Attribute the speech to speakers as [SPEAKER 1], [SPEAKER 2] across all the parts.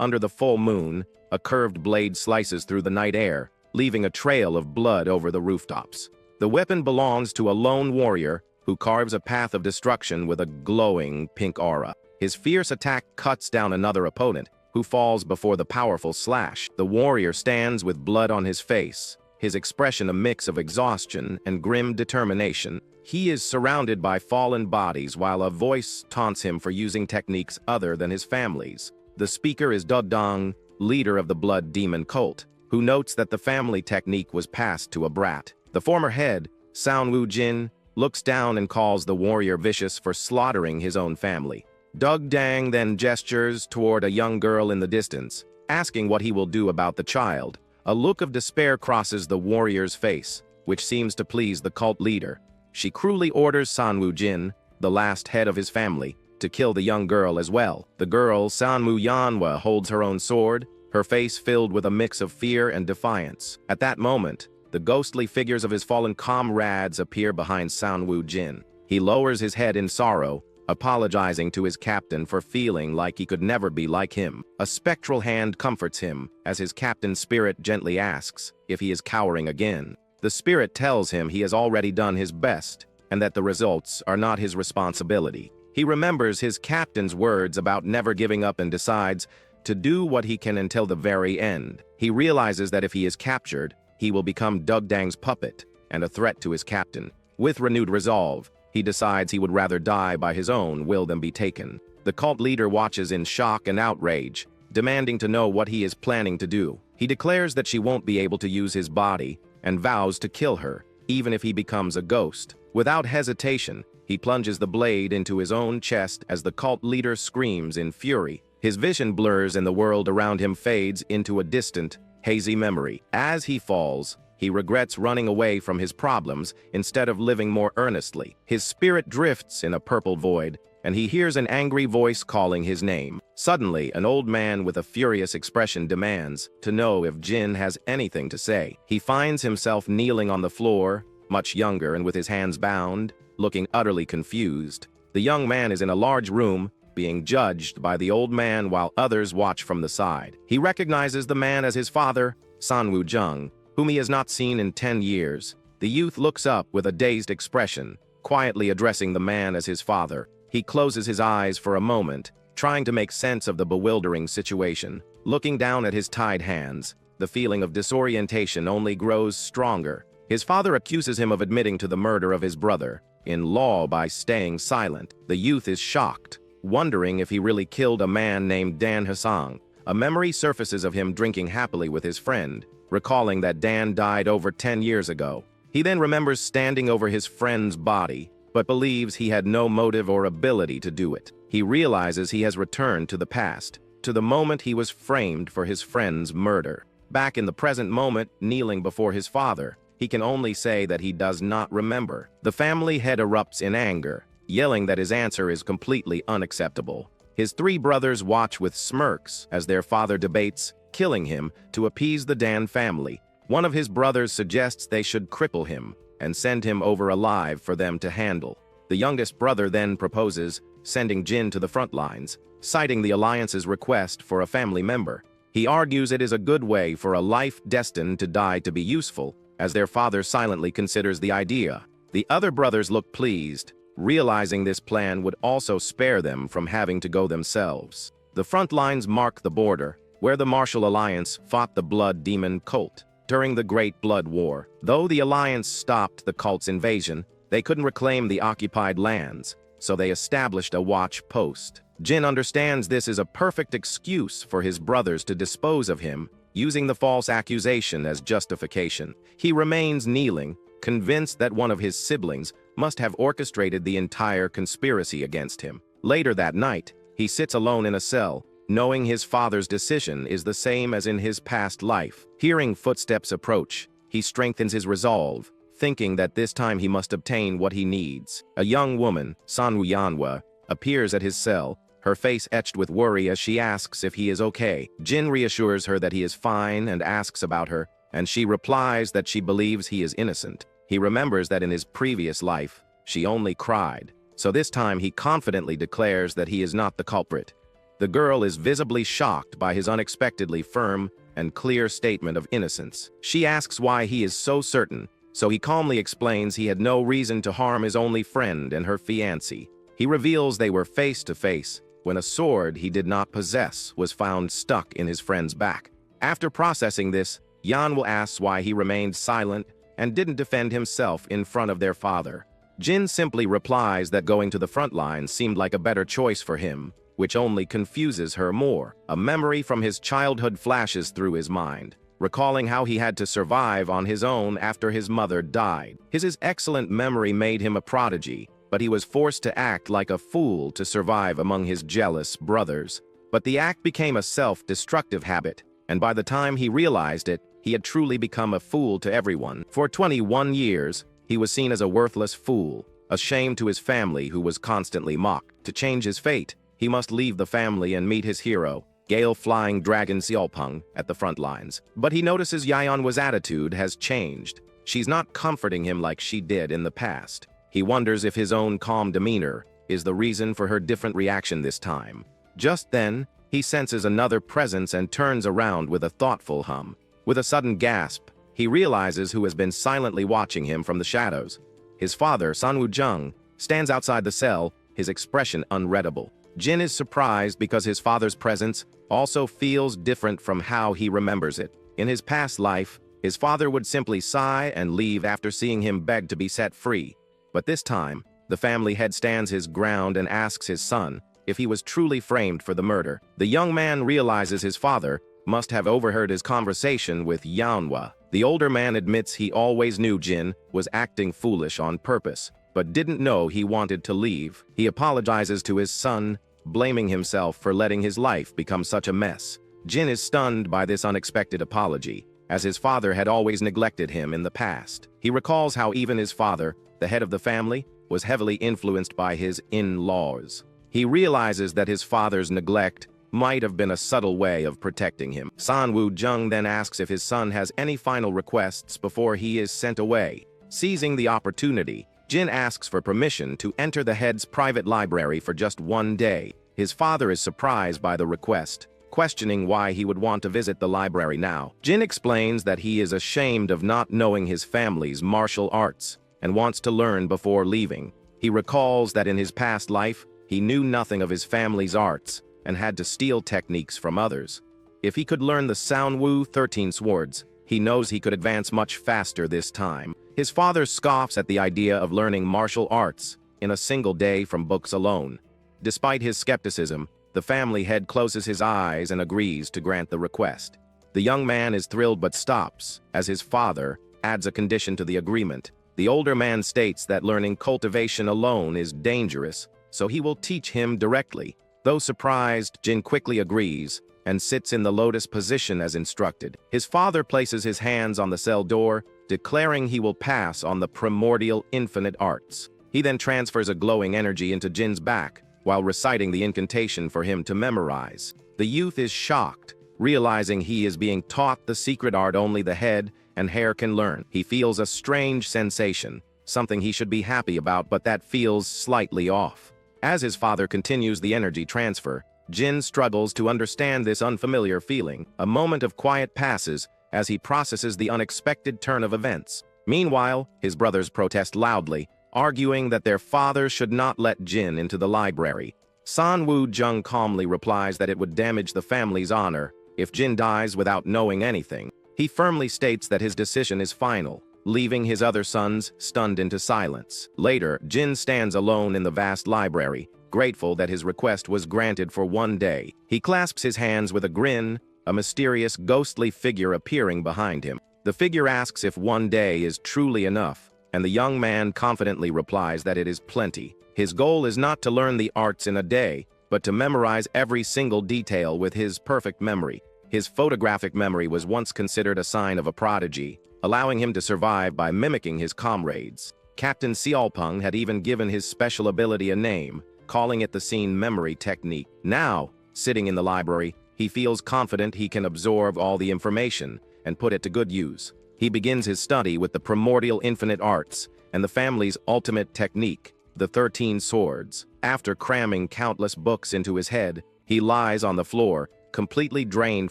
[SPEAKER 1] Under the full moon, a curved blade slices through the night air, leaving a trail of blood over the rooftops. The weapon belongs to a lone warrior who carves a path of destruction with a glowing pink aura. His fierce attack cuts down another opponent, who falls before the powerful slash. The warrior stands with blood on his face, his expression a mix of exhaustion and grim determination. He is surrounded by fallen bodies while a voice taunts him for using techniques other than his family's. The speaker is Dodong, leader of the blood demon cult, who notes that the family technique was passed to a brat. The former head, Sanwu Jin, looks down and calls the warrior vicious for slaughtering his own family. Doug Dang then gestures toward a young girl in the distance, asking what he will do about the child. A look of despair crosses the warrior's face, which seems to please the cult leader. She cruelly orders Sanwu Jin, the last head of his family, to kill the young girl as well. The girl, Sanwu Yanhua, holds her own sword, her face filled with a mix of fear and defiance. At that moment, the ghostly figures of his fallen comrades appear behind Sanwu Jin. He lowers his head in sorrow, apologizing to his captain for feeling like he could never be like him. A spectral hand comforts him, as his captain's spirit gently asks if he is cowering again. The spirit tells him he has already done his best, and that the results are not his responsibility. He remembers his captain's words about never giving up and decides to do what he can until the very end. He realizes that if he is captured, he will become Doug Dang's puppet and a threat to his captain. With renewed resolve, he decides he would rather die by his own will than be taken. The cult leader watches in shock and outrage, demanding to know what he is planning to do. He declares that she won't be able to use his body and vows to kill her, even if he becomes a ghost. Without hesitation, he plunges the blade into his own chest as the cult leader screams in fury. His vision blurs and the world around him fades into a distant, hazy memory. As he falls, he regrets running away from his problems instead of living more earnestly. His spirit drifts in a purple void, and he hears an angry voice calling his name. Suddenly, an old man with a furious expression demands to know if Jin has anything to say. He finds himself kneeling on the floor, much younger and with his hands bound, looking utterly confused. The young man is in a large room, being judged by the old man while others watch from the side. He recognizes the man as his father, Sanwu Jung, whom he has not seen in 10 years. The youth looks up with a dazed expression, quietly addressing the man as his father. He closes his eyes for a moment, trying to make sense of the bewildering situation. Looking down at his tied hands, the feeling of disorientation only grows stronger. His father accuses him of admitting to the murder of his brother-in-law by staying silent. The youth is shocked, wondering if he really killed a man named Dan Hassan. A memory surfaces of him drinking happily with his friend, recalling that Dan died over 10 years ago. He then remembers standing over his friend's body, but believes he had no motive or ability to do it. He realizes he has returned to the past, to the moment he was framed for his friend's murder. Back in the present moment, kneeling before his father, he can only say that he does not remember. The family head erupts in anger, yelling that his answer is completely unacceptable. His 3 brothers watch with smirks as their father debates killing him to appease the Dan family. One of his brothers suggests they should cripple him and send him over alive for them to handle. The youngest brother then proposes sending Jin to the front lines, citing the Alliance's request for a family member. He argues it is a good way for a life destined to die to be useful, as their father silently considers the idea. The other brothers look pleased, realizing this plan would also spare them from having to go themselves. The front lines mark the border, where the Martial Alliance fought the Blood Demon cult during the Great Blood War. Though the Alliance stopped the cult's invasion, they couldn't reclaim the occupied lands, so they established a watch post. Jin understands this is a perfect excuse for his brothers to dispose of him, using the false accusation as justification. He remains kneeling, convinced that one of his siblings must have orchestrated the entire conspiracy against him. Later that night, he sits alone in a cell, knowing his father's decision is the same as in his past life. Hearing footsteps approach, he strengthens his resolve, thinking that this time he must obtain what he needs. A young woman, Sanwu Yanhua, appears at his cell, her face etched with worry as she asks if he is okay. Jin reassures her that he is fine and asks about her, and she replies that she believes he is innocent. He remembers that in his previous life, she only cried, so this time he confidently declares that he is not the culprit. The girl is visibly shocked by his unexpectedly firm and clear statement of innocence. She asks why he is so certain, so he calmly explains he had no reason to harm his only friend and her fiancé. He reveals they were face to face when a sword he did not possess was found stuck in his friend's back. After processing this, Yanwo asks why he remained silent and didn't defend himself in front of their father. Jin simply replies that going to the front lines seemed like a better choice for him, which only confuses her more. A memory from his childhood flashes through his mind, recalling how he had to survive on his own after his mother died. His excellent memory made him a prodigy, but he was forced to act like a fool to survive among his jealous brothers. But the act became a self-destructive habit, and by the time he realized it, he had truly become a fool to everyone. For 21 years, he was seen as a worthless fool, a shame to his family who was constantly mocked. To change his fate, he must leave the family and meet his hero, Gale Flying Dragon Seolpung, at the front lines. But he notices Yaeonwa's attitude has changed. She's not comforting him like she did in the past. He wonders if his own calm demeanor is the reason for her different reaction this time. Just then, he senses another presence and turns around with a thoughtful hum. With a sudden gasp, he realizes who has been silently watching him from the shadows. His father, Sanwoo Jung, stands outside the cell, his expression unreadable. Jin is surprised because his father's presence also feels different from how he remembers it. In his past life, his father would simply sigh and leave after seeing him beg to be set free. But this time, the family head stands his ground and asks his son if he was truly framed for the murder. The young man realizes his father must have overheard his conversation with Yaeonwa. The older man admits he always knew Jin was acting foolish on purpose, but didn't know he wanted to leave. He apologizes to his son, blaming himself for letting his life become such a mess. Jin is stunned by this unexpected apology, as his father had always neglected him in the past. He recalls how even his father, the head of the family, was heavily influenced by his in-laws. He realizes that his father's neglect might have been a subtle way of protecting him. Sanwoo Jung then asks if his son has any final requests before he is sent away. Seizing the opportunity, Jin asks for permission to enter the head's private library for just one day. His father is surprised by the request, questioning why he would want to visit the library now. Jin explains that he is ashamed of not knowing his family's martial arts and wants to learn before leaving. He recalls that in his past life, he knew nothing of his family's arts and had to steal techniques from others. If he could learn the Sanwoo 13 swords, he knows he could advance much faster this time. His father scoffs at the idea of learning martial arts in a single day from books alone. Despite his skepticism, the family head closes his eyes and agrees to grant the request. The young man is thrilled but stops, as his father adds a condition to the agreement. The older man states that learning cultivation alone is dangerous, so he will teach him directly. Though surprised, Jin quickly agrees and sits in the lotus position as instructed. His father places his hands on the cell door, declaring he will pass on the primordial infinite arts. He then transfers a glowing energy into Jin's back, while reciting the incantation for him to memorize. The youth is shocked, realizing he is being taught the secret art only the head and hair can learn. He feels a strange sensation, something he should be happy about, but that feels slightly off. As his father continues the energy transfer, Jin struggles to understand this unfamiliar feeling. A moment of quiet passes as he processes the unexpected turn of events. Meanwhile, his brothers protest loudly, arguing that their father should not let Jin into the library. Sanwoo Jung calmly replies that it would damage the family's honor if Jin dies without knowing anything. He firmly states that his decision is final, leaving his other sons stunned into silence. Later, Jin stands alone in the vast library, grateful that his request was granted for one day. He clasps his hands with a grin, a mysterious, ghostly figure appearing behind him. The figure asks if one day is truly enough, and the young man confidently replies that it is plenty. His goal is not to learn the arts in a day, but to memorize every single detail with his perfect memory. His photographic memory was once considered a sign of a prodigy, allowing him to survive by mimicking his comrades. Captain Seolpung had even given his special ability a name, calling it the scene memory technique. Now, sitting in the library, he feels confident he can absorb all the information and put it to good use. He begins his study with the primordial infinite arts and the family's ultimate technique, the 13 swords. After cramming countless books into his head, He lies on the floor, completely drained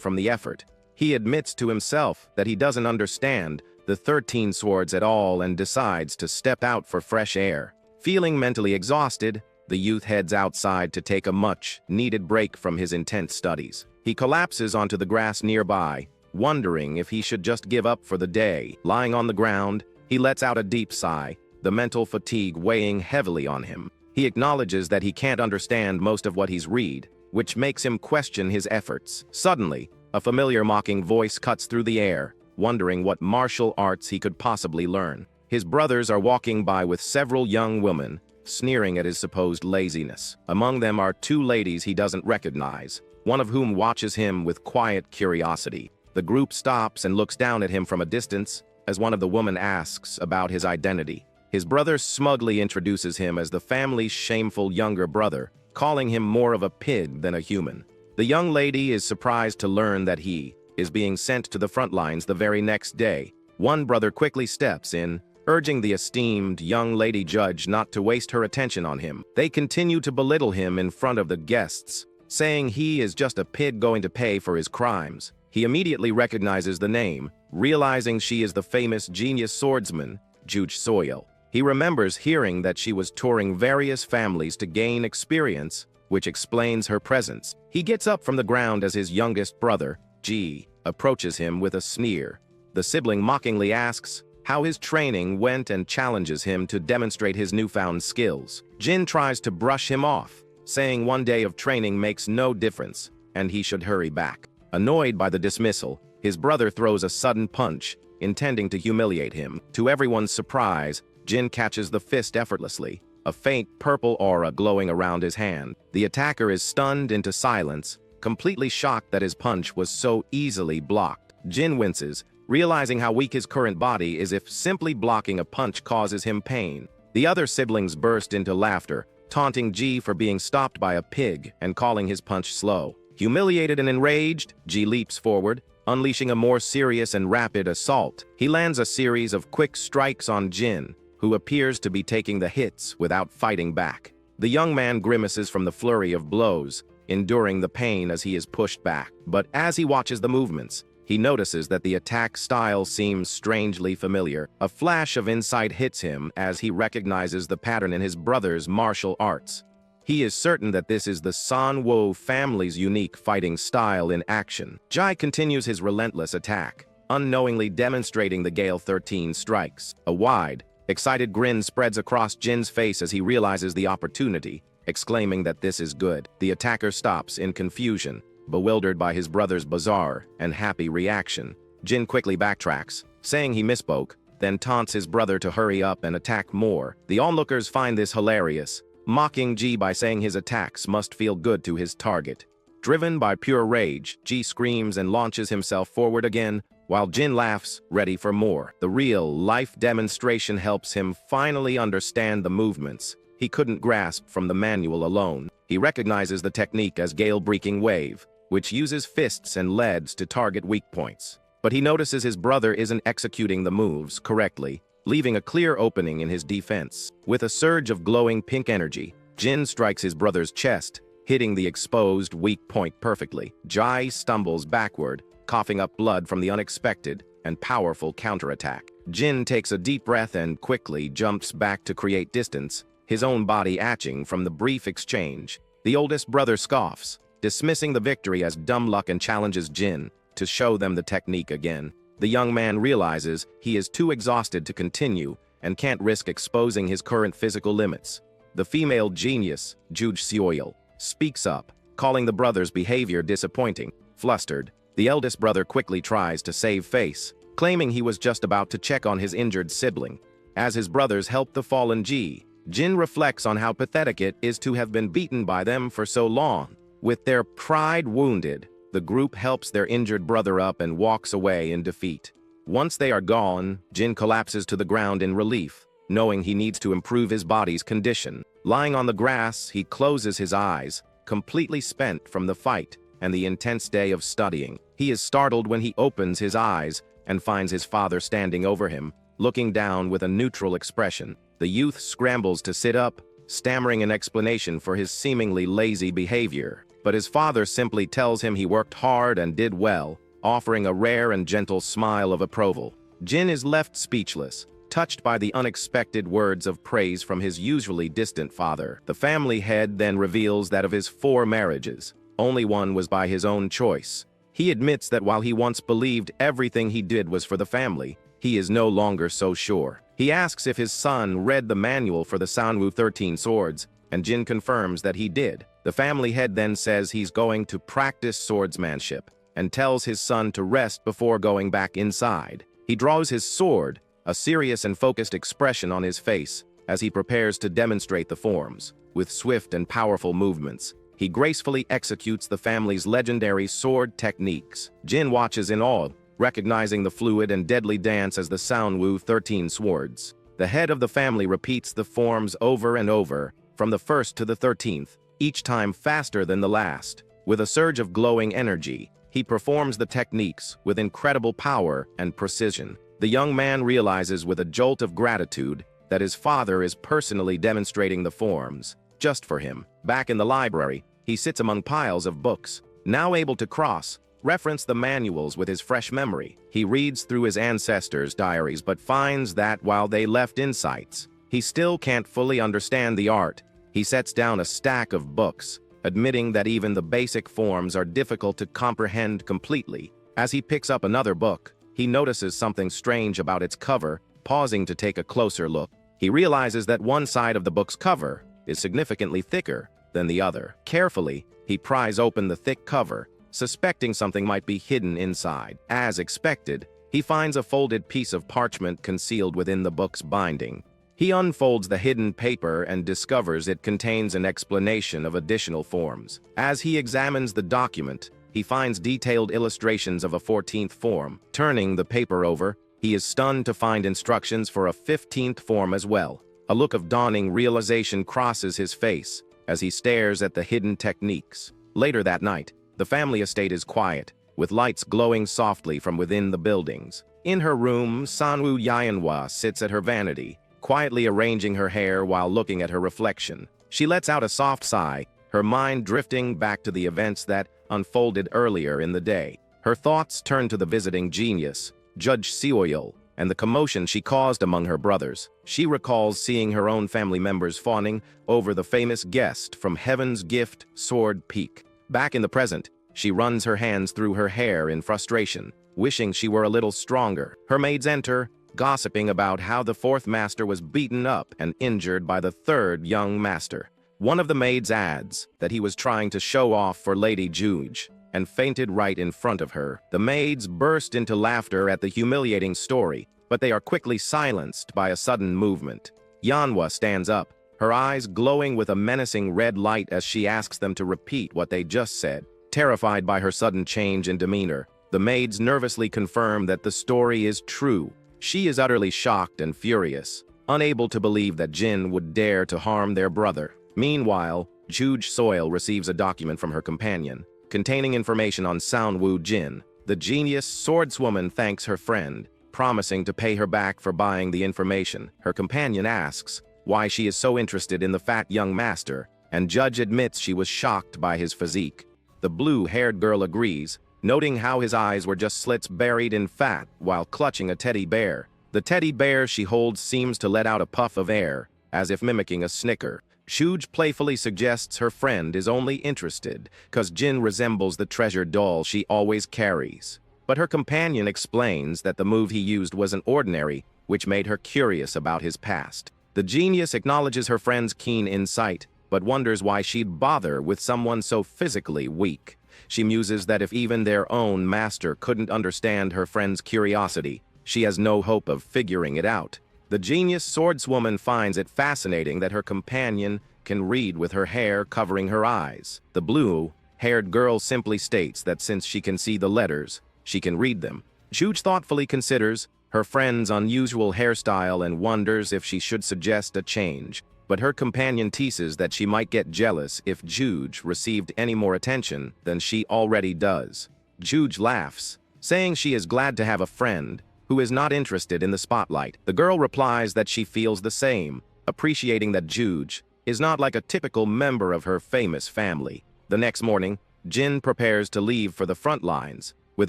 [SPEAKER 1] from the effort. He admits to himself that he doesn't understand the 13 swords at all and decides to step out for fresh air. Feeling mentally exhausted, the youth heads outside to take a much-needed break from his intense studies. He collapses onto the grass nearby, wondering if he should just give up for the day. Lying on the ground, he lets out a deep sigh, the mental fatigue weighing heavily on him. He acknowledges that he can't understand most of what he's read, which makes him question his efforts. Suddenly, a familiar mocking voice cuts through the air, wondering what martial arts he could possibly learn. His brothers are walking by with several young women, sneering at his supposed laziness. Among them are 2 ladies he doesn't recognize, one of whom watches him with quiet curiosity. The group stops and looks down at him from a distance as one of the women asks about his identity. His brother smugly introduces him as the family's shameful younger brother, calling him more of a pig than a human. The young lady is surprised to learn that he is being sent to the front lines the very next day. One brother quickly steps in, urging the esteemed young lady judge not to waste her attention on him. They continue to belittle him in front of the guests, saying he is just a pig going to pay for his crimes. He immediately recognizes the name, realizing she is the famous genius swordsman, Juge Soil. He remembers hearing that she was touring various families to gain experience, which explains her presence. He gets up from the ground as his youngest brother, G, approaches him with a sneer. The sibling mockingly asks how his training went and challenges him to demonstrate his newfound skills. Jin tries to brush him off, saying one day of training makes no difference, and he should hurry back. Annoyed by the dismissal, his brother throws a sudden punch, intending to humiliate him. To everyone's surprise, Jin catches the fist effortlessly, a faint purple aura glowing around his hand. The attacker is stunned into silence, completely shocked that his punch was so easily blocked. Jin winces, realizing how weak his current body is if simply blocking a punch causes him pain. The other siblings burst into laughter, taunting G for being stopped by a pig and calling his punch slow. Humiliated and enraged, G leaps forward, unleashing a more serious and rapid assault. He lands a series of quick strikes on Jin, who appears to be taking the hits without fighting back. The young man grimaces from the flurry of blows, enduring the pain as he is pushed back. But as he watches the movements, he notices that the attack style seems strangely familiar. A flash of insight hits him as he recognizes the pattern in his brother's martial arts. He is certain that this is the Sanwo family's unique fighting style in action. Jai continues his relentless attack, unknowingly demonstrating the Gale 13 strikes. A wide, excited grin spreads across Jin's face as he realizes the opportunity, exclaiming that this is good. The attacker stops in confusion, bewildered by his brother's bizarre and happy reaction. Jin quickly backtracks, saying he misspoke, then taunts his brother to hurry up and attack more. The onlookers find this hilarious, mocking G by saying his attacks must feel good to his target. Driven by pure rage, G screams and launches himself forward again, while Jin laughs, ready for more. The real-life demonstration helps him finally understand the movements he couldn't grasp from the manual alone. He recognizes the technique as Gale-breaking wave, which uses fists and leads to target weak points. But he notices his brother isn't executing the moves correctly, leaving a clear opening in his defense. With a surge of glowing pink energy, Jin strikes his brother's chest, hitting the exposed weak point perfectly. Jai stumbles backward, coughing up blood from the unexpected and powerful counterattack. Jin takes a deep breath and quickly jumps back to create distance, his own body atching from the brief exchange. The oldest brother scoffs, dismissing the victory as dumb luck, and challenges Jin to show them the technique again. The young man realizes he is too exhausted to continue and can't risk exposing his current physical limits. The female genius, Juge Soil, speaks up, calling the brother's behavior disappointing. Flustered, the eldest brother quickly tries to save face, claiming he was just about to check on his injured sibling. As his brothers help the fallen G, Jin reflects on how pathetic it is to have been beaten by them for so long. With their pride wounded, the group helps their injured brother up and walks away in defeat. Once they are gone, Jin collapses to the ground in relief, knowing he needs to improve his body's condition. Lying on the grass, he closes his eyes, completely spent from the fight and the intense day of studying. He is startled when he opens his eyes and finds his father standing over him, looking down with a neutral expression. The youth scrambles to sit up, stammering an explanation for his seemingly lazy behavior. but his father simply tells him he worked hard and did well, offering a rare and gentle smile of approval. Jin is left speechless, touched by the unexpected words of praise from his usually distant father. The family head then reveals that of his 4 marriages, only one was by his own choice. He admits that while he once believed everything he did was for the family, he is no longer so sure. He asks if his son read the manual for the Sanwu 13 swords, and Jin confirms that he did. The family head then says he's going to practice swordsmanship, and tells his son to rest before going back inside. He draws his sword, a serious and focused expression on his face, as he prepares to demonstrate the forms. With swift and powerful movements, he gracefully executes the family's legendary sword techniques. Jin watches in awe, recognizing the fluid and deadly dance as the Sanwu 13 swords. The head of the family repeats the forms over and over, from the first to the 13th, each time faster than the last. With a surge of glowing energy, he performs the techniques with incredible power and precision. The young man realizes with a jolt of gratitude that his father is personally demonstrating the forms, just for him. Back in the library, he sits among piles of books, now able to cross-reference the manuals with his fresh memory. He reads through his ancestors' diaries but finds that while they left insights, he still can't fully understand the art. He sets down a stack of books, admitting that even the basic forms are difficult to comprehend completely. As he picks up another book, he notices something strange about its cover. Pausing to take a closer look, he realizes that one side of the book's cover is significantly thicker than the other. Carefully, he pries open the thick cover, suspecting something might be hidden inside. As expected, he finds a folded piece of parchment concealed within the book's binding. He unfolds the hidden paper and discovers it contains an explanation of additional forms. As he examines the document, he finds detailed illustrations of a 14th form. Turning the paper over, he is stunned to find instructions for a 15th form as well. A look of dawning realization crosses his face as he stares at the hidden techniques. Later that night, the family estate is quiet, with lights glowing softly from within the buildings. In her room, Sanwu Yahenhwa sits at her vanity, quietly arranging her hair while looking at her reflection. She lets out a soft sigh, her mind drifting back to the events that unfolded earlier in the day. Her thoughts turn to the visiting genius, Judge Seoyul, and the commotion she caused among her brothers. She recalls seeing her own family members fawning over the famous guest from Heaven's Gift, Sword Peak. Back in the present, she runs her hands through her hair in frustration, wishing she were a little stronger. Her maids enter, gossiping about how the 4th master was beaten up and injured by the 3rd young master. One of the maids adds that he was trying to show off for Lady Juge, and fainted right in front of her. The maids burst into laughter at the humiliating story, but they are quickly silenced by a sudden movement. Yanhwa stands up, her eyes glowing with a menacing red light as she asks them to repeat what they just said. Terrified by her sudden change in demeanor, the maids nervously confirm that the story is true. She is utterly shocked and furious, unable to believe that Jin would dare to harm their brother. Meanwhile, Juge Soil receives a document from her companion, containing information on Sanwu Jin. The genius swordswoman thanks her friend, promising to pay her back for buying the information. Her companion asks why she is so interested in the fat young master, and Judge admits she was shocked by his physique. The blue-haired girl agrees, noting how his eyes were just slits buried in fat while clutching a teddy bear. The teddy bear she holds seems to let out a puff of air, as if mimicking a snicker. Juge playfully suggests her friend is only interested because Jin resembles the treasured doll she always carries. But her companion explains that the move he used wasn't ordinary, which made her curious about his past. The genius acknowledges her friend's keen insight, but wonders why she'd bother with someone so physically weak. She muses that if even their own master couldn't understand her friend's curiosity, she has no hope of figuring it out. The genius swordswoman finds it fascinating that her companion can read with her hair covering her eyes. The blue-haired girl simply states that since she can see the letters, she can read them. Juge thoughtfully considers her friend's unusual hairstyle and wonders if she should suggest a change. But her companion teases that she might get jealous if Juge received any more attention than she already does. Juge laughs, saying she is glad to have a friend who is not interested in the spotlight. The girl replies that she feels the same, appreciating that Juge is not like a typical member of her famous family. The next morning, Jin prepares to leave for the front lines, with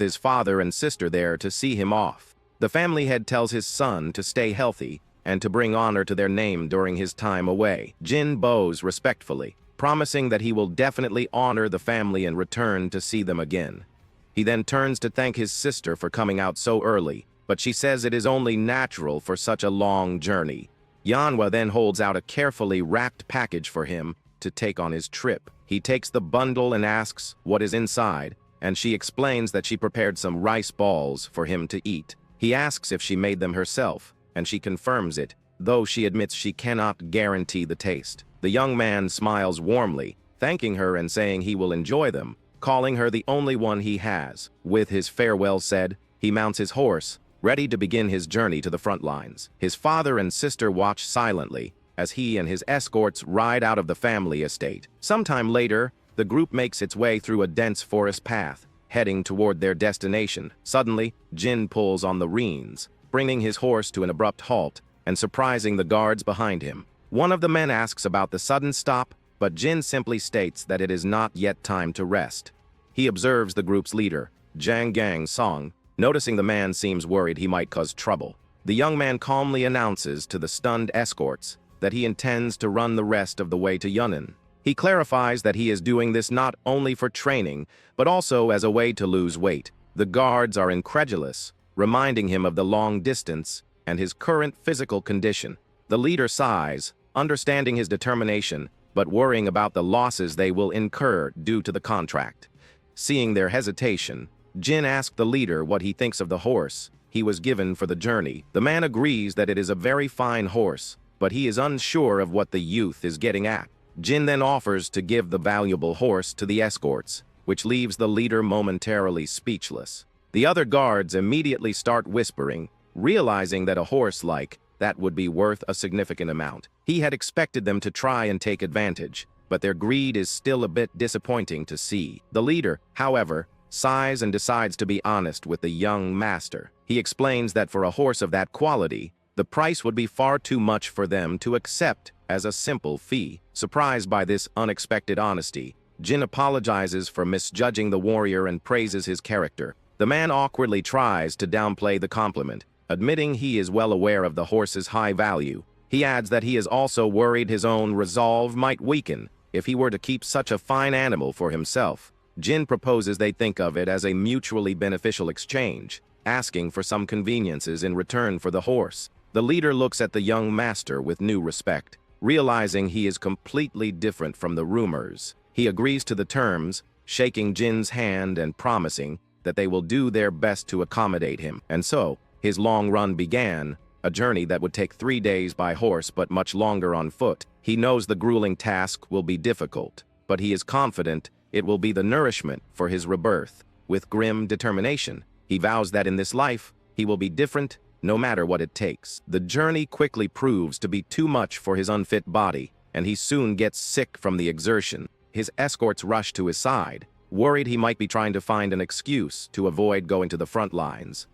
[SPEAKER 1] his father and sister there to see him off. The family head tells his son to stay healthy and to bring honor to their name during his time away. Jin bows respectfully, promising that he will definitely honor the family and return to see them again. He then turns to thank his sister for coming out so early, but she says it is only natural for such a long journey. Yanhwa then holds out a carefully wrapped package for him to take on his trip. He takes the bundle and asks what is inside, and she explains that she prepared some rice balls for him to eat. He asks if she made them herself, and she confirms it, though she admits she cannot guarantee the taste. The young man smiles warmly, thanking her and saying he will enjoy them, calling her the only one he has. With his farewell said, he mounts his horse, ready to begin his journey to the front lines. His father and sister watch silently as he and his escorts ride out of the family estate. Sometime later, the group makes its way through a dense forest path, heading toward their destination. Suddenly, Jin pulls on the reins, bringing his horse to an abrupt halt and surprising the guards behind him. One of the men asks about the sudden stop, but Jin simply states that it is not yet time to rest. He observes the group's leader, Jang Gang Song, noticing the man seems worried he might cause trouble. The young man calmly announces to the stunned escorts that he intends to run the rest of the way to Yunnan. He clarifies that he is doing this not only for training, but also as a way to lose weight. The guards are incredulous, reminding him of the long distance and his current physical condition. The leader sighs, understanding his determination, but worrying about the losses they will incur due to the contract. Seeing their hesitation, Jin asks the leader what he thinks of the horse he was given for the journey. The man agrees that it is a very fine horse, but he is unsure of what the youth is getting at. Jin then offers to give the valuable horse to the escorts, which leaves the leader momentarily speechless. The other guards immediately start whispering, realizing that a horse like that would be worth a significant amount. He had expected them to try and take advantage, but their greed is still a bit disappointing to see. The leader, however, sighs and decides to be honest with the young master. He explains that for a horse of that quality, the price would be far too much for them to accept as a simple fee. Surprised by this unexpected honesty, Jin apologizes for misjudging the warrior and praises his character. The man awkwardly tries to downplay the compliment, admitting he is well aware of the horse's high value. He adds that he is also worried his own resolve might weaken if he were to keep such a fine animal for himself. Jin proposes they think of it as a mutually beneficial exchange, asking for some conveniences in return for the horse. The leader looks at the young master with new respect, realizing he is completely different from the rumors. He agrees to the terms, shaking Jin's hand and promising that they will do their best to accommodate him. And so, his long run began, a journey that would take 3 days by horse but much longer on foot. He knows the grueling task will be difficult, but he is confident it will be the nourishment for his rebirth. With grim determination, he vows that in this life, he will be different no matter what it takes. The journey quickly proves to be too much for his unfit body, and he soon gets sick from the exertion. His escorts rush to his side, worried he might be trying to find an excuse to avoid going to the front lines.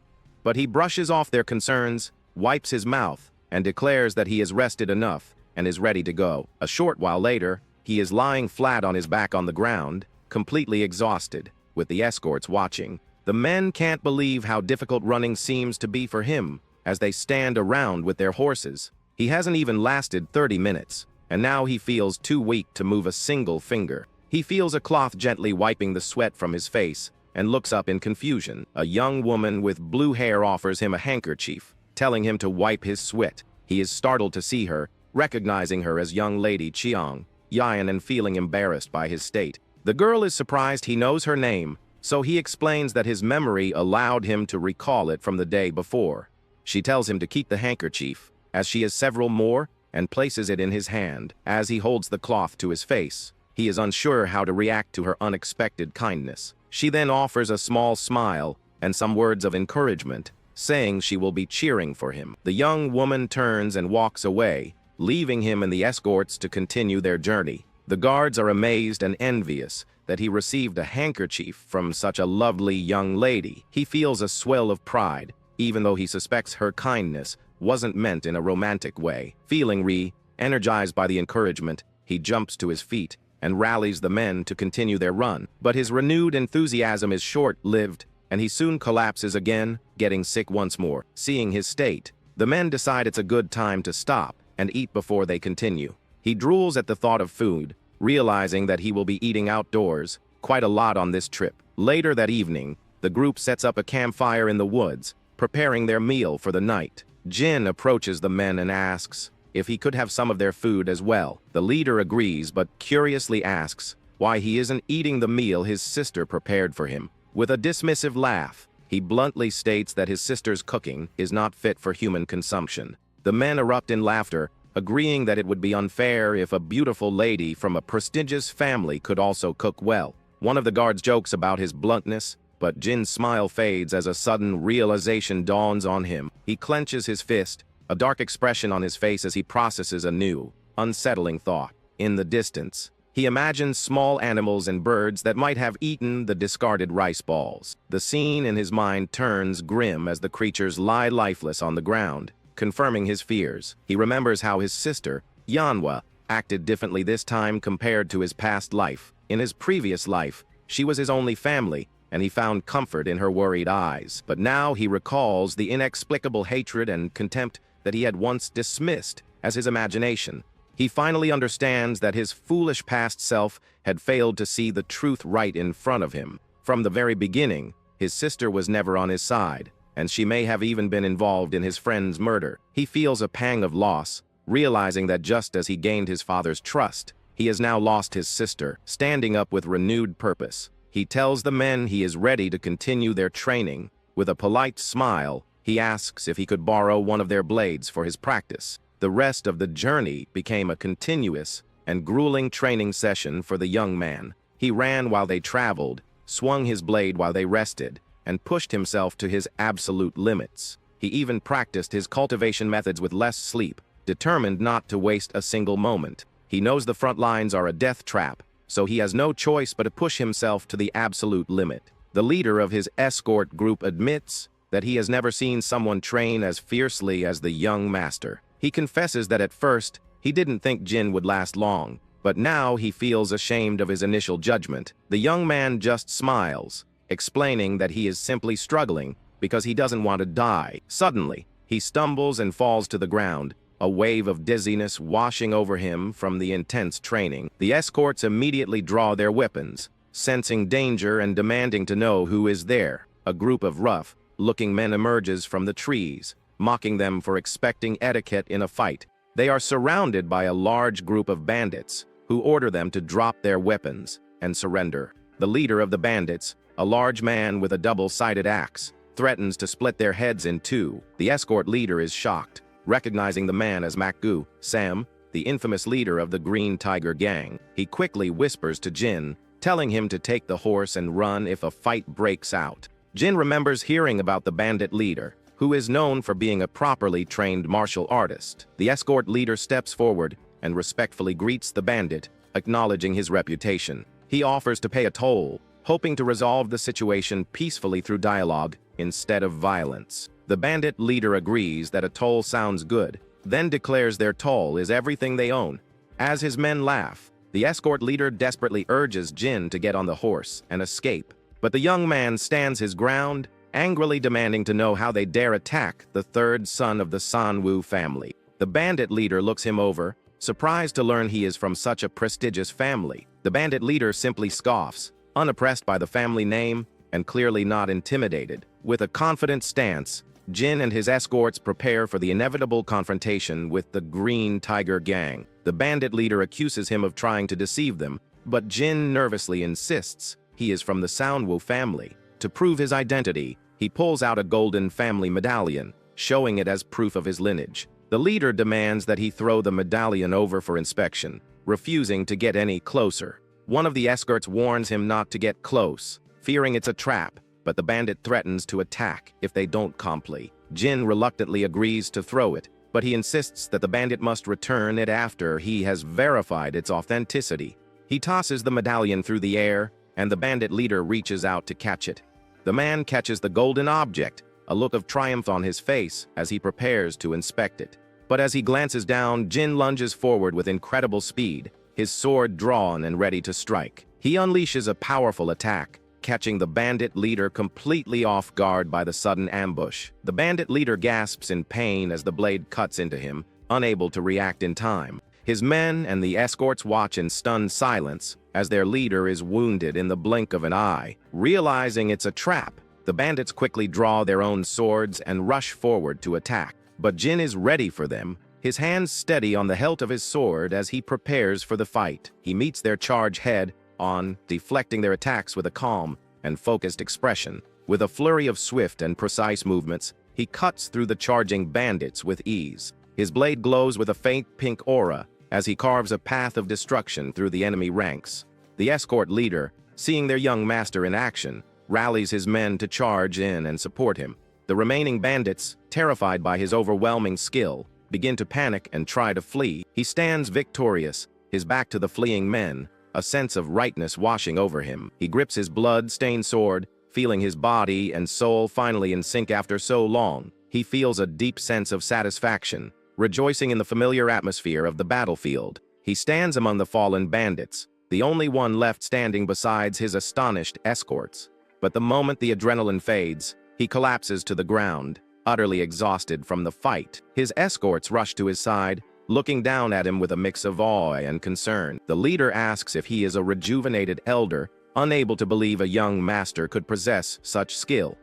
[SPEAKER 1] But he brushes off their concerns, wipes his mouth, and declares that he has rested enough and is ready to go. A short while later, he is lying flat on his back on the ground, completely exhausted, with the escorts watching. The men can't believe how difficult running seems to be for him as they stand around with their horses. He hasn't even lasted 30 minutes, and now he feels too weak to move a single finger. He feels a cloth gently wiping the sweat from his face and looks up in confusion. A young woman with blue hair offers him a handkerchief, telling him to wipe his sweat. He is startled to see her, recognizing her as young lady Chiang Yan and feeling embarrassed by his state. The girl is surprised he knows her name, so he explains that his memory allowed him to recall it from the day before. She tells him to keep the handkerchief, as she has several more, and places it in his hand. As he holds the cloth to his face, he is unsure how to react to her unexpected kindness. She then offers a small smile and some words of encouragement, saying she will be cheering for him. The young woman turns and walks away, leaving him and the escorts to continue their journey. The guards are amazed and envious that he received a handkerchief from such a lovely young lady. He feels a swell of pride, even though he suspects her kindness wasn't meant in a romantic way. Feeling energized by the encouragement, he jumps to his feet, and rallies the men to continue their run. But his renewed enthusiasm is short-lived, and he soon collapses again, getting sick once more. Seeing his state, the men decide it's a good time to stop and eat before they continue. He drools at the thought of food, realizing that he will be eating outdoors quite a lot on this trip. Later that evening, the group sets up a campfire in the woods, preparing their meal for the night. Jin approaches the men and asks if he could have some of their food as well. The leader agrees, but curiously asks why he isn't eating the meal his sister prepared for him. With a dismissive laugh, he bluntly states that his sister's cooking is not fit for human consumption. The men erupt in laughter, agreeing that it would be unfair if a beautiful lady from a prestigious family could also cook well. One of the guards jokes about his bluntness, but Jin's smile fades as a sudden realization dawns on him. He clenches his fist, a dark expression on his face as he processes a new, unsettling thought. In the distance, he imagines small animals and birds that might have eaten the discarded rice balls. The scene in his mind turns grim as the creatures lie lifeless on the ground, confirming his fears. He remembers how his sister, Yanhwa, acted differently this time compared to his past life. In his previous life, she was his only family, and he found comfort in her worried eyes. But now he recalls the inexplicable hatred and contempt that he had once dismissed as his imagination. He finally understands that his foolish past self had failed to see the truth right in front of him. From the very beginning, his sister was never on his side, and she may have even been involved in his friend's murder. He feels a pang of loss, realizing that just as he gained his father's trust, he has now lost his sister. Standing up with renewed purpose, he tells the men he is ready to continue their training. With a polite smile, he asks if he could borrow one of their blades for his practice. The rest of the journey became a continuous and grueling training session for the young man. He ran while they traveled, swung his blade while they rested, and pushed himself to his absolute limits. He even practiced his cultivation methods with less sleep, determined not to waste a single moment. He knows the front lines are a death trap, so he has no choice but to push himself to the absolute limit. The leader of his escort group admits that he has never seen someone train as fiercely as the young master. He confesses that at first, he didn't think Jin would last long, but now he feels ashamed of his initial judgment. The young man just smiles, explaining that he is simply struggling because he doesn't want to die. Suddenly, he stumbles and falls to the ground, a wave of dizziness washing over him from the intense training. The escorts immediately draw their weapons, sensing danger and demanding to know who is there. A group of rough-looking men emerges from the trees, mocking them for expecting etiquette in a fight. They are surrounded by a large group of bandits, who order them to drop their weapons and surrender. The leader of the bandits, a large man with a double-sided axe, threatens to split their heads in two. The escort leader is shocked, recognizing the man as Makgu, Sam, the infamous leader of the Green Tiger Gang. He quickly whispers to Jin, telling him to take the horse and run if a fight breaks out. Jin remembers hearing about the bandit leader, who is known for being a properly trained martial artist. The escort leader steps forward and respectfully greets the bandit, acknowledging his reputation. He offers to pay a toll, hoping to resolve the situation peacefully through dialogue instead of violence. The bandit leader agrees that a toll sounds good, then declares their toll is everything they own. As his men laugh, the escort leader desperately urges Jin to get on the horse and escape. But the young man stands his ground, angrily demanding to know how they dare attack the third son of the Sanwu family. The bandit leader looks him over, surprised to learn he is from such a prestigious family. The bandit leader simply scoffs, unimpressed by the family name and clearly not intimidated. With a confident stance, Jin and his escorts prepare for the inevitable confrontation with the Green Tiger Gang. The bandit leader accuses him of trying to deceive them, but Jin nervously insists he is from the Sanwu family. To prove his identity, he pulls out a golden family medallion, showing it as proof of his lineage. The leader demands that he throw the medallion over for inspection, refusing to get any closer. One of the escorts warns him not to get close, fearing it's a trap, but the bandit threatens to attack if they don't comply. Jin reluctantly agrees to throw it, but he insists that the bandit must return it after he has verified its authenticity. He tosses the medallion through the air, and the bandit leader reaches out to catch it. The man catches the golden object, a look of triumph on his face as he prepares to inspect it. But as he glances down, Jin lunges forward with incredible speed, his sword drawn and ready to strike. He unleashes a powerful attack, catching the bandit leader completely off guard by the sudden ambush. The bandit leader gasps in pain as the blade cuts into him, unable to react in time. His men and the escorts watch in stunned silence as their leader is wounded in the blink of an eye. Realizing it's a trap, the bandits quickly draw their own swords and rush forward to attack. But Jin is ready for them, his hands steady on the hilt of his sword as he prepares for the fight. He meets their charge head-on, deflecting their attacks with a calm and focused expression. With a flurry of swift and precise movements, he cuts through the charging bandits with ease. His blade glows with a faint pink aura as he carves a path of destruction through the enemy ranks. The escort leader, seeing their young master in action, rallies his men to charge in and support him. The remaining bandits, terrified by his overwhelming skill, begin to panic and try to flee. He stands victorious, his back to the fleeing men, a sense of rightness washing over him. He grips his blood-stained sword, feeling his body and soul finally in sync after so long. He feels a deep sense of satisfaction, rejoicing in the familiar atmosphere of the battlefield. He stands among the fallen bandits, the only one left standing besides his astonished escorts. But the moment the adrenaline fades, he collapses to the ground, utterly exhausted from the fight. His escorts rush to his side, looking down at him with a mix of awe and concern. The leader asks if he is a rejuvenated elder, unable to believe a young master could possess such skill.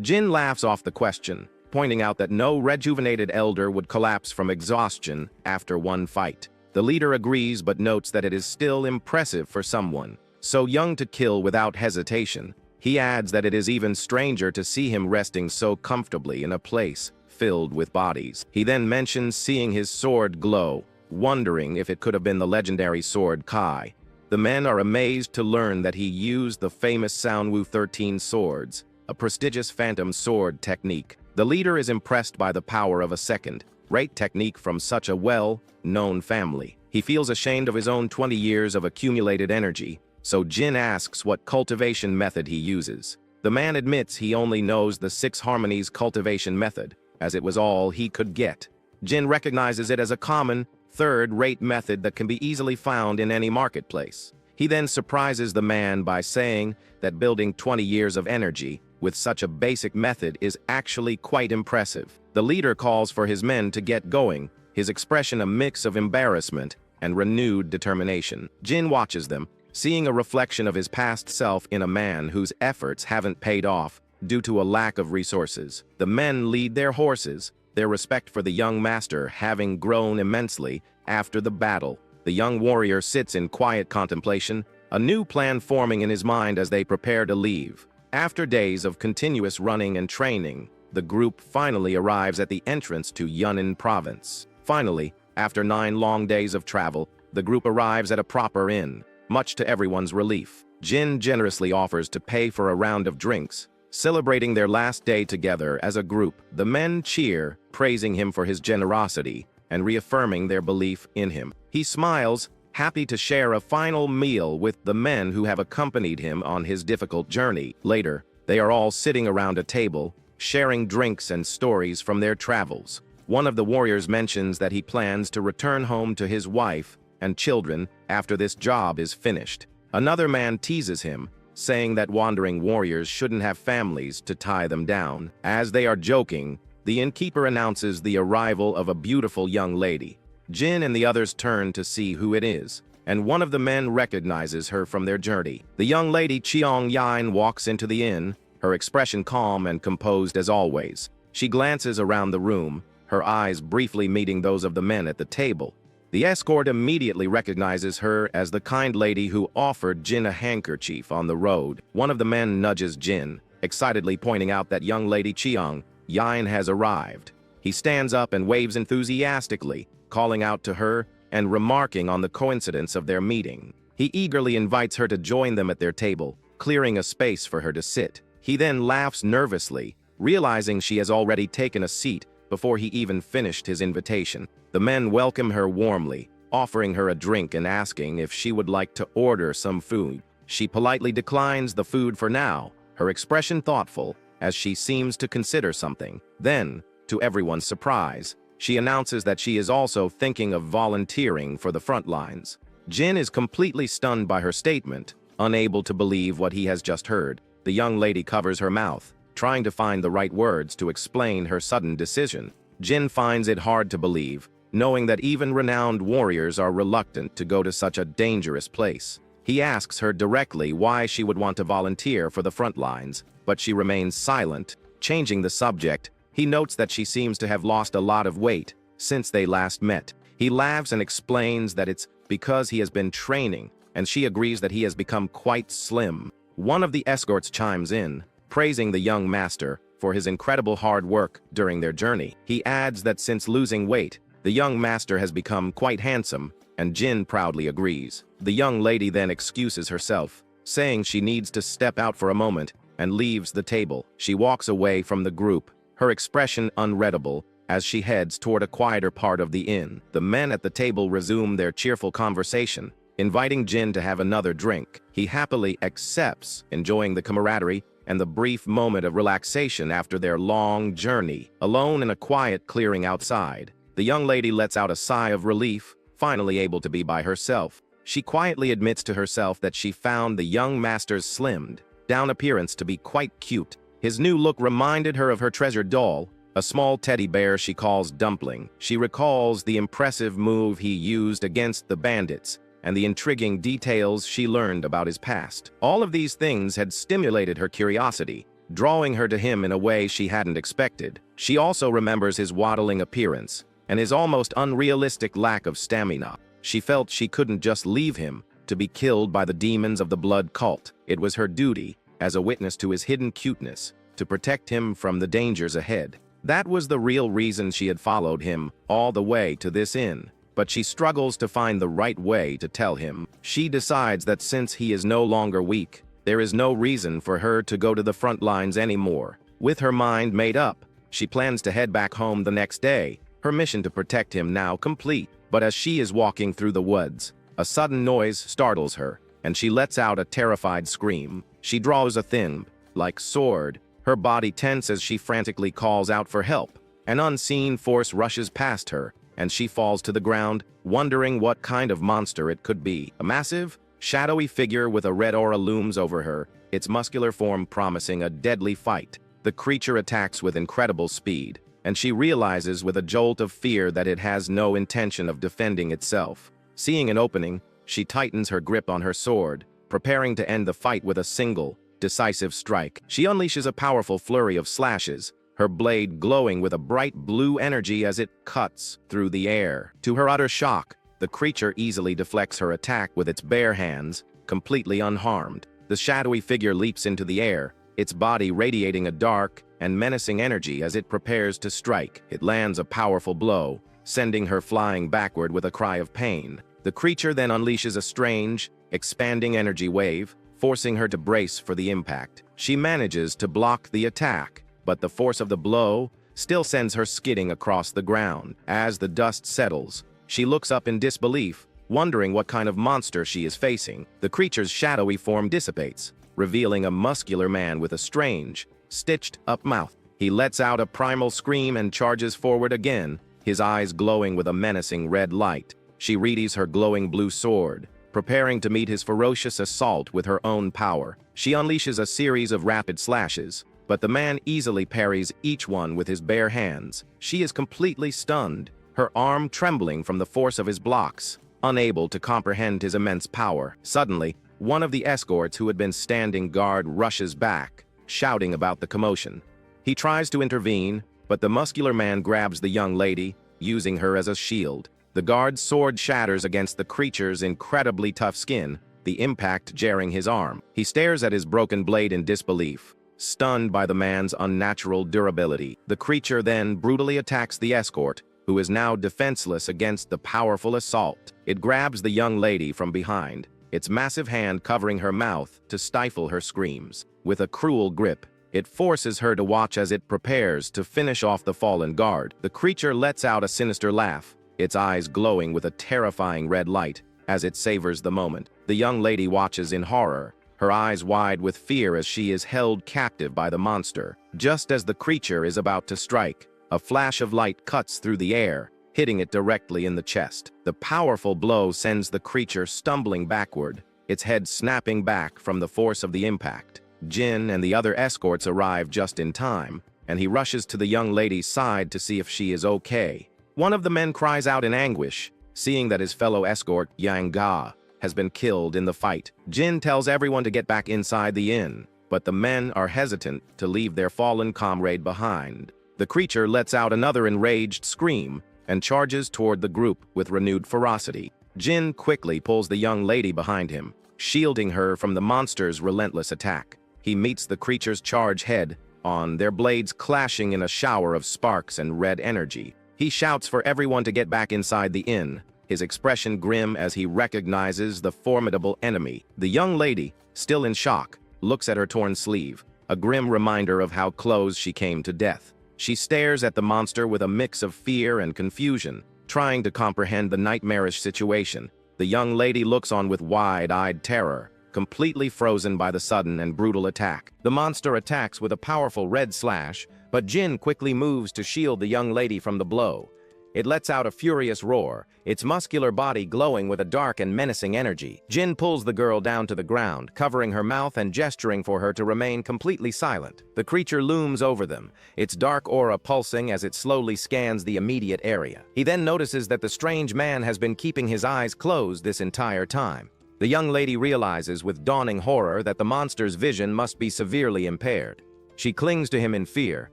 [SPEAKER 1] Jin laughs off the question, pointing out that no rejuvenated elder would collapse from exhaustion after one fight. The leader agrees but notes that it is still impressive for someone so young to kill without hesitation. He adds that it is even stranger to see him resting so comfortably in a place filled with bodies. He then mentions seeing his sword glow, wondering if it could have been the legendary sword Kai. The men are amazed to learn that he used the famous Soundwoo 13 swords, a prestigious phantom sword technique. The leader is impressed by the power of a second-rate technique from such a well-known family. He feels ashamed of his own 20 years of accumulated energy, so Jin asks what cultivation method he uses. The man admits he only knows the 6 harmonies cultivation method, as it was all he could get. Jin recognizes it as a common, third-rate method that can be easily found in any marketplace. He then surprises the man by saying that building 20 years of energy with such a basic method is actually quite impressive. The leader calls for his men to get going, his expression a mix of embarrassment and renewed determination. Jin watches them, seeing a reflection of his past self in a man whose efforts haven't paid off due to a lack of resources. The men lead their horses, their respect for the young master having grown immensely after the battle. The young warrior sits in quiet contemplation, a new plan forming in his mind as they prepare to leave. After days of continuous running and training, the group finally arrives at the entrance to Yunnan province. Finally, after 9 long days of travel, the group arrives at a proper inn. Much to everyone's relief, Jin generously offers to pay for a round of drinks, celebrating their last day together as a group. The men cheer, praising him for his generosity and reaffirming their belief in him. He smiles, happy to share a final meal with the men who have accompanied him on his difficult journey. Later, they are all sitting around a table, sharing drinks and stories from their travels. One of the warriors mentions that he plans to return home to his wife and children after this job is finished. Another man teases him, saying that wandering warriors shouldn't have families to tie them down. As they are joking, the innkeeper announces the arrival of a beautiful young lady. Jin and the others turn to see who it is, and one of the men recognizes her from their journey. The young lady Cheong Yin walks into the inn, her expression calm and composed as always. She glances around the room, her eyes briefly meeting those of the men at the table. The escort immediately recognizes her as the kind lady who offered Jin a handkerchief on the road. One of the men nudges Jin, excitedly pointing out that young lady Cheong Yin has arrived. He stands up and waves enthusiastically, calling out to her and remarking on the coincidence of their meeting. He eagerly invites her to join them at their table, clearing a space for her to sit. He then laughs nervously, realizing she has already taken a seat before he even finished his invitation. The men welcome her warmly, offering her a drink and asking if she would like to order some food. She politely declines the food for now, her expression thoughtful, as she seems to consider something. Then, to everyone's surprise, she announces that she is also thinking of volunteering for the front lines. Jin is completely stunned by her statement, unable to believe what he has just heard. The young lady covers her mouth, trying to find the right words to explain her sudden decision. Jin finds it hard to believe, knowing that even renowned warriors are reluctant to go to such a dangerous place. He asks her directly why she would want to volunteer for the front lines, but she remains silent. Changing the subject, he notes that she seems to have lost a lot of weight since they last met. He laughs and explains that it's because he has been training, and she agrees that he has become quite slim. One of the escorts chimes in, praising the young master for his incredible hard work during their journey. He adds that since losing weight, the young master has become quite handsome, and Jin proudly agrees. The young lady then excuses herself, saying she needs to step out for a moment, and leaves the table. She walks away from the group, her expression unreadable, as she heads toward a quieter part of the inn. The men at the table resume their cheerful conversation, inviting Jin to have another drink. He happily accepts, enjoying the camaraderie and the brief moment of relaxation after their long journey. Alone in a quiet clearing outside, the young lady lets out a sigh of relief, finally able to be by herself. She quietly admits to herself that she found the young master's slimmed-down appearance to be quite cute. His new look reminded her of her treasured doll, a small teddy bear she calls Dumpling. She recalls the impressive move he used against the bandits, and the intriguing details she learned about his past. All of these things had stimulated her curiosity, drawing her to him in a way she hadn't expected. She also remembers his waddling appearance, and his almost unrealistic lack of stamina. She felt she couldn't just leave him to be killed by the demons of the blood cult. It was her duty, as a witness to his hidden cuteness, to protect him from the dangers ahead. That was the real reason she had followed him all the way to this inn. But she struggles to find the right way to tell him. She decides that since he is no longer weak, there is no reason for her to go to the front lines anymore. With her mind made up, she plans to head back home the next day, her mission to protect him now complete. But as she is walking through the woods, a sudden noise startles her, and she lets out a terrified scream. She draws a thin, like sword, her body tense as she frantically calls out for help. An unseen force rushes past her, and she falls to the ground, wondering what kind of monster it could be. A massive, shadowy figure with a red aura looms over her, its muscular form promising a deadly fight. The creature attacks with incredible speed, and she realizes with a jolt of fear that it has no intention of defending itself. Seeing an opening, she tightens her grip on her sword, preparing to end the fight with a single, decisive strike. She unleashes a powerful flurry of slashes, her blade glowing with a bright blue energy as it cuts through the air. To her utter shock, the creature easily deflects her attack with its bare hands, completely unharmed. The shadowy figure leaps into the air, its body radiating a dark and menacing energy as it prepares to strike. It lands a powerful blow, sending her flying backward with a cry of pain. The creature then unleashes a strange, expanding energy wave, forcing her to brace for the impact. She manages to block the attack, but the force of the blow still sends her skidding across the ground. As the dust settles, she looks up in disbelief, wondering what kind of monster she is facing. The creature's shadowy form dissipates, revealing a muscular man with a strange, stitched-up mouth. He lets out a primal scream and charges forward again, his eyes glowing with a menacing red light. She readies her glowing blue sword, preparing to meet his ferocious assault with her own power. She unleashes a series of rapid slashes, but the man easily parries each one with his bare hands. She is completely stunned, her arm trembling from the force of his blocks, unable to comprehend his immense power. Suddenly, one of the escorts who had been standing guard rushes back, shouting about the commotion. He tries to intervene, but the muscular man grabs the young lady, using her as a shield. The guard's sword shatters against the creature's incredibly tough skin, the impact jarring his arm. He stares at his broken blade in disbelief, stunned by the man's unnatural durability. The creature then brutally attacks the escort, who is now defenseless against the powerful assault. It grabs the young lady from behind, its massive hand covering her mouth to stifle her screams. With a cruel grip, it forces her to watch as it prepares to finish off the fallen guard. The creature lets out a sinister laugh, its eyes glowing with a terrifying red light as it savors the moment. The young lady watches in horror, her eyes wide with fear as she is held captive by the monster. Just as the creature is about to strike, a flash of light cuts through the air, hitting it directly in the chest. The powerful blow sends the creature stumbling backward, its head snapping back from the force of the impact. Jin and the other escorts arrive just in time, and he rushes to the young lady's side to see if she is okay. One of the men cries out in anguish, seeing that his fellow escort, Yanga, has been killed in the fight. Jin tells everyone to get back inside the inn, but the men are hesitant to leave their fallen comrade behind. The creature lets out another enraged scream and charges toward the group with renewed ferocity. Jin quickly pulls the young lady behind him, shielding her from the monster's relentless attack. He meets the creature's charge head on, their blades clashing in a shower of sparks and red energy. He shouts for everyone to get back inside the inn, his expression grim as he recognizes the formidable enemy. The young lady, still in shock, looks at her torn sleeve, a grim reminder of how close she came to death. She stares at the monster with a mix of fear and confusion, trying to comprehend the nightmarish situation. The young lady looks on with wide-eyed terror, completely frozen by the sudden and brutal attack. The monster attacks with a powerful red slash, but Jin quickly moves to shield the young lady from the blow. It lets out a furious roar, its muscular body glowing with a dark and menacing energy. Jin pulls the girl down to the ground, covering her mouth and gesturing for her to remain completely silent. The creature looms over them, its dark aura pulsing as it slowly scans the immediate area. He then notices that the strange man has been keeping his eyes closed this entire time. The young lady realizes with dawning horror that the monster's vision must be severely impaired. She clings to him in fear,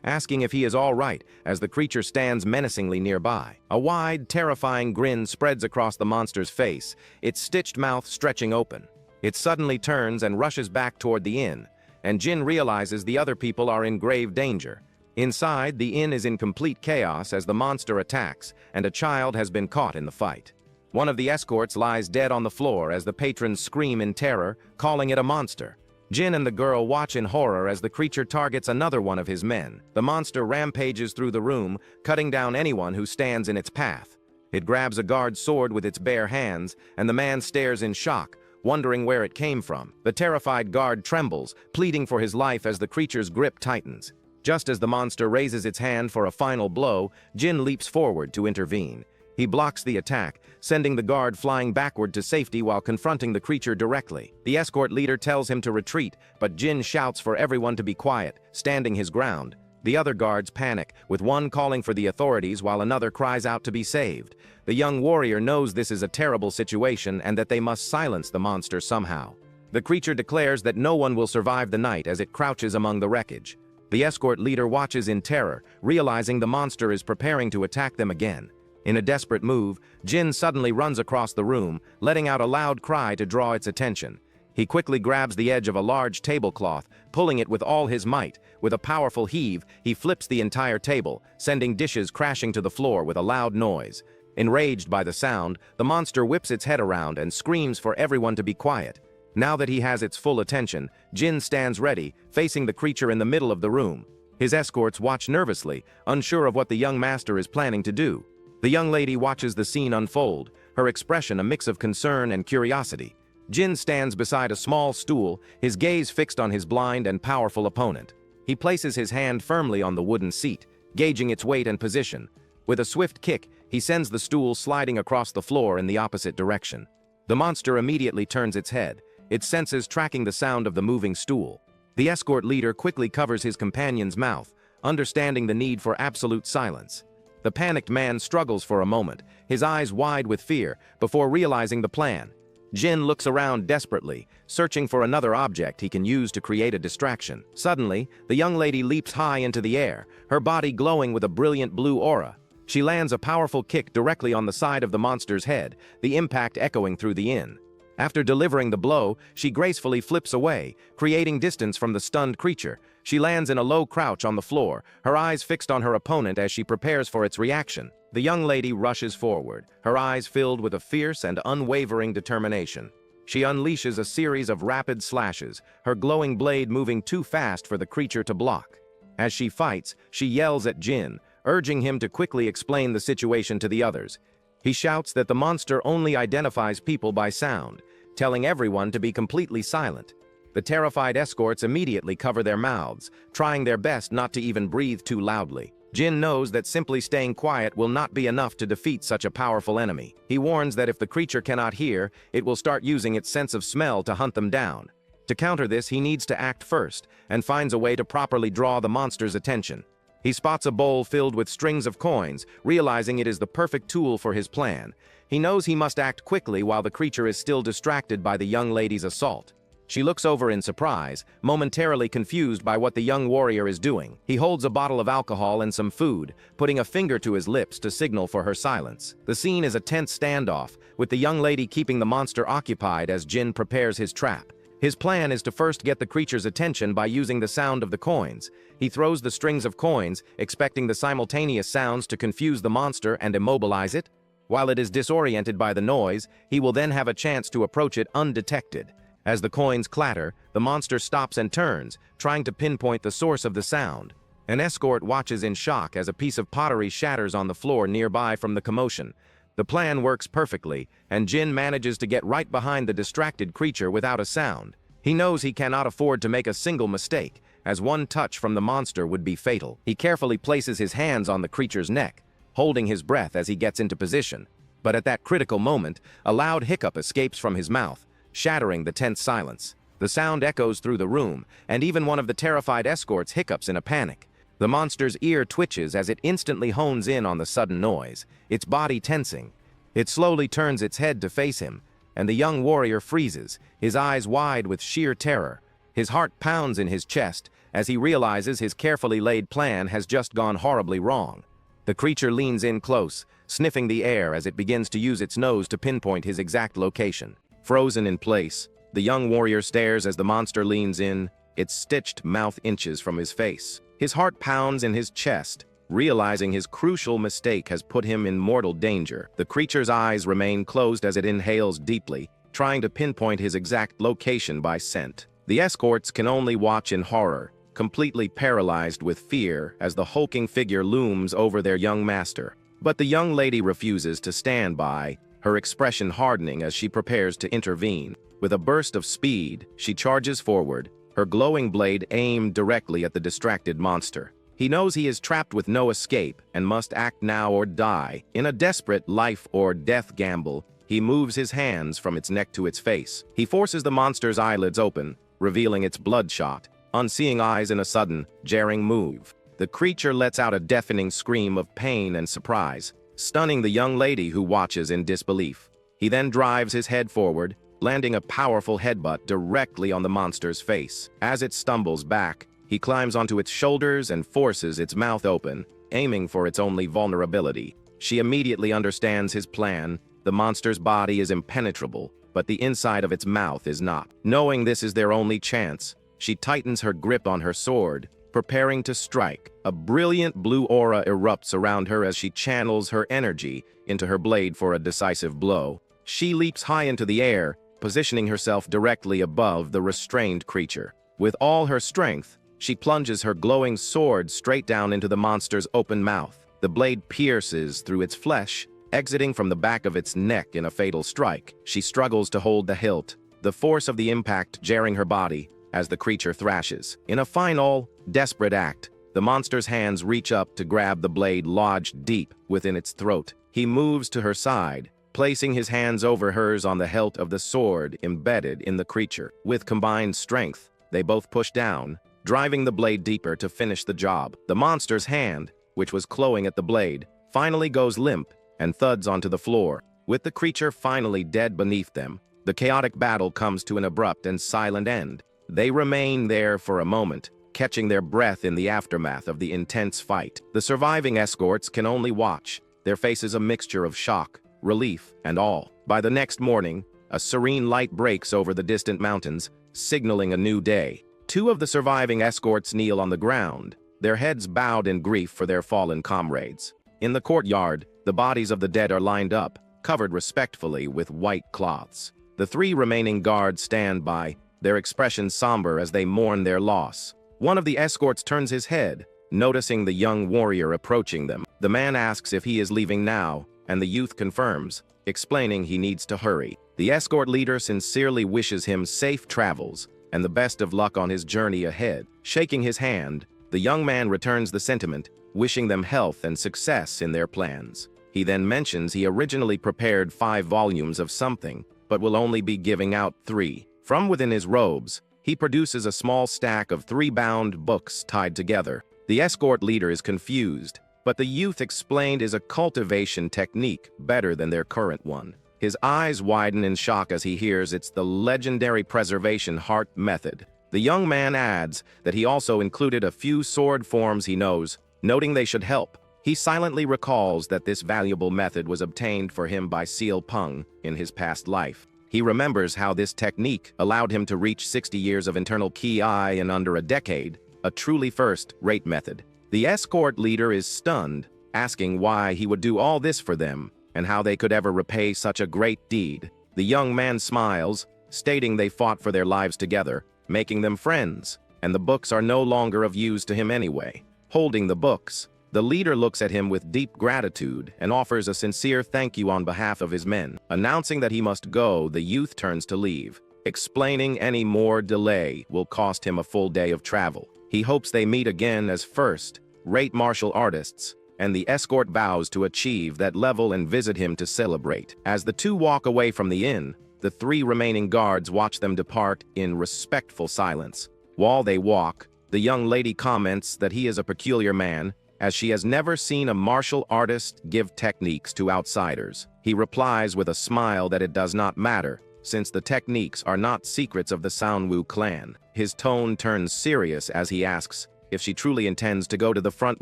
[SPEAKER 1] asking if he is all right as the creature stands menacingly nearby. A wide, terrifying grin spreads across the monster's face, its stitched mouth stretching open. It suddenly turns and rushes back toward the inn, and Jin realizes the other people are in grave danger. Inside, the inn is in complete chaos as the monster attacks, and a child has been caught in the fight. One of the escorts lies dead on the floor as the patrons scream in terror, calling it a monster. Jin and the girl watch in horror as the creature targets another one of his men. The monster rampages through the room, cutting down anyone who stands in its path. It grabs a guard's sword with its bare hands, and the man stares in shock, wondering where it came from. The terrified guard trembles, pleading for his life as the creature's grip tightens. Just as the monster raises its hand for a final blow, Jin leaps forward to intervene. He blocks the attack, sending the guard flying backward to safety while confronting the creature directly. The escort leader tells him to retreat, but Jin shouts for everyone to be quiet, standing his ground. The other guards panic, with one calling for the authorities while another cries out to be saved. The young warrior knows this is a terrible situation and that they must silence the monster somehow. The creature declares that no one will survive the night as it crouches among the wreckage. The escort leader watches in terror, realizing the monster is preparing to attack them again. In a desperate move, Jin suddenly runs across the room, letting out a loud cry to draw its attention. He quickly grabs the edge of a large tablecloth, pulling it with all his might. With a powerful heave, he flips the entire table, sending dishes crashing to the floor with a loud noise. Enraged by the sound, the monster whips its head around and screams for everyone to be quiet. Now that he has its full attention, Jin stands ready, facing the creature in the middle of the room. His escorts watch nervously, unsure of what the young master is planning to do. The young lady watches the scene unfold, her expression a mix of concern and curiosity. Jin stands beside a small stool, his gaze fixed on his blind and powerful opponent. He places his hand firmly on the wooden seat, gauging its weight and position. With a swift kick, he sends the stool sliding across the floor in the opposite direction. The monster immediately turns its head, its senses tracking the sound of the moving stool. The escort leader quickly covers his companion's mouth, understanding the need for absolute silence. The panicked man struggles for a moment, his eyes wide with fear, before realizing the plan. Jin looks around desperately, searching for another object he can use to create a distraction. Suddenly, the young lady leaps high into the air, her body glowing with a brilliant blue aura. She lands a powerful kick directly on the side of the monster's head, the impact echoing through the inn. After delivering the blow, she gracefully flips away, creating distance from the stunned creature. She lands in a low crouch on the floor, her eyes fixed on her opponent as she prepares for its reaction. The young lady rushes forward, her eyes filled with a fierce and unwavering determination. She unleashes a series of rapid slashes, her glowing blade moving too fast for the creature to block. As she fights, she yells at Jin, urging him to quickly explain the situation to the others. He shouts that the monster only identifies people by sound, telling everyone to be completely silent. The terrified escorts immediately cover their mouths, trying their best not to even breathe too loudly. Jin knows that simply staying quiet will not be enough to defeat such a powerful enemy. He warns that if the creature cannot hear, it will start using its sense of smell to hunt them down. To counter this, he needs to act first, and finds a way to properly draw the monster's attention. He spots a bowl filled with strings of coins, realizing it is the perfect tool for his plan. He knows he must act quickly while the creature is still distracted by the young lady's assault. She looks over in surprise, momentarily confused by what the young warrior is doing. He holds a bottle of alcohol and some food, putting a finger to his lips to signal for her silence. The scene is a tense standoff, with the young lady keeping the monster occupied as Jin prepares his trap. His plan is to first get the creature's attention by using the sound of the coins. He throws the strings of coins, expecting the simultaneous sounds to confuse the monster and immobilize it. While it is disoriented by the noise, he will then have a chance to approach it undetected. As the coins clatter, the monster stops and turns, trying to pinpoint the source of the sound. An escort watches in shock as a piece of pottery shatters on the floor nearby from the commotion. The plan works perfectly, and Jin manages to get right behind the distracted creature without a sound. He knows he cannot afford to make a single mistake, as one touch from the monster would be fatal. He carefully places his hands on the creature's neck, holding his breath as he gets into position. But at that critical moment, a loud hiccup escapes from his mouth, shattering the tense silence. The sound echoes through the room, and even one of the terrified escorts hiccups in a panic. The monster's ear twitches as it instantly hones in on the sudden noise, its body tensing. It slowly turns its head to face him, and the young warrior freezes, his eyes wide with sheer terror. His heart pounds in his chest as he realizes his carefully laid plan has just gone horribly wrong. The creature leans in close, sniffing the air as it begins to use its nose to pinpoint his exact location. Frozen in place, the young warrior stares as the monster leans in, its stitched mouth inches from his face. His heart pounds in his chest, realizing his crucial mistake has put him in mortal danger. The creature's eyes remain closed as it inhales deeply, trying to pinpoint his exact location by scent. The escorts can only watch in horror, completely paralyzed with fear as the hulking figure looms over their young master. But the young lady refuses to stand by, her expression hardening as she prepares to intervene. With a burst of speed, she charges forward, her glowing blade aimed directly at the distracted monster. He knows he is trapped with no escape and must act now or die. In a desperate life-or-death gamble, he moves his hands from its neck to its face. He forces the monster's eyelids open, revealing its bloodshot, unseeing eyes in a sudden, jarring move. The creature lets out a deafening scream of pain and surprise, stunning the young lady who watches in disbelief. He then drives his head forward, landing a powerful headbutt directly on the monster's face. As it stumbles back, he climbs onto its shoulders and forces its mouth open, aiming for its only vulnerability. She immediately understands his plan. The monster's body is impenetrable, but the inside of its mouth is not. Knowing this is their only chance, she tightens her grip on her sword, preparing to strike. A brilliant blue aura erupts around her as she channels her energy into her blade for a decisive blow. She leaps high into the air, positioning herself directly above the restrained creature. With all her strength, she plunges her glowing sword straight down into the monster's open mouth. The blade pierces through its flesh, exiting from the back of its neck in a fatal strike. She struggles to hold the hilt, the force of the impact jarring her body as the creature thrashes. In a final, desperate act, the monster's hands reach up to grab the blade lodged deep within its throat. He moves to her side, placing his hands over hers on the hilt of the sword embedded in the creature. With combined strength, they both push down, driving the blade deeper to finish the job. The monster's hand, which was clawing at the blade, finally goes limp and thuds onto the floor. With the creature finally dead beneath them, the chaotic battle comes to an abrupt and silent end. They remain there for a moment, catching their breath in the aftermath of the intense fight. The surviving escorts can only watch, their faces a mixture of shock, relief, and awe. By the next morning, a serene light breaks over the distant mountains, signaling a new day. Two of the surviving escorts kneel on the ground, their heads bowed in grief for their fallen comrades. In the courtyard, the bodies of the dead are lined up, covered respectfully with white cloths. The three remaining guards stand by, their expressions somber as they mourn their loss. One of the escorts turns his head, noticing the young warrior approaching them. The man asks if he is leaving now, and the youth confirms, explaining he needs to hurry. The escort leader sincerely wishes him safe travels and the best of luck on his journey ahead. Shaking his hand, The young man returns the sentiment, wishing them health and success in their plans. He then mentions he originally prepared 5 volumes of something, but will only be giving out 3. From within his robes, he produces a small stack of 3 bound books tied together. The escort leader is confused, but the youth explained is a cultivation technique better than their current one. His eyes widen in shock as he hears it's the legendary preservation heart method. The young man adds that he also included a few sword forms he knows, noting they should help. He silently recalls that this valuable method was obtained for him by Seal Pung in his past life. He remembers how this technique allowed him to reach 60 years of internal ki in under a decade, a truly first-rate method. The escort leader is stunned, asking why he would do all this for them and how they could ever repay such a great deed. The young man smiles, stating they fought for their lives together, making them friends, and the books are no longer of use to him anyway. Holding the books, the leader looks at him with deep gratitude and offers a sincere thank you on behalf of his men. Announcing that he must go, the youth turns to leave, explaining any more delay will cost him a full day of travel. He hopes they meet again as first-rate martial artists, and the escort vows to achieve that level and visit him to celebrate. As the two walk away from the inn, the 3 remaining guards watch them depart in respectful silence. While they walk, the young lady comments that he is a peculiar man, as she has never seen a martial artist give techniques to outsiders. He replies with a smile that it does not matter, since the techniques are not secrets of the Sanwu clan. His tone turns serious as he asks if she truly intends to go to the front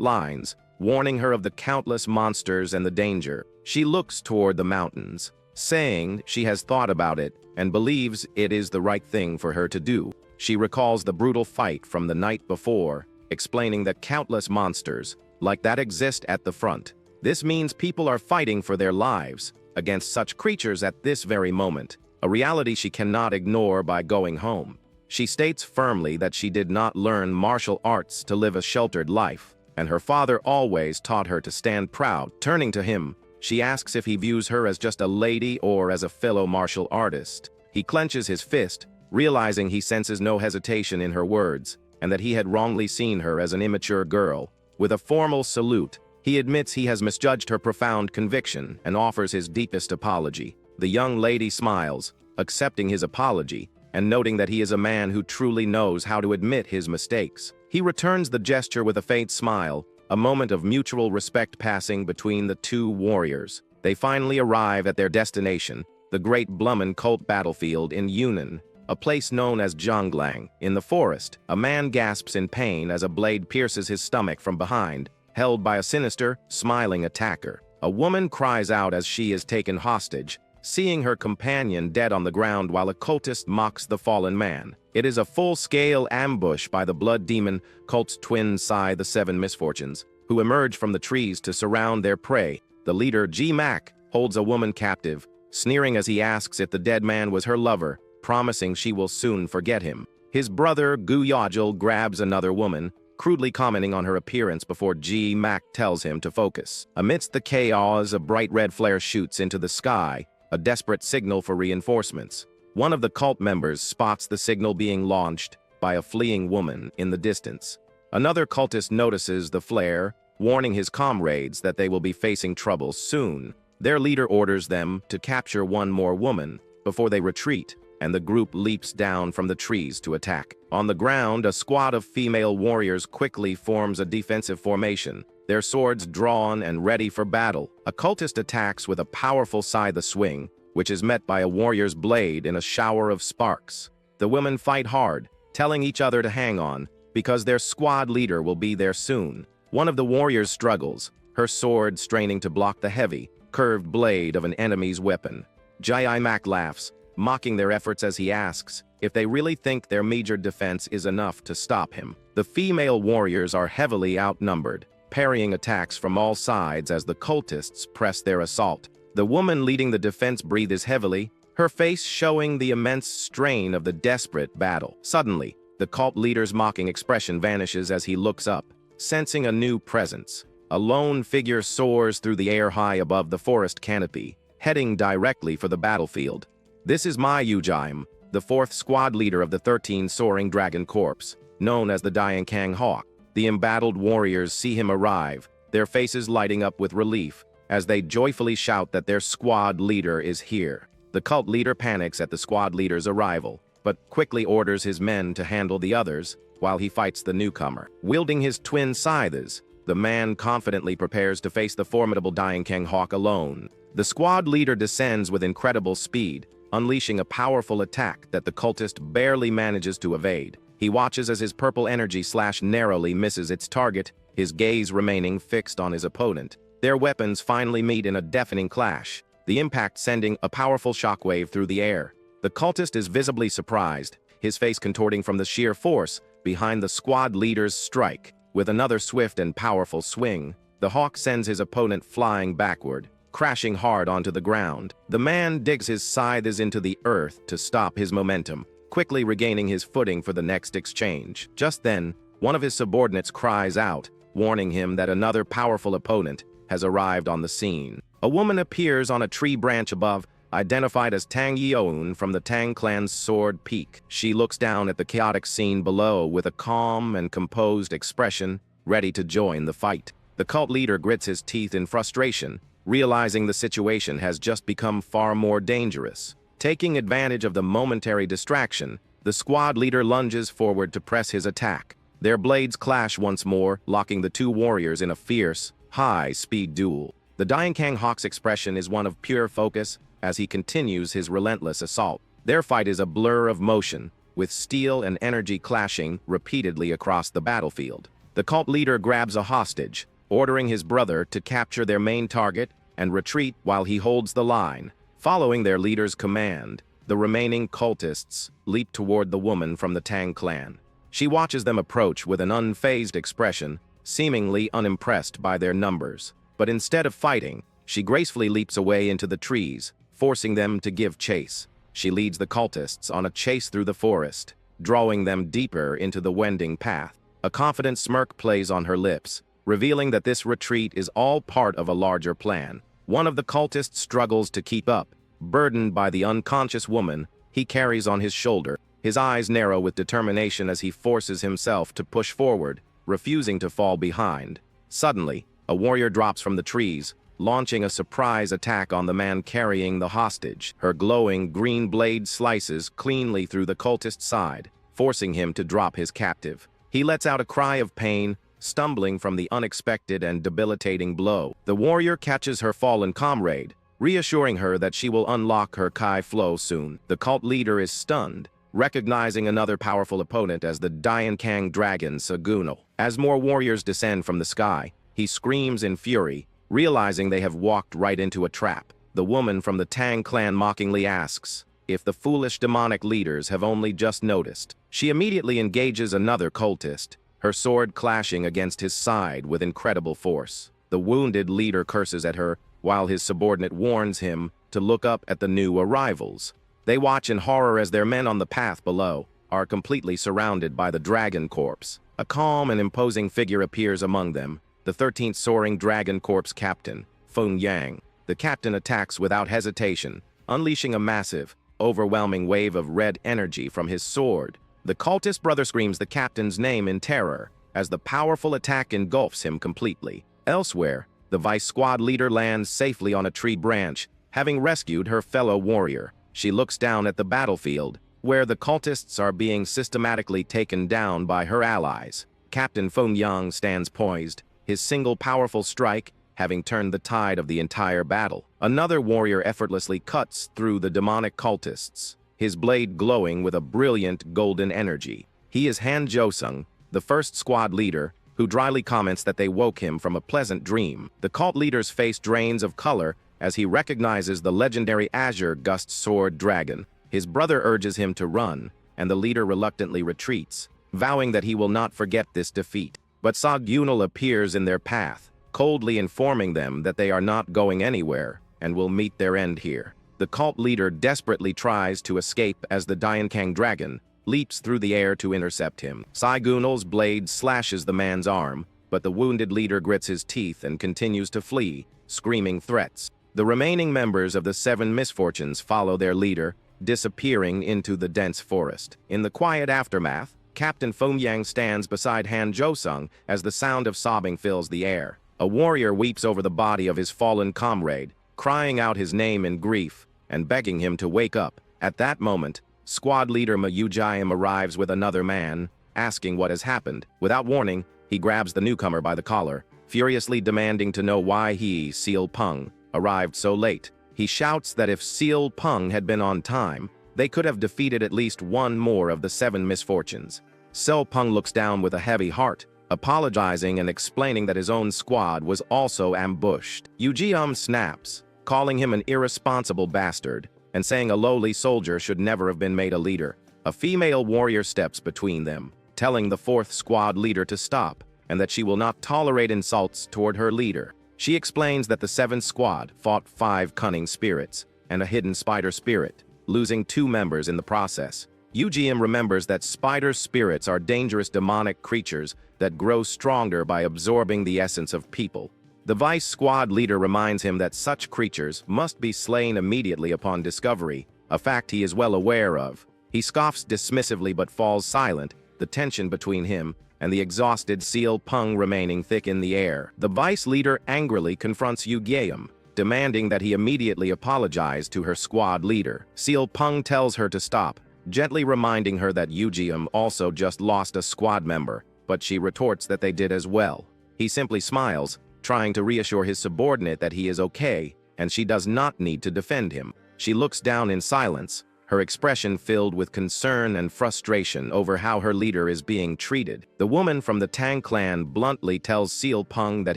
[SPEAKER 1] lines, warning her of the countless monsters and the danger. She looks toward the mountains, saying she has thought about it and believes it is the right thing for her to do. She recalls the brutal fight from the night before, explaining that countless monsters like that exist at the front. This means people are fighting for their lives against such creatures at this very moment, a reality she cannot ignore by going home. She states firmly that she did not learn martial arts to live a sheltered life, and her father always taught her to stand proud. Turning to him, she asks if he views her as just a lady or as a fellow martial artist. He clenches his fist, realizing he senses no hesitation in her words, and that he had wrongly seen her as an immature girl. With a formal salute, he admits he has misjudged her profound conviction and offers his deepest apology. The young lady smiles, accepting his apology, and noting that he is a man who truly knows how to admit his mistakes. He returns the gesture with a faint smile, a moment of mutual respect passing between the 2 warriors. They finally arrive at their destination, the Great Blummen Cult Battlefield in Yunnan, a place known as Zhonglang. In the forest, a man gasps in pain as a blade pierces his stomach from behind, held by a sinister, smiling attacker. A woman cries out as she is taken hostage, seeing her companion dead on the ground while a cultist mocks the fallen man. It is a full-scale ambush by the blood demon cult's twin Sai the 7 Misfortunes, who emerge from the trees to surround their prey. The leader, G Mac, holds a woman captive, sneering as he asks if the dead man was her lover, promising she will soon forget him. His brother, Gu Yajil, grabs another woman, crudely commenting on her appearance before G Mac tells him to focus. Amidst the chaos, a bright red flare shoots into the sky, a desperate signal for reinforcements. One of the cult members spots the signal being launched by a fleeing woman in the distance. Another cultist notices the flare, warning his comrades that they will be facing trouble soon. Their leader orders them to capture one more woman before they retreat, and the group leaps down from the trees to attack. On the ground, a squad of female warriors quickly forms a defensive formation, their swords drawn and ready for battle. A cultist attacks with a powerful scythe swing, which is met by a warrior's blade in a shower of sparks. The women fight hard, telling each other to hang on, because their squad leader will be there soon. One of the warriors struggles, her sword straining to block the heavy, curved blade of an enemy's weapon. Yahello laughs, mocking their efforts as he asks if they really think their meager defense is enough to stop him. The female warriors are heavily outnumbered, parrying attacks from all sides as the cultists press their assault. The woman leading the defense breathes heavily, her face showing the immense strain of the desperate battle. Suddenly, the cult leader's mocking expression vanishes as he looks up, sensing a new presence. A lone figure soars through the air high above the forest canopy, heading directly for the battlefield. This is Ma Yujime, the 4th squad leader of the 13 Soaring Dragon Corps, known as the Dying Kang Hawk. The embattled warriors see him arrive, their faces lighting up with relief, as they joyfully shout that their squad leader is here. The cult leader panics at the squad leader's arrival, but quickly orders his men to handle the others while he fights the newcomer. Wielding his twin scythes, the man confidently prepares to face the formidable Diankang Hawk alone. The squad leader descends with incredible speed, unleashing a powerful attack that the cultist barely manages to evade. He watches as his purple energy slash narrowly misses its target, his gaze remaining fixed on his opponent. Their weapons finally meet in a deafening clash, the impact sending a powerful shockwave through the air. The cultist is visibly surprised, his face contorting from the sheer force behind the squad leader's strike. With another swift and powerful swing, the hawk sends his opponent flying backward, crashing hard onto the ground. The man digs his scythes into the earth to stop his momentum, quickly regaining his footing for the next exchange. Just then, one of his subordinates cries out, warning him that another powerful opponent has arrived on the scene. A woman appears on a tree branch above, identified as Tang Yeoun from the Tang clan's Sword Peak. She looks down at the chaotic scene below with a calm and composed expression, ready to join the fight. The cult leader grits his teeth in frustration, realizing the situation has just become far more dangerous. Taking advantage of the momentary distraction, the squad leader lunges forward to press his attack. Their blades clash once more, locking the two warriors in a fierce, high-speed duel. The Diankang Hawk's expression is one of pure focus as he continues his relentless assault. Their fight is a blur of motion, with steel and energy clashing repeatedly across the battlefield. The cult leader grabs a hostage, ordering his brother to capture their main target and retreat while he holds the line. Following their leader's command, the remaining cultists leap toward the woman from the Tang clan. She watches them approach with an unfazed expression, seemingly unimpressed by their numbers. But instead of fighting, she gracefully leaps away into the trees, forcing them to give chase. She leads the cultists on a chase through the forest, drawing them deeper into the winding path. A confident smirk plays on her lips, revealing that this retreat is all part of a larger plan. One of the cultists struggles to keep up, burdened by the unconscious woman he carries on his shoulder. His eyes narrow with determination as he forces himself to push forward, refusing to fall behind. Suddenly, a warrior drops from the trees, launching a surprise attack on the man carrying the hostage. Her glowing green blade slices cleanly through the cultist's side, forcing him to drop his captive. He lets out a cry of pain, stumbling from the unexpected and debilitating blow. The warrior catches her fallen comrade, reassuring her that she will unlock her Kai flow soon. The cult leader is stunned, recognizing another powerful opponent as the Diankang dragon Sagunal. As more warriors descend from the sky, he screams in fury, realizing they have walked right into a trap. The woman from the Tang clan mockingly asks if the foolish demonic leaders have only just noticed. She immediately engages another cultist, her sword clashing against his side with incredible force. The wounded leader curses at her, while his subordinate warns him to look up at the new arrivals. They watch in horror as their men on the path below are completely surrounded by the dragon corpse. A calm and imposing figure appears among them, the 13th Soaring Dragon Corps captain, Feng Yang. The captain attacks without hesitation, unleashing a massive, overwhelming wave of red energy from his sword. The cultist brother screams the captain's name in terror, as the powerful attack engulfs him completely. Elsewhere, the vice squad leader lands safely on a tree branch, having rescued her fellow warrior. She looks down at the battlefield, where the cultists are being systematically taken down by her allies. Captain Feng Yang stands poised, his single powerful strike having turned the tide of the entire battle. Another warrior effortlessly cuts through the demonic cultists, his blade glowing with a brilliant golden energy. He is Han Josung, the first squad leader, who dryly comments that they woke him from a pleasant dream. The cult leader's face drains of color as he recognizes the legendary Azure Gust Sword Dragon. His brother urges him to run, and the leader reluctantly retreats, vowing that he will not forget this defeat. But Sagunal appears in their path, coldly informing them that they are not going anywhere and will meet their end here. The cult leader desperately tries to escape as the Diankang dragon leaps through the air to intercept him. Sagunal's blade slashes the man's arm, but the wounded leader grits his teeth and continues to flee, screaming threats. The remaining members of the Seven Misfortunes follow their leader, disappearing into the dense forest. In the quiet aftermath, Captain Feng stands beside Han Jo-sung as the sound of sobbing fills the air. A warrior weeps over the body of his fallen comrade, crying out his name in grief and begging him to wake up. At that moment, squad leader Ma Yu-jiam arrives with another man, asking what has happened. Without warning, he grabs the newcomer by the collar, furiously demanding to know why he, Seal Peng, arrived so late. He shouts that if Seal Peng had been on time, they could have defeated at least one more of the 7 misfortunes. Seal Peng looks down with a heavy heart, apologizing and explaining that his own squad was also ambushed. Yu-jiam snaps, calling him an irresponsible bastard, and saying a lowly soldier should never have been made a leader. A female warrior steps between them, telling the 4th squad leader to stop, and that she will not tolerate insults toward her leader. She explains that the 7th squad fought 5 cunning spirits and a hidden spider spirit, losing 2 members in the process. Yu-jiam remembers that spider spirits are dangerous demonic creatures that grow stronger by absorbing the essence of people. The vice squad leader reminds him that such creatures must be slain immediately upon discovery, a fact he is well aware of. He scoffs dismissively but falls silent, the tension between him and the exhausted Seal Peng remaining thick in the air. The vice leader angrily confronts Yu-jiam, demanding that he immediately apologize to her squad leader. Seal Peng tells her to stop, gently reminding her that Yu-jiam also just lost a squad member, but she retorts that they did as well. He simply smiles, trying to reassure his subordinate that he is okay, and she does not need to defend him. She looks down in silence, her expression filled with concern and frustration over how her leader is being treated. The woman from the Tang clan bluntly tells Seal Peng that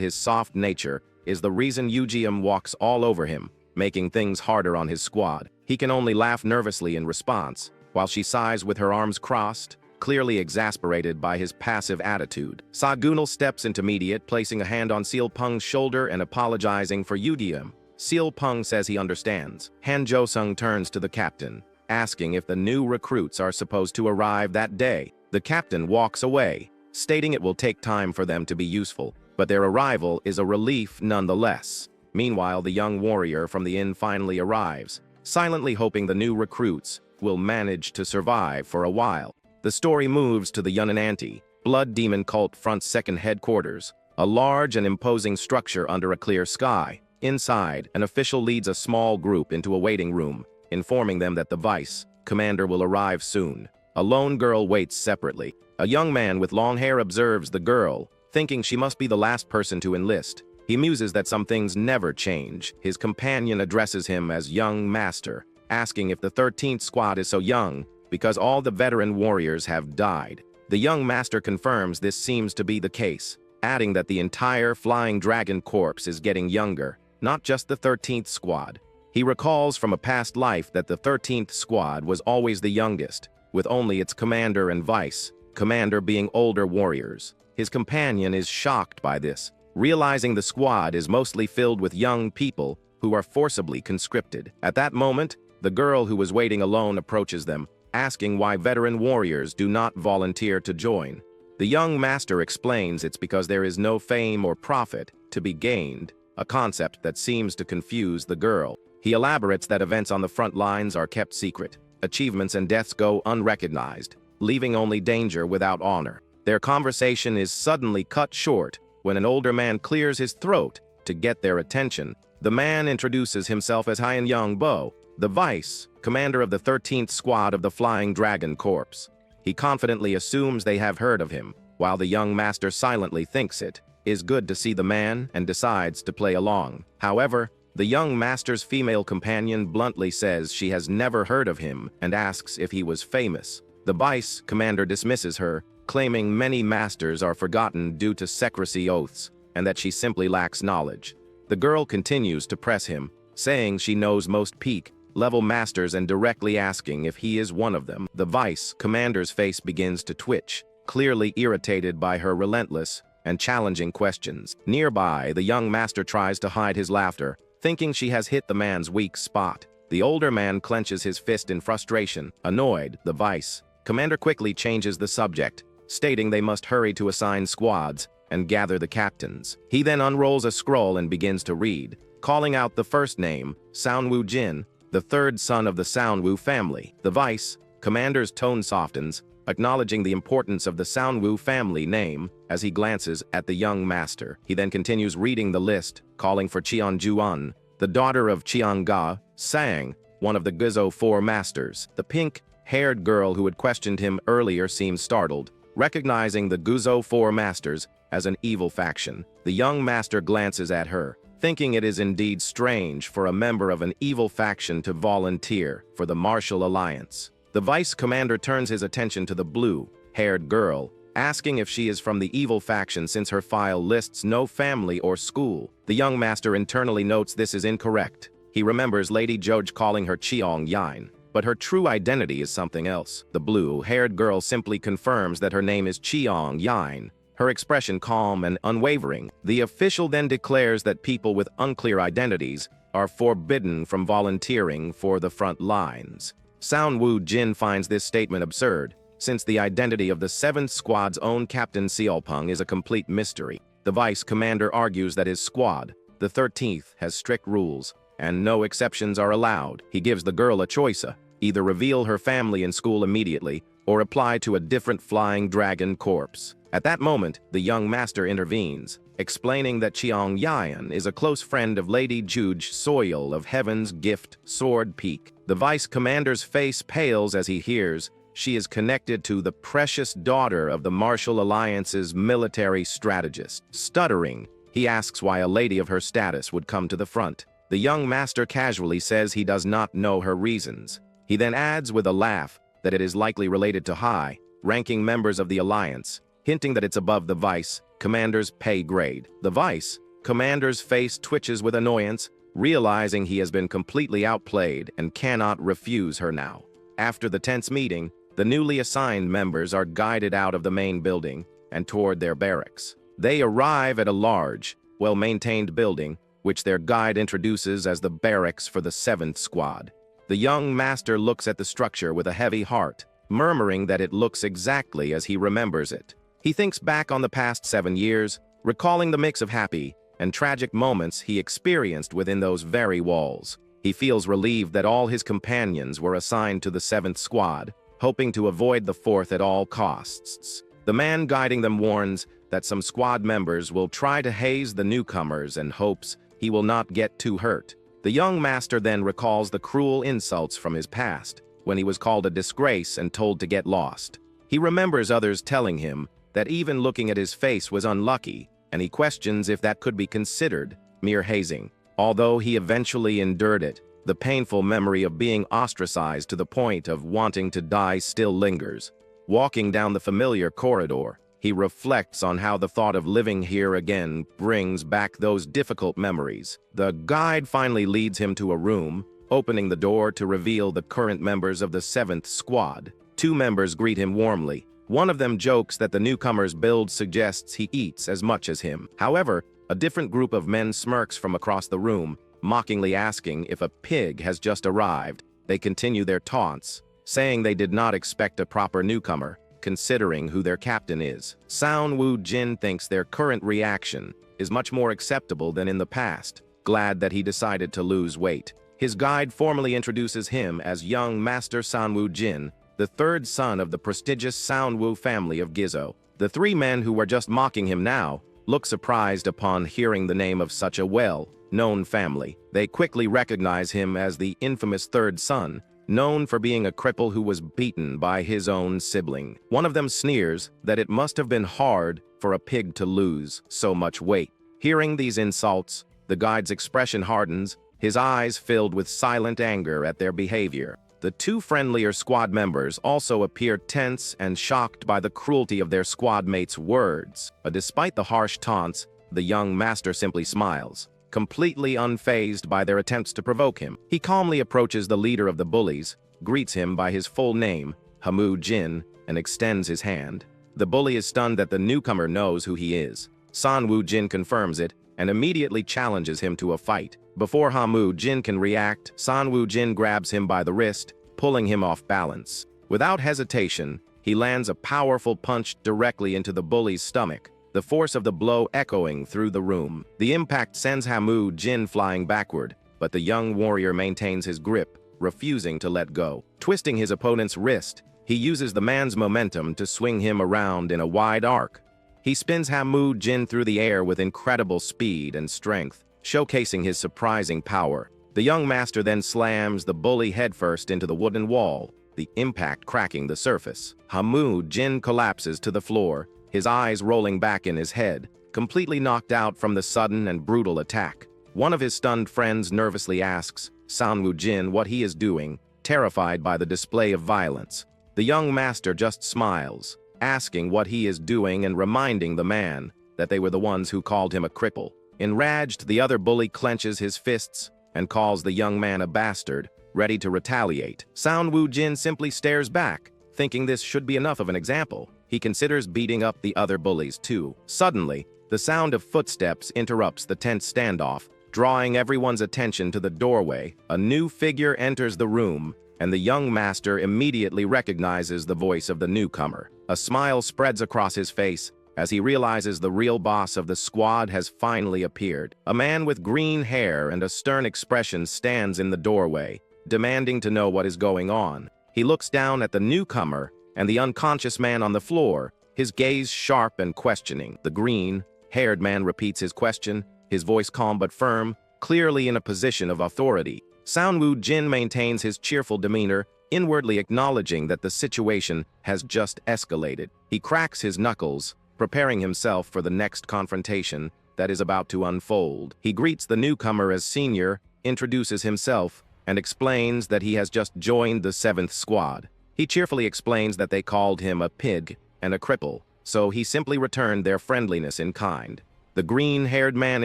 [SPEAKER 1] his soft nature is the reason Yu-jiam walks all over him, making things harder on his squad. He can only laugh nervously in response, while she sighs with her arms crossed, clearly exasperated by his passive attitude. Sagunal steps intermediate, placing a hand on Seal Peng's shoulder and apologizing for Yu-jiam. Seal Peng says he understands. Han Jo-sung turns to the captain, asking if the new recruits are supposed to arrive that day. The captain walks away, stating it will take time for them to be useful, but their arrival is a relief nonetheless. Meanwhile, the young warrior from the inn finally arrives, silently hoping the new recruits will manage to survive for a while. The story moves to the Yunnan Blood Demon Cult Front's second headquarters, a large and imposing structure under a clear sky. Inside, an official leads a small group into a waiting room, informing them that the vice commander will arrive soon. A lone girl waits separately. A young man with long hair observes the girl, thinking she must be the last person to enlist. He muses that some things never change. His companion addresses him as young master, asking if the 13th squad is so young because all the veteran warriors have died. The young master confirms this seems to be the case, adding that the entire Flying Dragon Corps is getting younger, not just the 13th squad. He recalls from a past life that the 13th squad was always the youngest, with only its commander and vice commander being older warriors. His companion is shocked by this, realizing the squad is mostly filled with young people who are forcibly conscripted. At that moment, the girl who was waiting alone approaches them, asking why veteran warriors do not volunteer to join. The young master explains it's because there is no fame or profit to be gained, a concept that seems to confuse the girl. He elaborates that events on the front lines are kept secret. Achievements and deaths go unrecognized, leaving only danger without honor. Their conversation is suddenly cut short when an older man clears his throat to get their attention. The man introduces himself as Hyan Young Bo, the vice commander of the 13th squad of the Flying Dragon Corps. He confidently assumes they have heard of him, while the young master silently thinks it is good to see the man and decides to play along. However, the young master's female companion bluntly says she has never heard of him and asks if he was famous. The vice commander dismisses her, claiming many masters are forgotten due to secrecy oaths and that she simply lacks knowledge. The girl continues to press him, saying she knows most peak-level masters and directly asking if he is one of them. The vice commander's face begins to twitch, clearly irritated by her relentless and challenging questions. Nearby, the young master tries to hide his laughter, thinking she has hit the man's weak spot. The older man clenches his fist in frustration. Annoyed, the vice commander quickly changes the subject, stating they must hurry to assign squads and gather the captains. He then unrolls a scroll and begins to read, calling out the first name, Soundwoo Jin, the third son of the Soundwoo family. The vice commander's tone softens, acknowledging the importance of the Soundwoo family name as he glances at the young master. He then continues reading the list, calling for Cheonjuan, the daughter of Cheonga Sang, one of the Guzo Four Masters. The pink-haired girl who had questioned him earlier seems startled, recognizing the Guzo Four Masters as an evil faction. The young master glances at her, thinking it is indeed strange for a member of an evil faction to volunteer for the Martial Alliance. The vice commander turns his attention to the blue-haired girl, asking if she is from the evil faction since her file lists no family or school. The young master internally notes this is incorrect. He remembers Lady Joj calling her Cheong Yain, but her true identity is something else. The blue-haired girl simply confirms that her name is Cheong Yain, her expression calm and unwavering. The official then declares that people with unclear identities are forbidden from volunteering for the front lines. Soundwoo Jin finds this statement absurd, since the identity of the 7th Squad's own Captain Seolpung is a complete mystery. The vice commander argues that his squad, the 13th, has strict rules, and no exceptions are allowed. He gives the girl a choice: either reveal her family in school immediately, or apply to a different Flying Dragon corps. At that moment, the young master intervenes, explaining that Cheong Yain is a close friend of Lady Juj Soil of Heaven's Gift, Sword Peak. The vice commander's face pales as he hears she is connected to the precious daughter of the Martial Alliance's military strategist. Stuttering, he asks why a lady of her status would come to the front. The young master casually says he does not know her reasons. He then adds with a laugh that it is likely related to high-ranking members of the Alliance, hinting that it's above the vice commander's pay grade. The vice commander's face twitches with annoyance, realizing he has been completely outplayed and cannot refuse her now. After the tense meeting, the newly assigned members are guided out of the main building and toward their barracks. They arrive at a large, well-maintained building, which their guide introduces as the barracks for the 7th Squad. The young master looks at the structure with a heavy heart, murmuring that it looks exactly as he remembers it. He thinks back on the past 7 years, recalling the mix of happy and tragic moments he experienced within those very walls. He feels relieved that all his companions were assigned to the 7th Squad, hoping to avoid the 4th at all costs. The man guiding them warns that some squad members will try to haze the newcomers and hopes he will not get too hurt. The young master then recalls the cruel insults from his past, when he was called a disgrace and told to get lost. He remembers others telling him that even looking at his face was unlucky, and he questions if that could be considered mere hazing. Although he eventually endured it, the painful memory of being ostracized to the point of wanting to die still lingers. Walking down the familiar corridor, he reflects on how the thought of living here again brings back those difficult memories. The guide finally leads him to a room, opening the door to reveal the current members of the 7th Squad. 2 members greet him warmly. One of them jokes that the newcomer's build suggests he eats as much as him. However, a different group of men smirks from across the room, mockingly asking if a pig has just arrived. They continue their taunts, saying they did not expect a proper newcomer, considering who their captain is. Soundwoo Jin thinks their current reaction is much more acceptable than in the past, glad that he decided to lose weight. His guide formally introduces him as young Master Soundwoo Jin, the 3rd son of the prestigious Soundwoo family of Gizo. The 3 men who were just mocking him now look surprised upon hearing the name of such a well-known family. They quickly recognize him as the infamous 3rd son, known for being a cripple who was beaten by his own sibling. One of them sneers that it must have been hard for a pig to lose so much weight. Hearing these insults, the guide's expression hardens, his eyes filled with silent anger at their behavior. The 2 friendlier squad members also appear tense and shocked by the cruelty of their squad mates' words. But despite the harsh taunts, the young master simply smiles, completely unfazed by their attempts to provoke him. He calmly approaches the leader of the bullies, greets him by his full name, Hamu Jin, and extends his hand. The bully is stunned that the newcomer knows who he is. Soundwoo Jin confirms it and immediately challenges him to a fight. Before Hamu Jin can react, Soundwoo Jin grabs him by the wrist, pulling him off balance. Without hesitation, he lands a powerful punch directly into the bully's stomach, the force of the blow echoing through the room. The impact sends Hamu Jin flying backward, but the young warrior maintains his grip, refusing to let go. Twisting his opponent's wrist, He uses the man's momentum to swing him around in a wide arc. He spins Hamu Jin through the air with incredible speed and strength, showcasing his surprising power. The young master then slams the bully headfirst into the wooden wall, the impact cracking the surface. Hamu Jin collapses to the floor, his eyes rolling back in his head, completely knocked out from the sudden and brutal attack. One of his stunned friends nervously asks Sanwoo Jin what he is doing, terrified by the display of violence. The young master just smiles, asking what he is doing and reminding the man that they were the ones who called him a cripple. Enraged, the other bully clenches his fists and calls the young man a bastard, ready to retaliate. Sanwoo Jin simply stares back, thinking this should be enough of an example. He considers beating up the other bullies too. Suddenly, the sound of footsteps interrupts the tense standoff, drawing everyone's attention to the doorway. A new figure enters the room, and the young master immediately recognizes the voice of the newcomer. A smile spreads across his face as he realizes the real boss of the squad has finally appeared. A man with green hair and a stern expression stands in the doorway, demanding to know what is going on. He looks down at the newcomer and the unconscious man on the floor, his gaze sharp and questioning. The green-haired man repeats his question, his voice calm but firm, clearly in a position of authority. Sanwoo Jin maintains his cheerful demeanor, inwardly acknowledging that the situation has just escalated. He cracks his knuckles, preparing himself for the next confrontation that is about to unfold. He greets the newcomer as senior, introduces himself, and explains that he has just joined the 7th squad. He cheerfully explains that they called him a pig and a cripple, so he simply returned their friendliness in kind. The green-haired man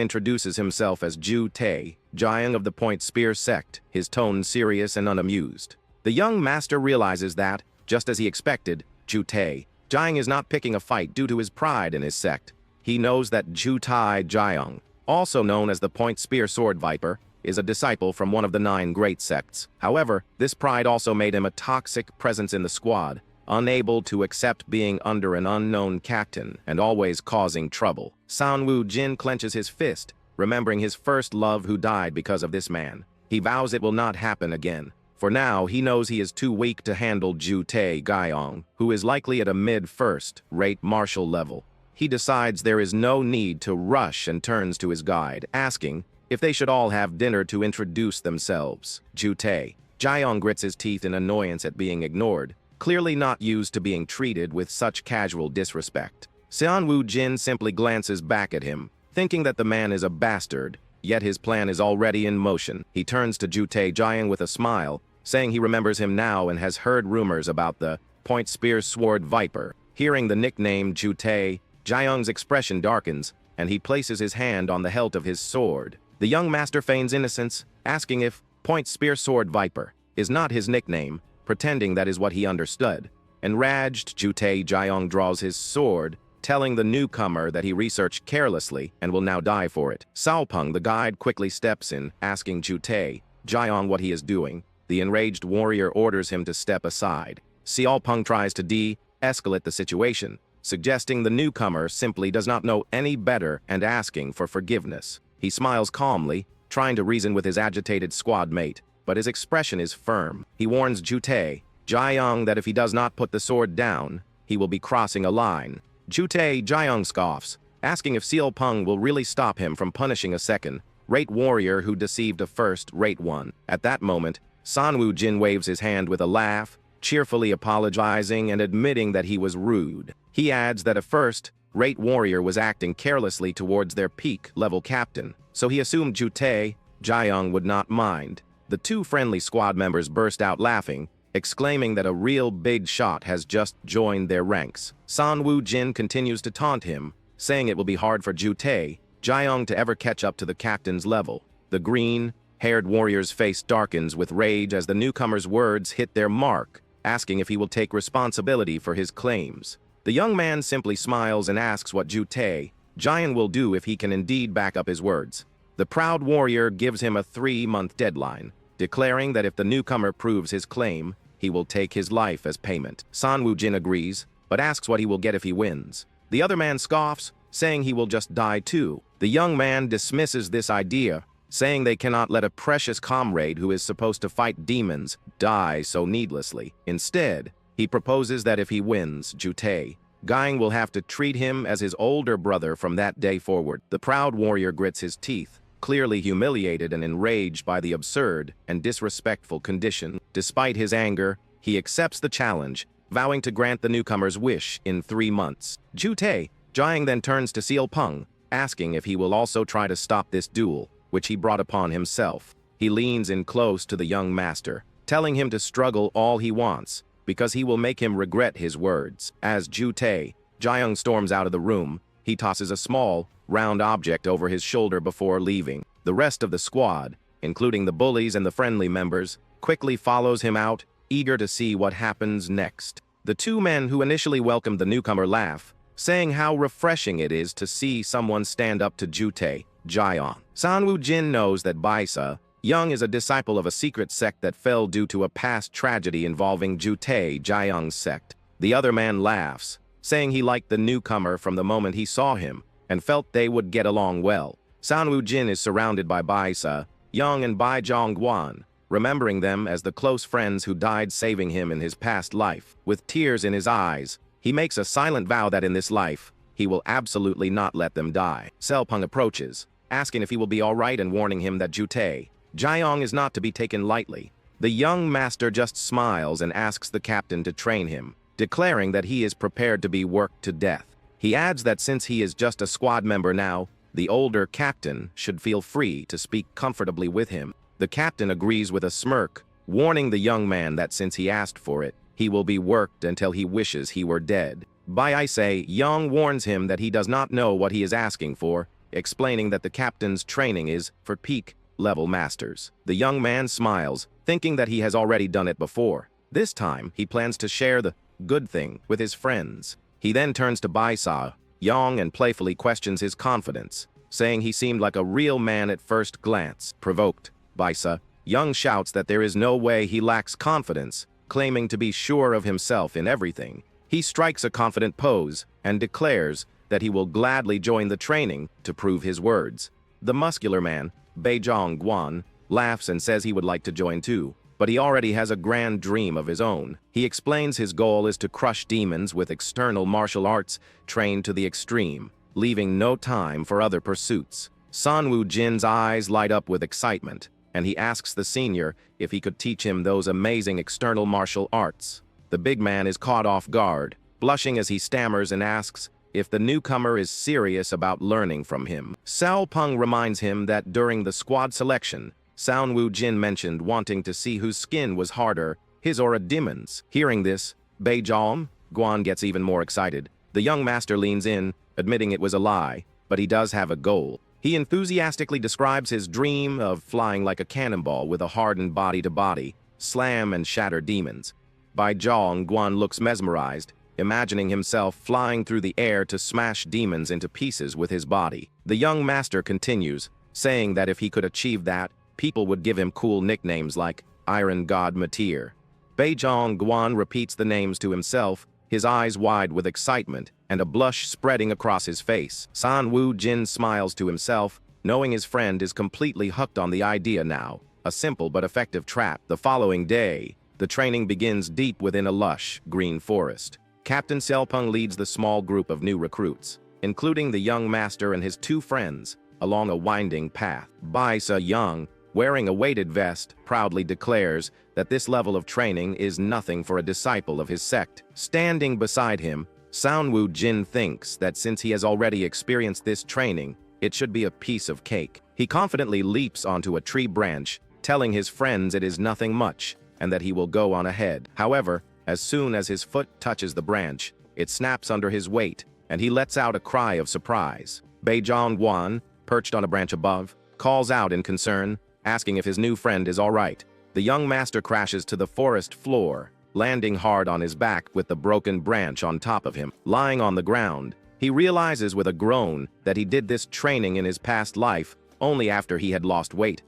[SPEAKER 1] introduces himself as Ju Tae, Jiang of the Point Spear Sect, his tone serious and unamused. The young master realizes that, just as he expected, Ju Tae, Jiang is not picking a fight due to his pride in his sect. He knows that Ju Tae Jiang, also known as the Point Spear Sword Viper, is a disciple from one of the 9 great sects. However, this pride also made him a toxic presence in the squad, unable to accept being under an unknown captain and always causing trouble. Sanwoo Jin clenches his fist, remembering his first love who died because of this man. He vows it will not happen again. For now, he knows he is too weak to handle Ju Tae Gyeong, who is likely at a mid-first-rate martial level. He decides there is no need to rush and turns to his guide, asking if they should all have dinner to introduce themselves. Ju Tae Gyeong grits his teeth in annoyance at being ignored, clearly not used to being treated with such casual disrespect. Sanwoo Jin simply glances back at him, thinking that the man is a bastard, yet his plan is already in motion. He turns to Ju Tae Gyeong with a smile, saying he remembers him now and has heard rumors about the Point Spear Sword Viper. Hearing the nickname Ju Tae, Gyeong's expression darkens, and he places his hand on the hilt of his sword. The young master feigns innocence, asking if Point Spear Sword Viper is not his nickname, pretending that is what he understood. Enraged, Ju Tae Gyeong draws his sword, telling the newcomer that he researched carelessly and will now die for it. Saopeng, the guide, quickly steps in, asking Ju Tae Gyeong what he is doing. The enraged warrior orders him to step aside. Saopeng tries to de-escalate the situation, suggesting the newcomer simply does not know any better and asking for forgiveness. He smiles calmly, trying to reason with his agitated squad mate, but his expression is firm. He warns Ju Tae Gyeong that if he does not put the sword down, he will be crossing a line. Ju Tae Gyeong scoffs, asking if Saopeng will really stop him from punishing a second-rate warrior who deceived a first-rate one. At that moment, Sanwoo Jin waves his hand with a laugh, cheerfully apologizing and admitting that he was rude. He adds that a first-rate warrior was acting carelessly towards their peak-level captain, so he assumed Ju Tae Gyeong would not mind. The 2 friendly squad members burst out laughing, exclaiming that a real big shot has just joined their ranks. Sanwoo Jin continues to taunt him, saying it will be hard for Ju Tae Gyeong to ever catch up to the captain's level. The green-haired warrior's face darkens with rage as the newcomer's words hit their mark, asking if he will take responsibility for his claims. The young man simply smiles and asks what Ju Tae Gyeong will do if he can indeed back up his words. The proud warrior gives him a 3-month deadline, declaring that if the newcomer proves his claim, he will take his life as payment. Sanwoo Jin agrees, but asks what he will get if he wins. The other man scoffs, saying he will just die too. The young man dismisses this idea, saying they cannot let a precious comrade who is supposed to fight demons die so needlessly. Instead, He proposes that if he wins Jute, Gyang will have to treat him as his older brother from that day forward. The proud warrior grits his teeth, clearly humiliated and enraged by the absurd and disrespectful condition. Despite his anger, he accepts the challenge, vowing to grant the newcomer's wish in 3 months. Jute, Gyang then turns to Sealpeng, asking if he will also try to stop this duel, which he brought upon himself. He leans in close to the young master, telling him to struggle all he wants, because he will make him regret his words. As Jute, Gyang storms out of the room, he tosses a small, round object over his shoulder before leaving. The rest of the squad, including the bullies and the friendly members, quickly follows him out, eager to see what happens next. The 2 men who initially welcomed the newcomer laugh, saying how refreshing it is to see someone stand up to Jute, Gyang. Sanwoo Jin knows that Baisa, Young is a disciple of a secret sect that fell due to a past tragedy involving Jute Gyang's sect. The other man laughs, saying he liked the newcomer from the moment he saw him, and felt they would get along well. Sanwoo Jin is surrounded by Baisa, Young and Bai Zhongguan, remembering them as the close friends who died saving him in his past life. With tears in his eyes, he makes a silent vow that in this life, he will absolutely not let them die. Sealpeng approaches, asking if he will be alright and warning him that Jute Gyang is not to be taken lightly. The young master just smiles and asks the captain to train him, declaring that he is prepared to be worked to death. He adds that since he is just a squad member now, the older captain should feel free to speak comfortably with him. The captain agrees with a smirk, warning the young man that since he asked for it, he will be worked until he wishes he were dead. Bai say, Young warns him that he does not know what he is asking for, explaining that the captain's training is for peak-level masters. The young man smiles, thinking that he has already done it before. This time, he plans to share the good thing with his friends. He then turns to Baisa, Yang, and playfully questions his confidence, saying he seemed like a real man at first glance. Provoked, Baisa, Yang shouts that there is no way he lacks confidence, claiming to be sure of himself in everything. He strikes a confident pose and declares that he will gladly join the training to prove his words. The muscular man, Beijong Guan, laughs and says he would like to join too, but he already has a grand dream of his own. He explains his goal is to crush demons with external martial arts trained to the extreme, leaving no time for other pursuits. Sanwoo Jin's eyes light up with excitement, and he asks the senior if he could teach him those amazing external martial arts. The big man is caught off guard, blushing as he stammers and asks if the newcomer is serious about learning from him. Sealpeng reminds him that during the squad selection, Sanwoo Jin mentioned wanting to see whose skin was harder, his or a demon's. Hearing this, Beijong Guan gets even more excited. The young master leans in, admitting it was a lie, but he does have a goal. He enthusiastically describes his dream of flying like a cannonball with a hardened body-to-body, slam and shatter demons. Beijong Guan looks mesmerized, imagining himself flying through the air to smash demons into pieces with his body. The young master continues, saying that if he could achieve that, people would give him cool nicknames like Iron God Matir. Beijong Guan repeats the names to himself, his eyes wide with excitement and a blush spreading across his face. Sanwoo Jin smiles to himself, knowing his friend is completely hooked on the idea now. A simple but effective trap. The following day, the training begins deep within a lush, green forest. Captain Sealpeng leads the small group of new recruits, including the young master and his 2 friends, along a winding path. Baisa Young, wearing a weighted vest, proudly declares that this level of training is nothing for a disciple of his sect. Standing beside him, Sanwoo Jin thinks that since he has already experienced this training, it should be a piece of cake. He confidently leaps onto a tree branch, telling his friends it is nothing much, and that he will go on ahead. However, as soon as his foot touches the branch, it snaps under his weight, and he lets out a cry of surprise. Beijong Guan, perched on a branch above, calls out in concern, asking if his new friend is all right. The young master crashes to the forest floor, landing hard on his back with the broken branch on top of him. Lying on the ground, he realizes with a groan that he did this training in his past life only after he had lost weight.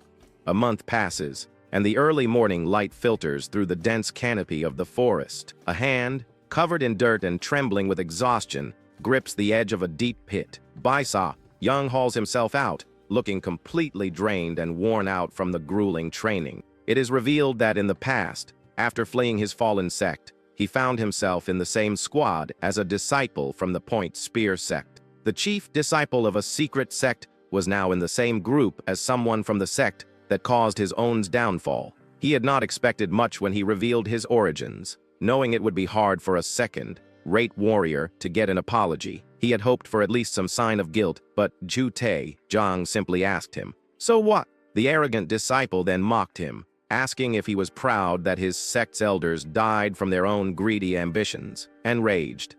[SPEAKER 1] A month passes, and the early morning light filters through the dense canopy of the forest. A hand, covered in dirt and trembling with exhaustion, grips the edge of a deep pit. Baisa Young hauls himself out, looking completely drained and worn out from the grueling training. It is revealed that in the past, after fleeing his fallen sect, he found himself in the same squad as a disciple from the Point Spear sect. The chief disciple of a secret sect was now in the same group as someone from the sect that caused his own downfall. He had not expected much when he revealed his origins. Knowing it would be hard for a second-rate warrior to get an apology, he had hoped for at least some sign of guilt, but Zhang simply asked him, "So what?" The arrogant disciple then mocked him, asking if he was proud that his sect's elders died from their own greedy ambitions. Enraged,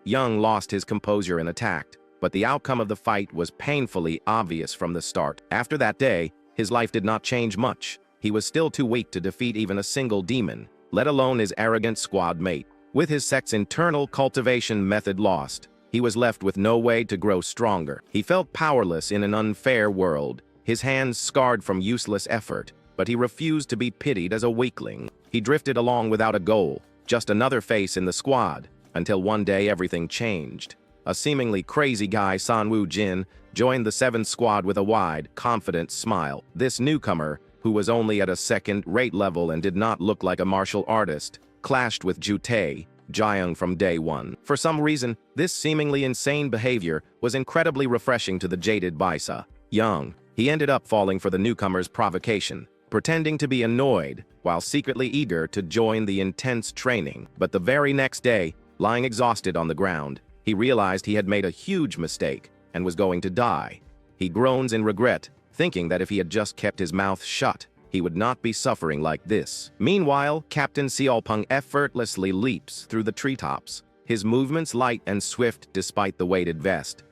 [SPEAKER 1] Young lost his composure and attacked, but the outcome of the fight was painfully obvious from the start. After that day, his life did not change much. He was still too weak to defeat even a single demon, let alone his arrogant squad mate. With his sect's internal cultivation method lost, he was left with no way to grow stronger. He felt powerless in an unfair world, his hands scarred from useless effort, but he refused to be pitied as a weakling. He drifted along without a goal, just another face in the squad, until one day everything changed. A seemingly crazy guy, Sanwoo Jin, joined the 7th squad with a wide, confident smile. This newcomer, who was only at a second-rate level and did not look like a martial artist, clashed with Jiang from day one. For some reason, this seemingly insane behavior was incredibly refreshing to the jaded Young. He ended up falling for the newcomer's provocation, pretending to be annoyed while secretly eager to join the intense training. But the very next day, lying exhausted on the ground, he realized he had made a huge mistake and was going to die. He groans in regret, thinking that if he had just kept his mouth shut, he would not be suffering like this. Meanwhile, Captain Seolpung effortlessly leaps through the treetops, his movements light and swift despite the weighted vest.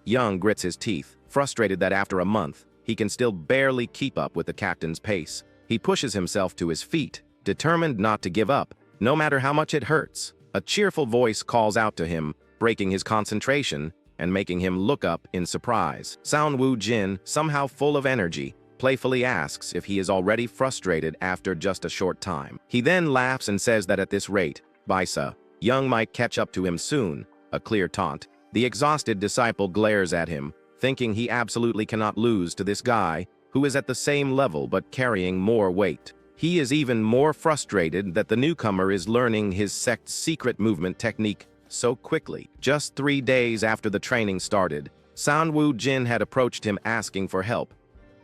[SPEAKER 1] Young grits his teeth, frustrated that after a month, he can still barely keep up with the captain's pace. He pushes himself to his feet, determined not to give up, no matter how much it hurts. A cheerful voice calls out to him, breaking his concentration and making him look up in surprise. Sanwoo Jin, somehow full of energy, playfully asks if he is already frustrated after just a short time. He then laughs and says that at this rate, Young might catch up to him soon, a clear taunt. The exhausted disciple glares at him, thinking he absolutely cannot lose to this guy, who is at the same level but carrying more weight. He is even more frustrated that the newcomer is learning his sect's secret movement technique so quickly. Just 3 days after the training started, Sanwoo Jin had approached him asking for help.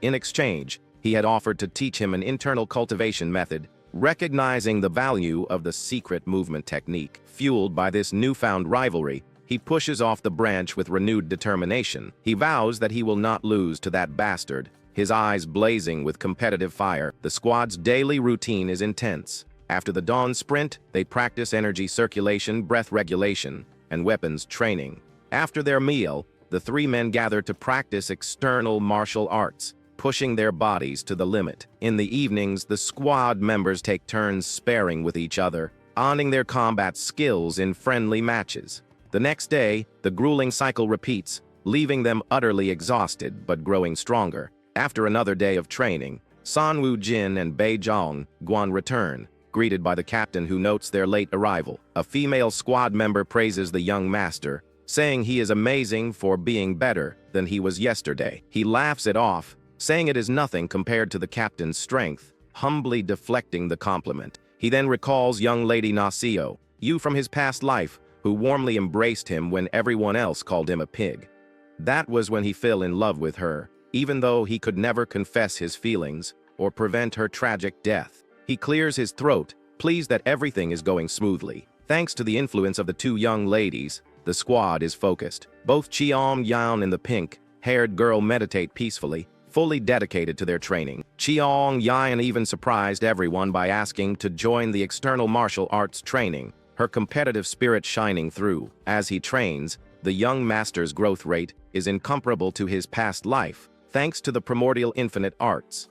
[SPEAKER 1] In exchange, he had offered to teach him an internal cultivation method, recognizing the value of the secret movement technique. Fueled by this newfound rivalry, he pushes off the branch with renewed determination. He vows that he will not lose to that bastard, his eyes blazing with competitive fire. The squad's daily routine is intense. After the dawn sprint, they practice energy circulation, breath regulation, and weapons training. After their meal, the 3 men gather to practice external martial arts, pushing their bodies to the limit. In the evenings, the squad members take turns sparring with each other, honing their combat skills in friendly matches. The next day, the grueling cycle repeats, leaving them utterly exhausted but growing stronger. After another day of training, Sanwoo Jin and Guan return, greeted by the captain who notes their late arrival. A female squad member praises the young master, saying he is amazing for being better than he was yesterday. He laughs it off, saying it is nothing compared to the captain's strength, humbly deflecting the compliment. He then recalls young lady Nasio, from his past life, who warmly embraced him when everyone else called him a pig. That was when he fell in love with her, even though he could never confess his feelings or prevent her tragic death. He clears his throat, pleased that everything is going smoothly. Thanks to the influence of the 2 young ladies, the squad is focused. Both Cheong Yan and the pink-haired girl meditate peacefully, fully dedicated to their training. Cheong Yan even surprised everyone by asking to join the external martial arts training, her competitive spirit shining through. As he trains, the young master's growth rate is incomparable to his past life, thanks to the primordial infinite arts.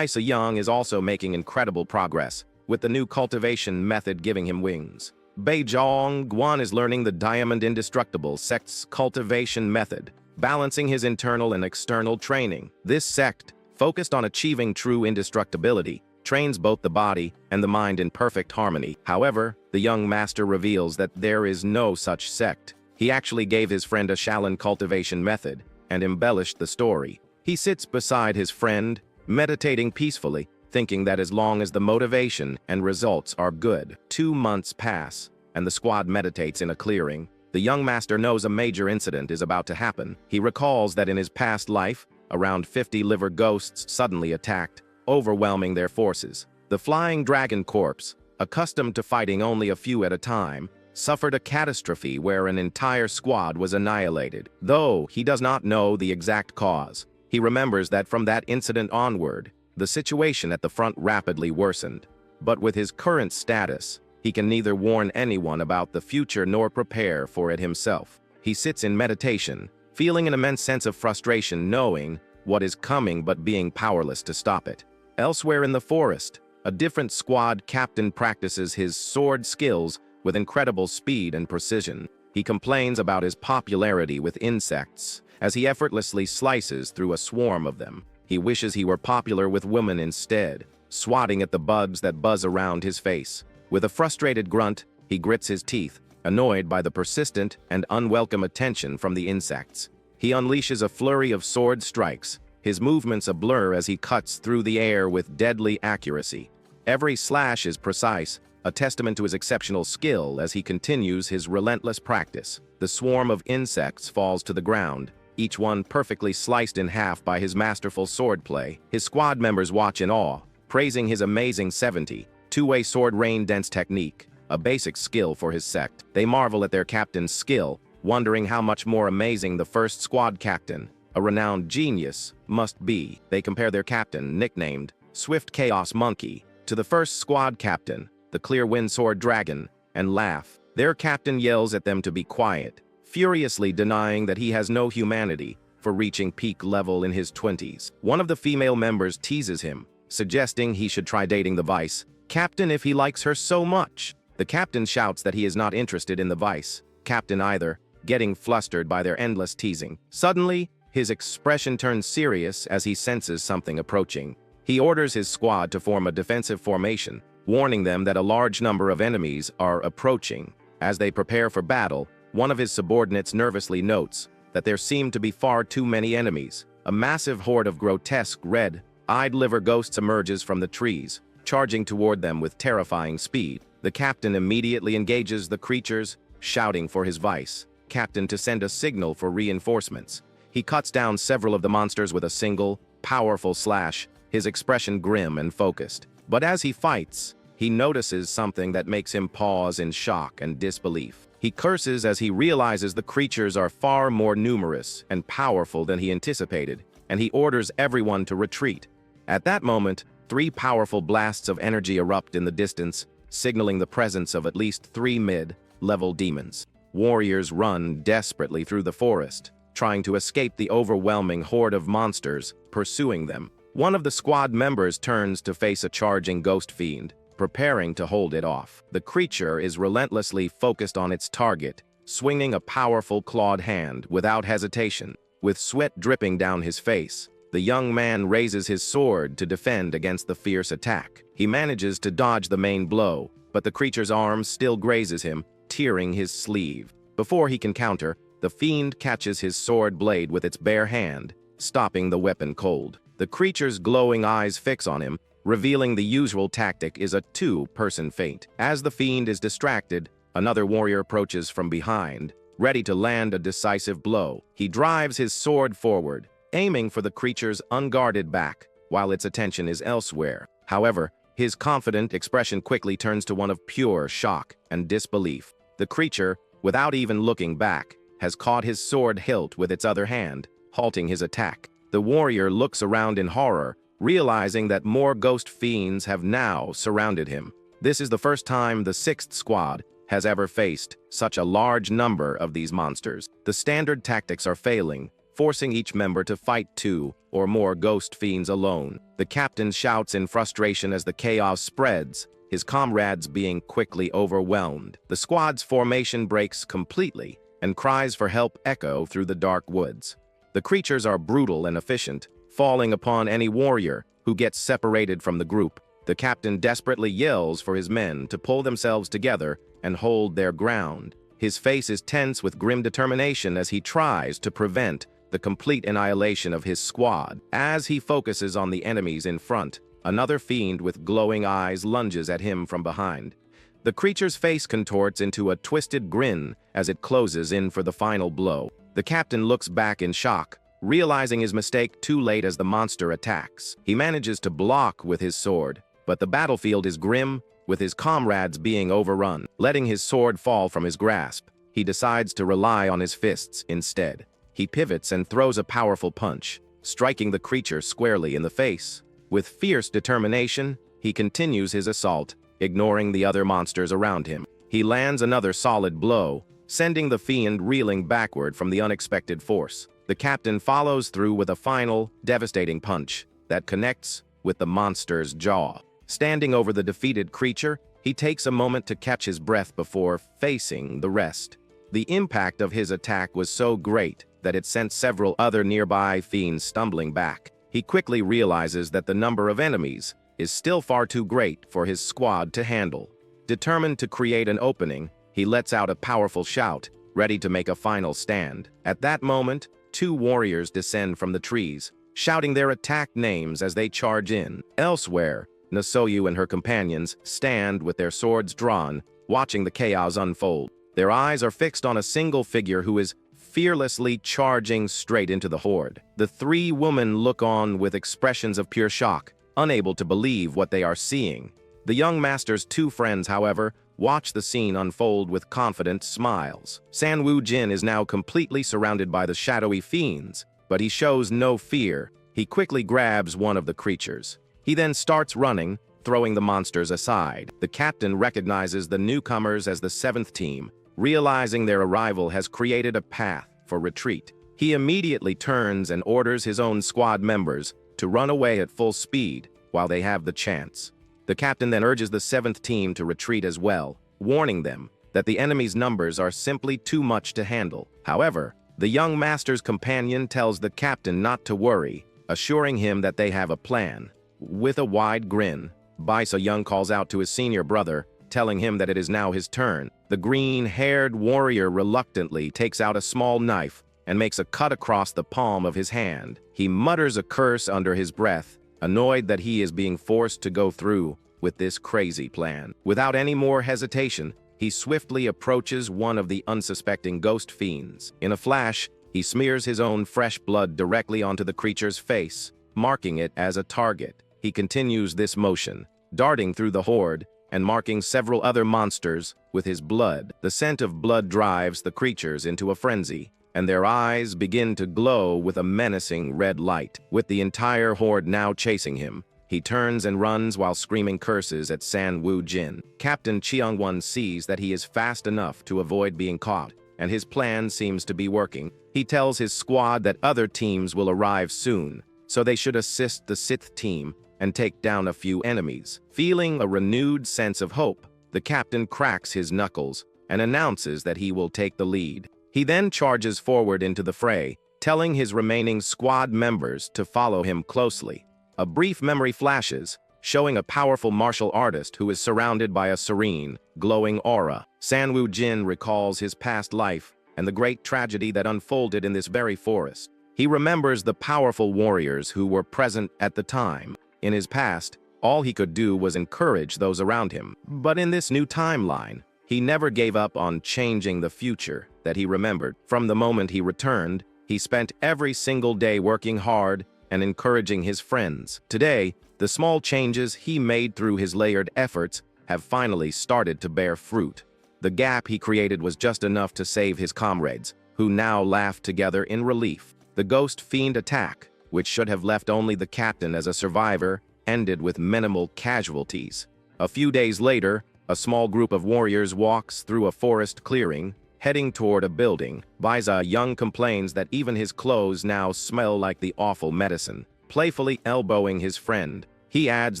[SPEAKER 1] Young is also making incredible progress, with the new cultivation method giving him wings. Guan is learning the Diamond Indestructible Sect's cultivation method, balancing his internal and external training. This sect, focused on achieving true indestructibility, trains both the body and the mind in perfect harmony. However, the young master reveals that there is no such sect. He actually gave his friend a Shaolin cultivation method and embellished the story. He sits beside his friend, meditating peacefully, thinking that as long as the motivation and results are good. 2 months pass, and the squad meditates in a clearing. The young master knows a major incident is about to happen. He recalls that in his past life, around 50 liver ghosts suddenly attacked, overwhelming their forces. The flying dragon corpse, accustomed to fighting only a few at a time, suffered a catastrophe where an entire squad was annihilated. Though he does not know the exact cause, he remembers that from that incident onward, the situation at the front rapidly worsened. But with his current status, he can neither warn anyone about the future nor prepare for it himself. He sits in meditation, feeling an immense sense of frustration knowing what is coming but being powerless to stop it. Elsewhere in the forest, a different squad captain practices his sword skills with incredible speed and precision. He complains about his popularity with insects as he effortlessly slices through a swarm of them. He wishes he were popular with women instead, swatting at the bugs that buzz around his face. With a frustrated grunt, he grits his teeth, annoyed by the persistent and unwelcome attention from the insects. He unleashes a flurry of sword strikes, his movements a blur as he cuts through the air with deadly accuracy. Every slash is precise, a testament to his exceptional skill as he continues his relentless practice. The swarm of insects falls to the ground, each one perfectly sliced in half by his masterful swordplay. His squad members watch in awe, praising his amazing 72-way sword rain-dense technique, a basic skill for his sect. They marvel at their captain's skill, wondering how much more amazing the first squad captain, a renowned genius, must be. They compare their captain, nicknamed Swift Chaos Monkey, to the first squad captain, the Clear Wind Sword Dragon, and laugh. Their captain yells at them to be quiet, furiously denying that he has no humanity for reaching peak level in his 20s. One of the female members teases him, suggesting he should try dating the vice captain if he likes her so much. The captain shouts that he is not interested in the vice captain either, getting flustered by their endless teasing. Suddenly, his expression turns serious as he senses something approaching. He orders his squad to form a defensive formation, warning them that a large number of enemies are approaching. As they prepare for battle, one of his subordinates nervously notes that there seem to be far too many enemies. A massive horde of grotesque red-eyed liver ghosts emerges from the trees, charging toward them with terrifying speed. The captain immediately engages the creatures, shouting for his vice captain to send a signal for reinforcements. He cuts down several of the monsters with a single, powerful slash, his expression grim and focused. But as he fights, he notices something that makes him pause in shock and disbelief. He curses as he realizes the creatures are far more numerous and powerful than he anticipated, and he orders everyone to retreat. At that moment, 3 powerful blasts of energy erupt in the distance, signaling the presence of at least 3 mid-level demons. Warriors run desperately through the forest, trying to escape the overwhelming horde of monsters pursuing them. One of the squad members turns to face a charging ghost fiend, preparing to hold it off. The creature is relentlessly focused on its target, swinging a powerful clawed hand without hesitation. With sweat dripping down his face, the young man raises his sword to defend against the fierce attack. He manages to dodge the main blow, but the creature's arm still grazes him, tearing his sleeve. Before he can counter, the fiend catches his sword blade with its bare hand, stopping the weapon cold. The creature's glowing eyes fix on him, revealing the usual tactic is a 2-person feint. As the fiend is distracted, another warrior approaches from behind, ready to land a decisive blow. He drives his sword forward, aiming for the creature's unguarded back, while its attention is elsewhere. However, his confident expression quickly turns to one of pure shock and disbelief. The creature, without even looking back, has caught his sword hilt with its other hand, halting his attack. The warrior looks around in horror, realizing that more ghost fiends have now surrounded him. This is the first time the 6th squad has ever faced such a large number of these monsters. The standard tactics are failing, forcing each member to fight 2 or more ghost fiends alone. The captain shouts in frustration as the chaos spreads, his comrades being quickly overwhelmed. The squad's formation breaks completely, and cries for help echo through the dark woods. The creatures are brutal and efficient, falling upon any warrior who gets separated from the group. The captain desperately yells for his men to pull themselves together and hold their ground. His face is tense with grim determination as he tries to prevent the complete annihilation of his squad. As he focuses on the enemies in front, Another fiend with glowing eyes lunges at him from behind. The creature's face contorts into a twisted grin as it closes in for the final blow. The captain looks back in shock, realizing his mistake too late as the monster attacks. He manages to block with his sword, but the battlefield is grim, with his comrades being overrun. Letting his sword fall from his grasp, he decides to rely on his fists instead. He pivots and throws a powerful punch, striking the creature squarely in the face. With fierce determination, he continues his assault, ignoring the other monsters around him. He lands another solid blow, sending the fiend reeling backward from the unexpected force. The captain follows through with a final, devastating punch that connects with the monster's jaw. Standing over the defeated creature, he takes a moment to catch his breath before facing the rest. The impact of his attack was so great that it sent several other nearby fiends stumbling back. He quickly realizes that the number of enemies is still far too great for his squad to handle. Determined to create an opening, he lets out a powerful shout, ready to make a final stand. At that moment, two warriors descend from the trees, shouting their attack names as they charge in. Elsewhere, Nasoyu and her companions stand with their swords drawn, watching the chaos unfold. Their eyes are fixed on a single figure who is fearlessly charging straight into the horde. The three women look on with expressions of pure shock, unable to believe what they are seeing. The young master's two friends, however, watch the scene unfold with confident smiles. Sanwoo Jin is now completely surrounded by the shadowy fiends, but he shows no fear. He quickly grabs one of the creatures. He then starts running, throwing the monsters aside. The captain recognizes the newcomers as the 7th team, realizing their arrival has created a path for retreat. He immediately turns and orders his own squad members to run away at full speed while they have the chance. The captain then urges the 7th team to retreat as well, warning them that the enemy's numbers are simply too much to handle. However, the young master's companion tells the captain not to worry, assuring him that they have a plan. With a wide grin, Baisa Young calls out to his senior brother, telling him that it is now his turn. The green-haired warrior reluctantly takes out a small knife and makes a cut across the palm of his hand. He mutters a curse under his breath, annoyed that he is being forced to go through with this crazy plan. Without any more hesitation, he swiftly approaches one of the unsuspecting ghost fiends. In a flash, he smears his own fresh blood directly onto the creature's face, marking it as a target. He continues this motion, darting through the horde and marking several other monsters with his blood. The scent of blood drives the creatures into a frenzy, and their eyes begin to glow with a menacing red light. With the entire horde now chasing him, he turns and runs while screaming curses at Sanwoo Jin. Captain Cheongwon sees that he is fast enough to avoid being caught, and his plan seems to be working. He tells his squad that other teams will arrive soon, so they should assist the 6th team and take down a few enemies. Feeling a renewed sense of hope, the captain cracks his knuckles and announces that he will take the lead. He then charges forward into the fray, telling his remaining squad members to follow him closely. A brief memory flashes, showing a powerful martial artist who is surrounded by a serene, glowing aura. Sanwoo Jin recalls his past life and the great tragedy that unfolded in this very forest. He remembers the powerful warriors who were present at the time. In his past, all he could do was encourage those around him. But in this new timeline, he never gave up on changing the future that he remembered. From the moment he returned, he spent every single day working hard and encouraging his friends. Today, the small changes he made through his layered efforts have finally started to bear fruit. The gap he created was just enough to save his comrades, who now laughed together in relief. The ghost fiend attack, which should have left only the captain as a survivor, ended with minimal casualties. A few days later, a small group of warriors walks through a forest clearing, heading toward a building. Baisa Young complains that even his clothes now smell like the awful medicine. Playfully elbowing his friend, he adds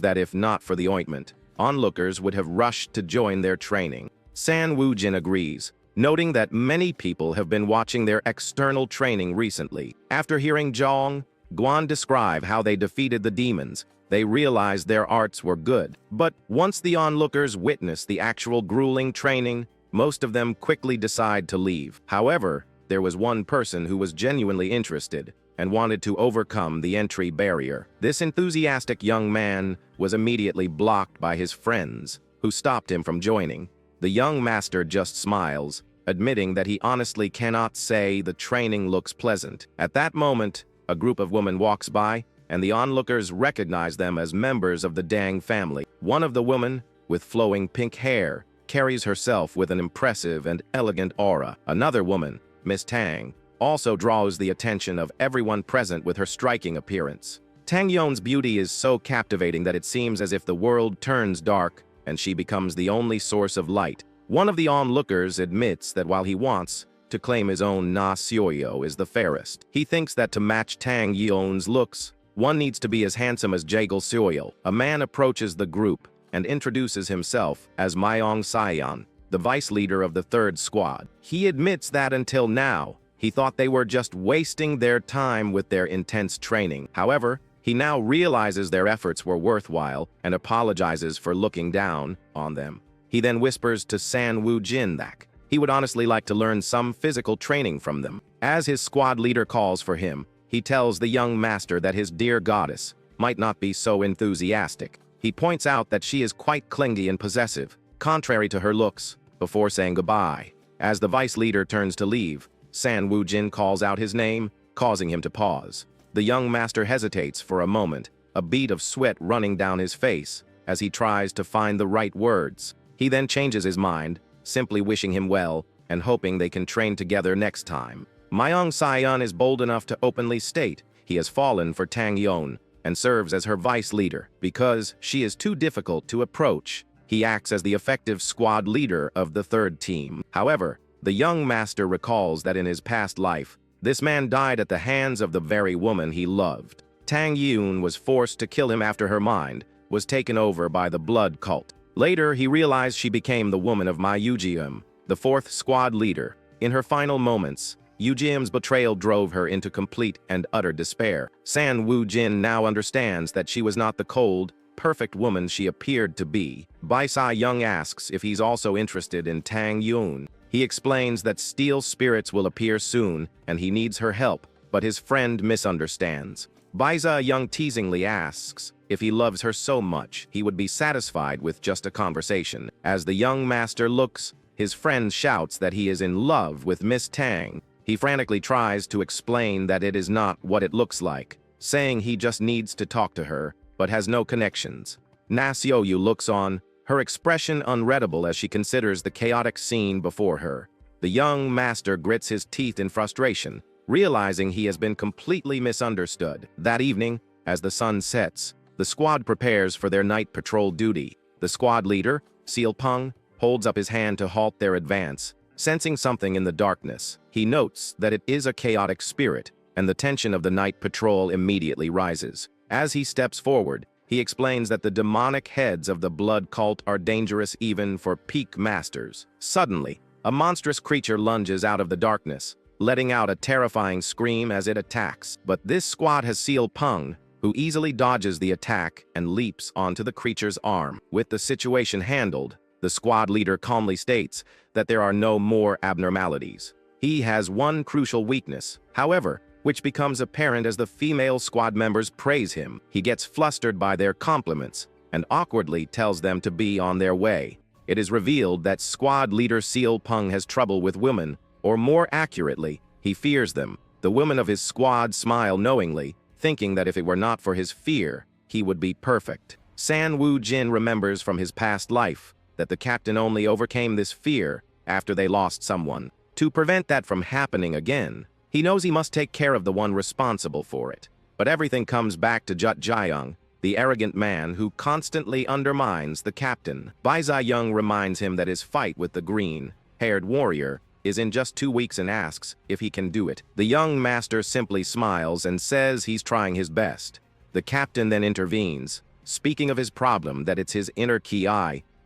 [SPEAKER 1] that if not for the ointment, onlookers would have rushed to join their training. Sanwoo Jin agrees, noting that many people have been watching their external training recently. After hearing Zhang Guan describe how they defeated the demons, they realized their arts were good. But once the onlookers witness the actual grueling training, most of them quickly decide to leave. However, there was one person who was genuinely interested, and wanted to overcome the entry barrier. This enthusiastic young man was immediately blocked by his friends, who stopped him from joining. The young master just smiles, admitting that he honestly cannot say the training looks pleasant. At that moment, a group of women walks by, and the onlookers recognize them as members of the Dang family. One of the women, with flowing pink hair, carries herself with an impressive and elegant aura. Another woman, Miss Tang, also draws the attention of everyone present with her striking appearance. Tang Yon's beauty is so captivating that it seems as if the world turns dark and she becomes the only source of light. One of the onlookers admits that while he wants to claim his own Na Sioyo is the fairest, he thinks that to match Tang Yon's looks, one needs to be as handsome as Jaegel Sioyo. A man approaches the group and introduces himself as Myong Sayan, the vice leader of the third squad. He admits that until now, he thought they were just wasting their time with their intense training. However, he now realizes their efforts were worthwhile and apologizes for looking down on them. He then whispers to San Woo Jin that he would honestly like to learn some physical training from them. As his squad leader calls for him, he tells the young master that his dear goddess might not be so enthusiastic. He points out that she is quite clingy and possessive, contrary to her looks, before saying goodbye. As the vice leader turns to leave, San Woo Jin calls out his name, causing him to pause. The young master hesitates for a moment, a bead of sweat running down his face as he tries to find the right words. He then changes his mind, simply wishing him well and hoping they can train together next time. Myong Sayan is bold enough to openly state he has fallen for Tang Yon and serves as her vice leader. Because she is too difficult to approach, he acts as the effective squad leader of the third team. However, the young master recalls that in his past life, this man died at the hands of the very woman he loved. Tang Yun was forced to kill him after her mind was taken over by the blood cult. Later, he realized she became the woman of Ma Yujium, the fourth squad leader. In her final moments, Yujium's betrayal drove her into complete and utter despair. San Woo Jin now understands that she was not the cold, perfect woman she appeared to be. Bai Sai Young asks if he's also interested in Tang Yun. He explains that steel spirits will appear soon and he needs her help, but his friend misunderstands. Bai Sai Young teasingly asks if he loves her so much, he would be satisfied with just a conversation. As the young master looks, his friend shouts that he is in love with Miss Tang. He frantically tries to explain that it is not what it looks like, saying he just needs to talk to her, but has no connections. Na Sioyu looks on, her expression unreadable as she considers the chaotic scene before her. The young master grits his teeth in frustration, realizing he has been completely misunderstood. That evening, as the sun sets, the squad prepares for their night patrol duty. The squad leader, Seal Peng, holds up his hand to halt their advance. Sensing something in the darkness, he notes that it is a chaotic spirit, and the tension of the night patrol immediately rises. As he steps forward, he explains that the demonic heads of the blood cult are dangerous even for peak masters. Suddenly, a monstrous creature lunges out of the darkness, letting out a terrifying scream as it attacks. But this squad has Seal Peng, who easily dodges the attack and leaps onto the creature's arm. With the situation handled, the squad leader calmly states that there are no more abnormalities. He has one crucial weakness, however, which becomes apparent as the female squad members praise him. He gets flustered by their compliments and awkwardly tells them to be on their way. It is revealed that squad leader Seal Peng has trouble with women, or more accurately, he fears them. The women of his squad smile knowingly, thinking that if it were not for his fear, he would be perfect. San Woo Jin remembers from his past life that the captain only overcame this fear after they lost someone. To prevent that from happening again, he knows he must take care of the one responsible for it. But everything comes back to Jut Jiang, the arrogant man who constantly undermines the captain. Bai Zai-young reminds him that his fight with the green-haired warrior is in just 2 weeks and asks if he can do it. The young master simply smiles and says he's trying his best. The captain then intervenes, speaking of his problem that it's his inner ki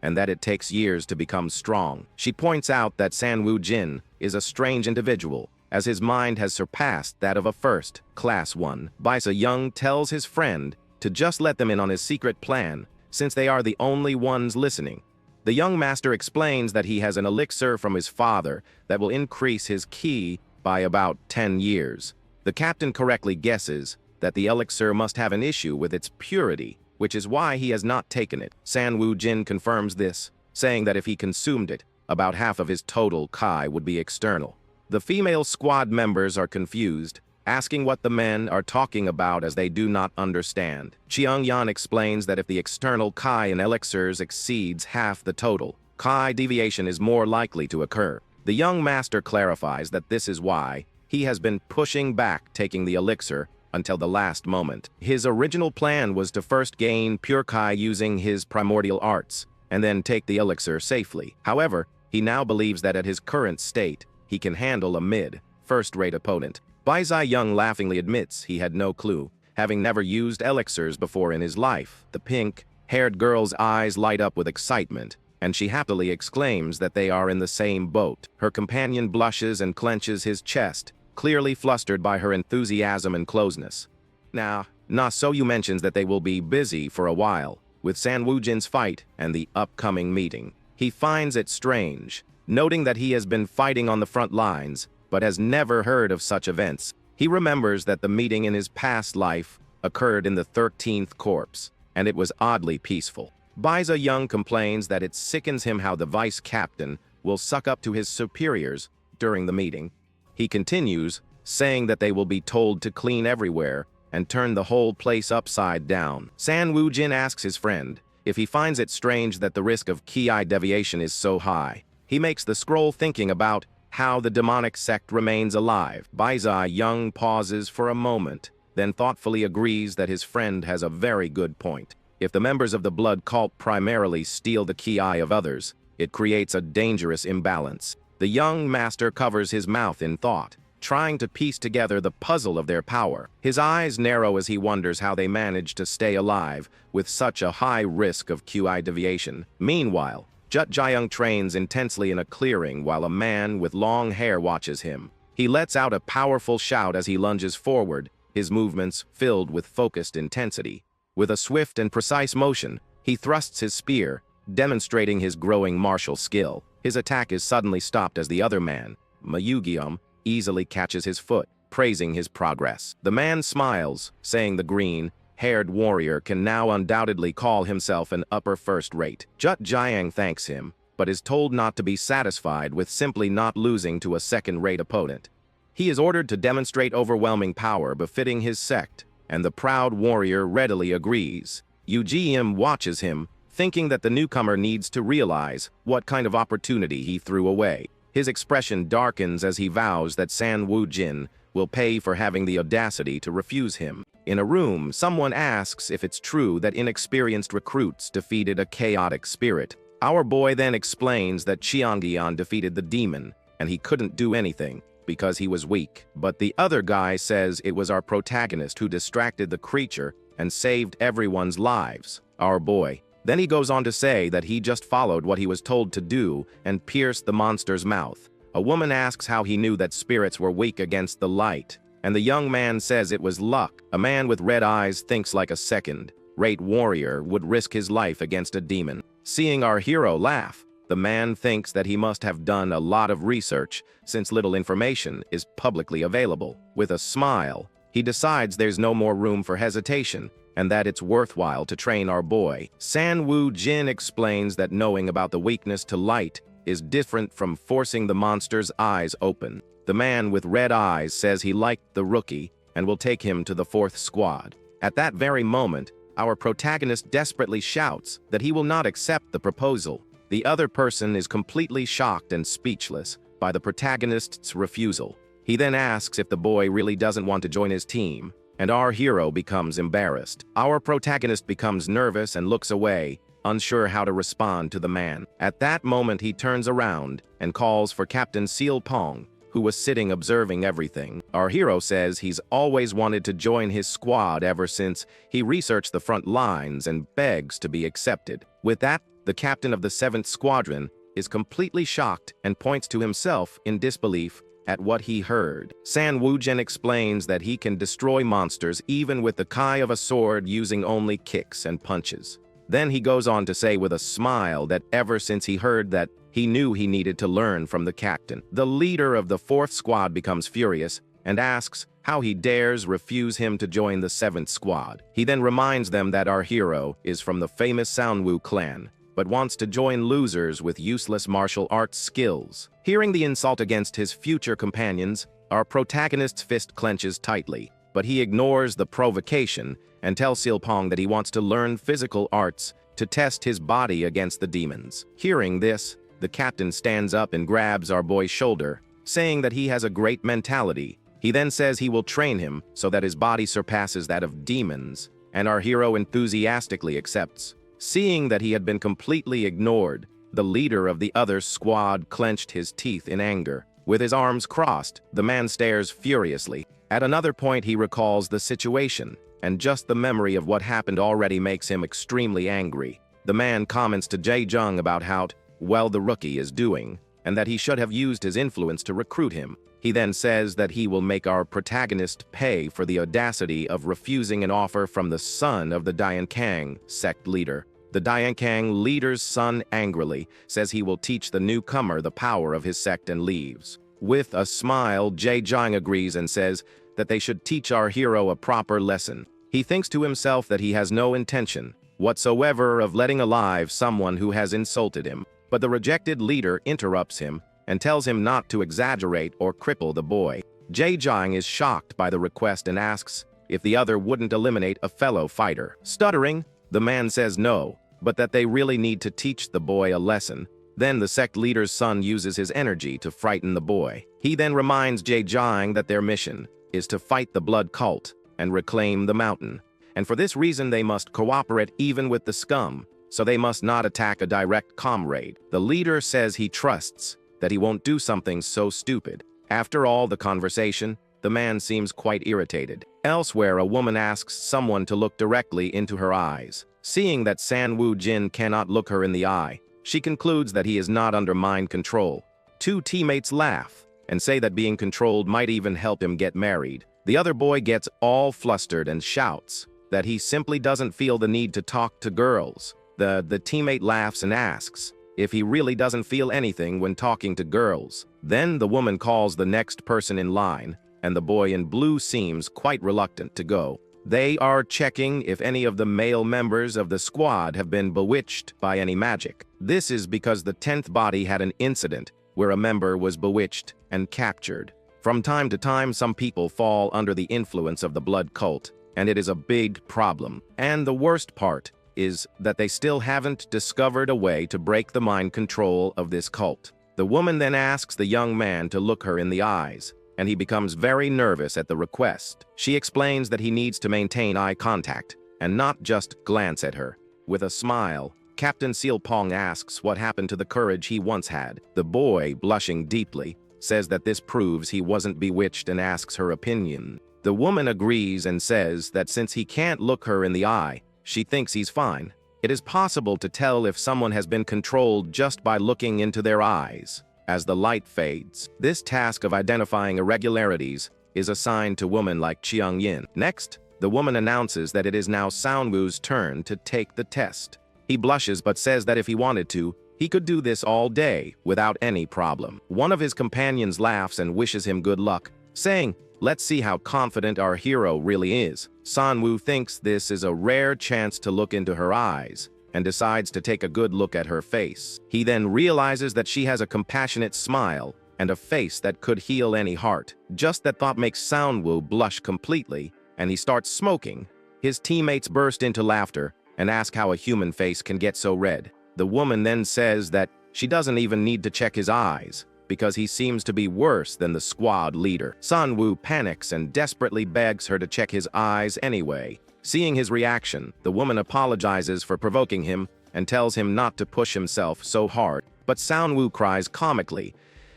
[SPEAKER 1] and that it takes years to become strong. She points out that San Woo Jin is a strange individual, as his mind has surpassed that of a first-class one. Bai Zai-young tells his friend to just let them in on his secret plan, since they are the only ones listening. The young master explains that he has an elixir from his father that will increase his ki by about 10 years. The captain correctly guesses that the elixir must have an issue with its purity, which is why he has not taken it. San Woo Jin confirms this, saying that if he consumed it, about half of his total Kai would be external. The female squad members are confused, asking what the men are talking about as they do not understand. Chiang Yan explains that if the external Kai in elixirs exceeds half the total, Kai deviation is more likely to occur. The young master clarifies that this is why he has been pushing back taking the elixir until the last moment. His original plan was to first gain pure Kai using his primordial arts, and then take the elixir safely. However, he now believes that at his current state, he can handle a first-rate opponent. Bai Zai Young laughingly admits he had no clue, having never used elixirs before in his life. The pink-haired girl's eyes light up with excitement, and she happily exclaims that they are in the same boat. Her companion blushes and clenches his chest, clearly flustered by her enthusiasm and closeness. Now, Na Soyu mentions that they will be busy for a while with San Woo Jin's fight and the upcoming meeting. He finds it strange, noting that he has been fighting on the front lines, but has never heard of such events. He remembers that the meeting in his past life occurred in the 13th Corps, and it was oddly peaceful. Baiza Young complains that it sickens him how the vice captain will suck up to his superiors during the meeting. He continues, saying that they will be told to clean everywhere and turn the whole place upside down. San Woo Jin asks his friend if he finds it strange that the risk of ki deviation is so high. He makes the scroll thinking about how the demonic sect remains alive. Baiza Young pauses for a moment, then thoughtfully agrees that his friend has a very good point. If the members of the blood cult primarily steal the ki of others, it creates a dangerous imbalance. The young master covers his mouth in thought, trying to piece together the puzzle of their power. His eyes narrow as he wonders how they manage to stay alive with such a high risk of QI deviation. Meanwhile, Jut Jiang trains intensely in a clearing while a man with long hair watches him. He lets out a powerful shout as he lunges forward, his movements filled with focused intensity. With a swift and precise motion, he thrusts his spear, demonstrating his growing martial skill. His attack is suddenly stopped as the other man, Mayugium, easily catches his foot, praising his progress. The man smiles, saying the green-haired warrior can now undoubtedly call himself an upper first-rate. Jut Jiang thanks him, but is told not to be satisfied with simply not losing to a second-rate opponent. He is ordered to demonstrate overwhelming power befitting his sect, and the proud warrior readily agrees. Ugm watches him, thinking that the newcomer needs to realize what kind of opportunity he threw away. His expression darkens as he vows that San Woo Jin will pay for having the audacity to refuse him. In a room, someone asks if it's true that inexperienced recruits defeated a chaotic spirit. Our boy then explains that Chiangyan defeated the demon, and he couldn't do anything because he was weak. But the other guy says it was our protagonist who distracted the creature and saved everyone's lives. Our boy. Then he goes on to say that he just followed what he was told to do and pierced the monster's mouth. A woman asks how he knew that spirits were weak against the light, and the young man says it was luck. A man with red eyes thinks like a second-rate warrior would risk his life against a demon. Seeing our hero laugh, the man thinks that he must have done a lot of research since little information is publicly available. With a smile, he decides there's no more room for hesitation, and that it's worthwhile to train our boy. San Woo Jin explains that knowing about the weakness to light is different from forcing the monster's eyes open. The man with red eyes says he liked the rookie and will take him to the 4th squad. At that very moment, our protagonist desperately shouts that he will not accept the proposal. The other person is completely shocked and speechless by the protagonist's refusal. He then asks if the boy really doesn't want to join his team, and our hero becomes embarrassed. Our protagonist becomes nervous and looks away, unsure how to respond to the man. At that moment, he turns around and calls for Captain Seal Pong, who was sitting observing everything. Our hero says he's always wanted to join his squad ever since he researched the front lines and begs to be accepted. With that, the captain of the 7th Squadron is completely shocked and points to himself in disbelief at what he heard. San Woo Jin explains that he can destroy monsters even with the kai of a sword using only kicks and punches. Then he goes on to say with a smile that ever since he heard that, he knew he needed to learn from the captain. The leader of the 4th squad becomes furious and asks how he dares refuse him to join the 7th squad. He then reminds them that our hero is from the famous Soundwoo clan, but wants to join losers with useless martial arts skills. Hearing the insult against his future companions, our protagonist's fist clenches tightly, but he ignores the provocation and tells Silpong that he wants to learn physical arts to test his body against the demons. Hearing this, the captain stands up and grabs our boy's shoulder, saying that he has a great mentality. He then says he will train him so that his body surpasses that of demons, and our hero enthusiastically accepts. Seeing that he had been completely ignored, the leader of the other squad clenched his teeth in anger. With his arms crossed, the man stares furiously. At another point, he recalls the situation, and just the memory of what happened already makes him extremely angry. The man comments to Jae-jung about how well the rookie is doing, and that he should have used his influence to recruit him. He then says that he will make our protagonist pay for the audacity of refusing an offer from the son of the Diankang sect leader. The Diankang leader's son angrily says he will teach the newcomer the power of his sect and leaves. With a smile, Jae-jung agrees and says that they should teach our hero a proper lesson. He thinks to himself that he has no intention whatsoever of letting alive someone who has insulted him, but the rejected leader interrupts him and tells him not to exaggerate or cripple the boy. Jae-jung is shocked by the request and asks if the other wouldn't eliminate a fellow fighter. Stuttering, the man says no, but that they really need to teach the boy a lesson. Then the sect leader's son uses his energy to frighten the boy. He then reminds Jae-jung that their mission is to fight the blood cult and reclaim the mountain, and for this reason they must cooperate even with the scum, so they must not attack a direct comrade. The leader says he trusts that he won't do something so stupid. After all the conversation, the man seems quite irritated. Elsewhere, a woman asks someone to look directly into her eyes. Seeing that San Woo Jin cannot look her in the eye, she concludes that he is not under mind control. Two teammates laugh and say that being controlled might even help him get married. The other boy gets all flustered and shouts that he simply doesn't feel the need to talk to girls. The teammate laughs and asks if he really doesn't feel anything when talking to girls. Then the woman calls the next person in line, and the boy in blue seems quite reluctant to go. They are checking if any of the male members of the squad have been bewitched by any magic. This is because the 10th body had an incident where a member was bewitched and captured. From time to time, some people fall under the influence of the blood cult, and it is a big problem. And the worst part is that they still haven't discovered a way to break the mind control of this cult. The woman then asks the young man to look her in the eyes, and he becomes very nervous at the request. She explains that he needs to maintain eye contact and not just glance at her. With a smile, Captain Silpong asks what happened to the courage he once had. The boy, blushing deeply, says that this proves he wasn't bewitched and asks her opinion. The woman agrees and says that since he can't look her in the eye, she thinks he's fine. It is possible to tell if someone has been controlled just by looking into their eyes. As the light fades, this task of identifying irregularities is assigned to women like Chiang Yin. Next, the woman announces that it is now Soundwoo's turn to take the test. He blushes but says that if he wanted to, he could do this all day without any problem. One of his companions laughs and wishes him good luck, saying, "Let's see how confident our hero really is." Sanwoo thinks this is a rare chance to look into her eyes and decides to take a good look at her face. He then realizes that she has a compassionate smile and a face that could heal any heart. Just that thought makes Soundwoo blush completely, and he starts smoking. His teammates burst into laughter and ask how a human face can get so red. The woman then says that she doesn't even need to check his eyes, because he seems to be worse than the squad leader. Sanwoo panics and desperately begs her to check his eyes anyway. Seeing his reaction, the woman apologizes for provoking him and tells him not to push himself so hard. But Sanwoo cries comically,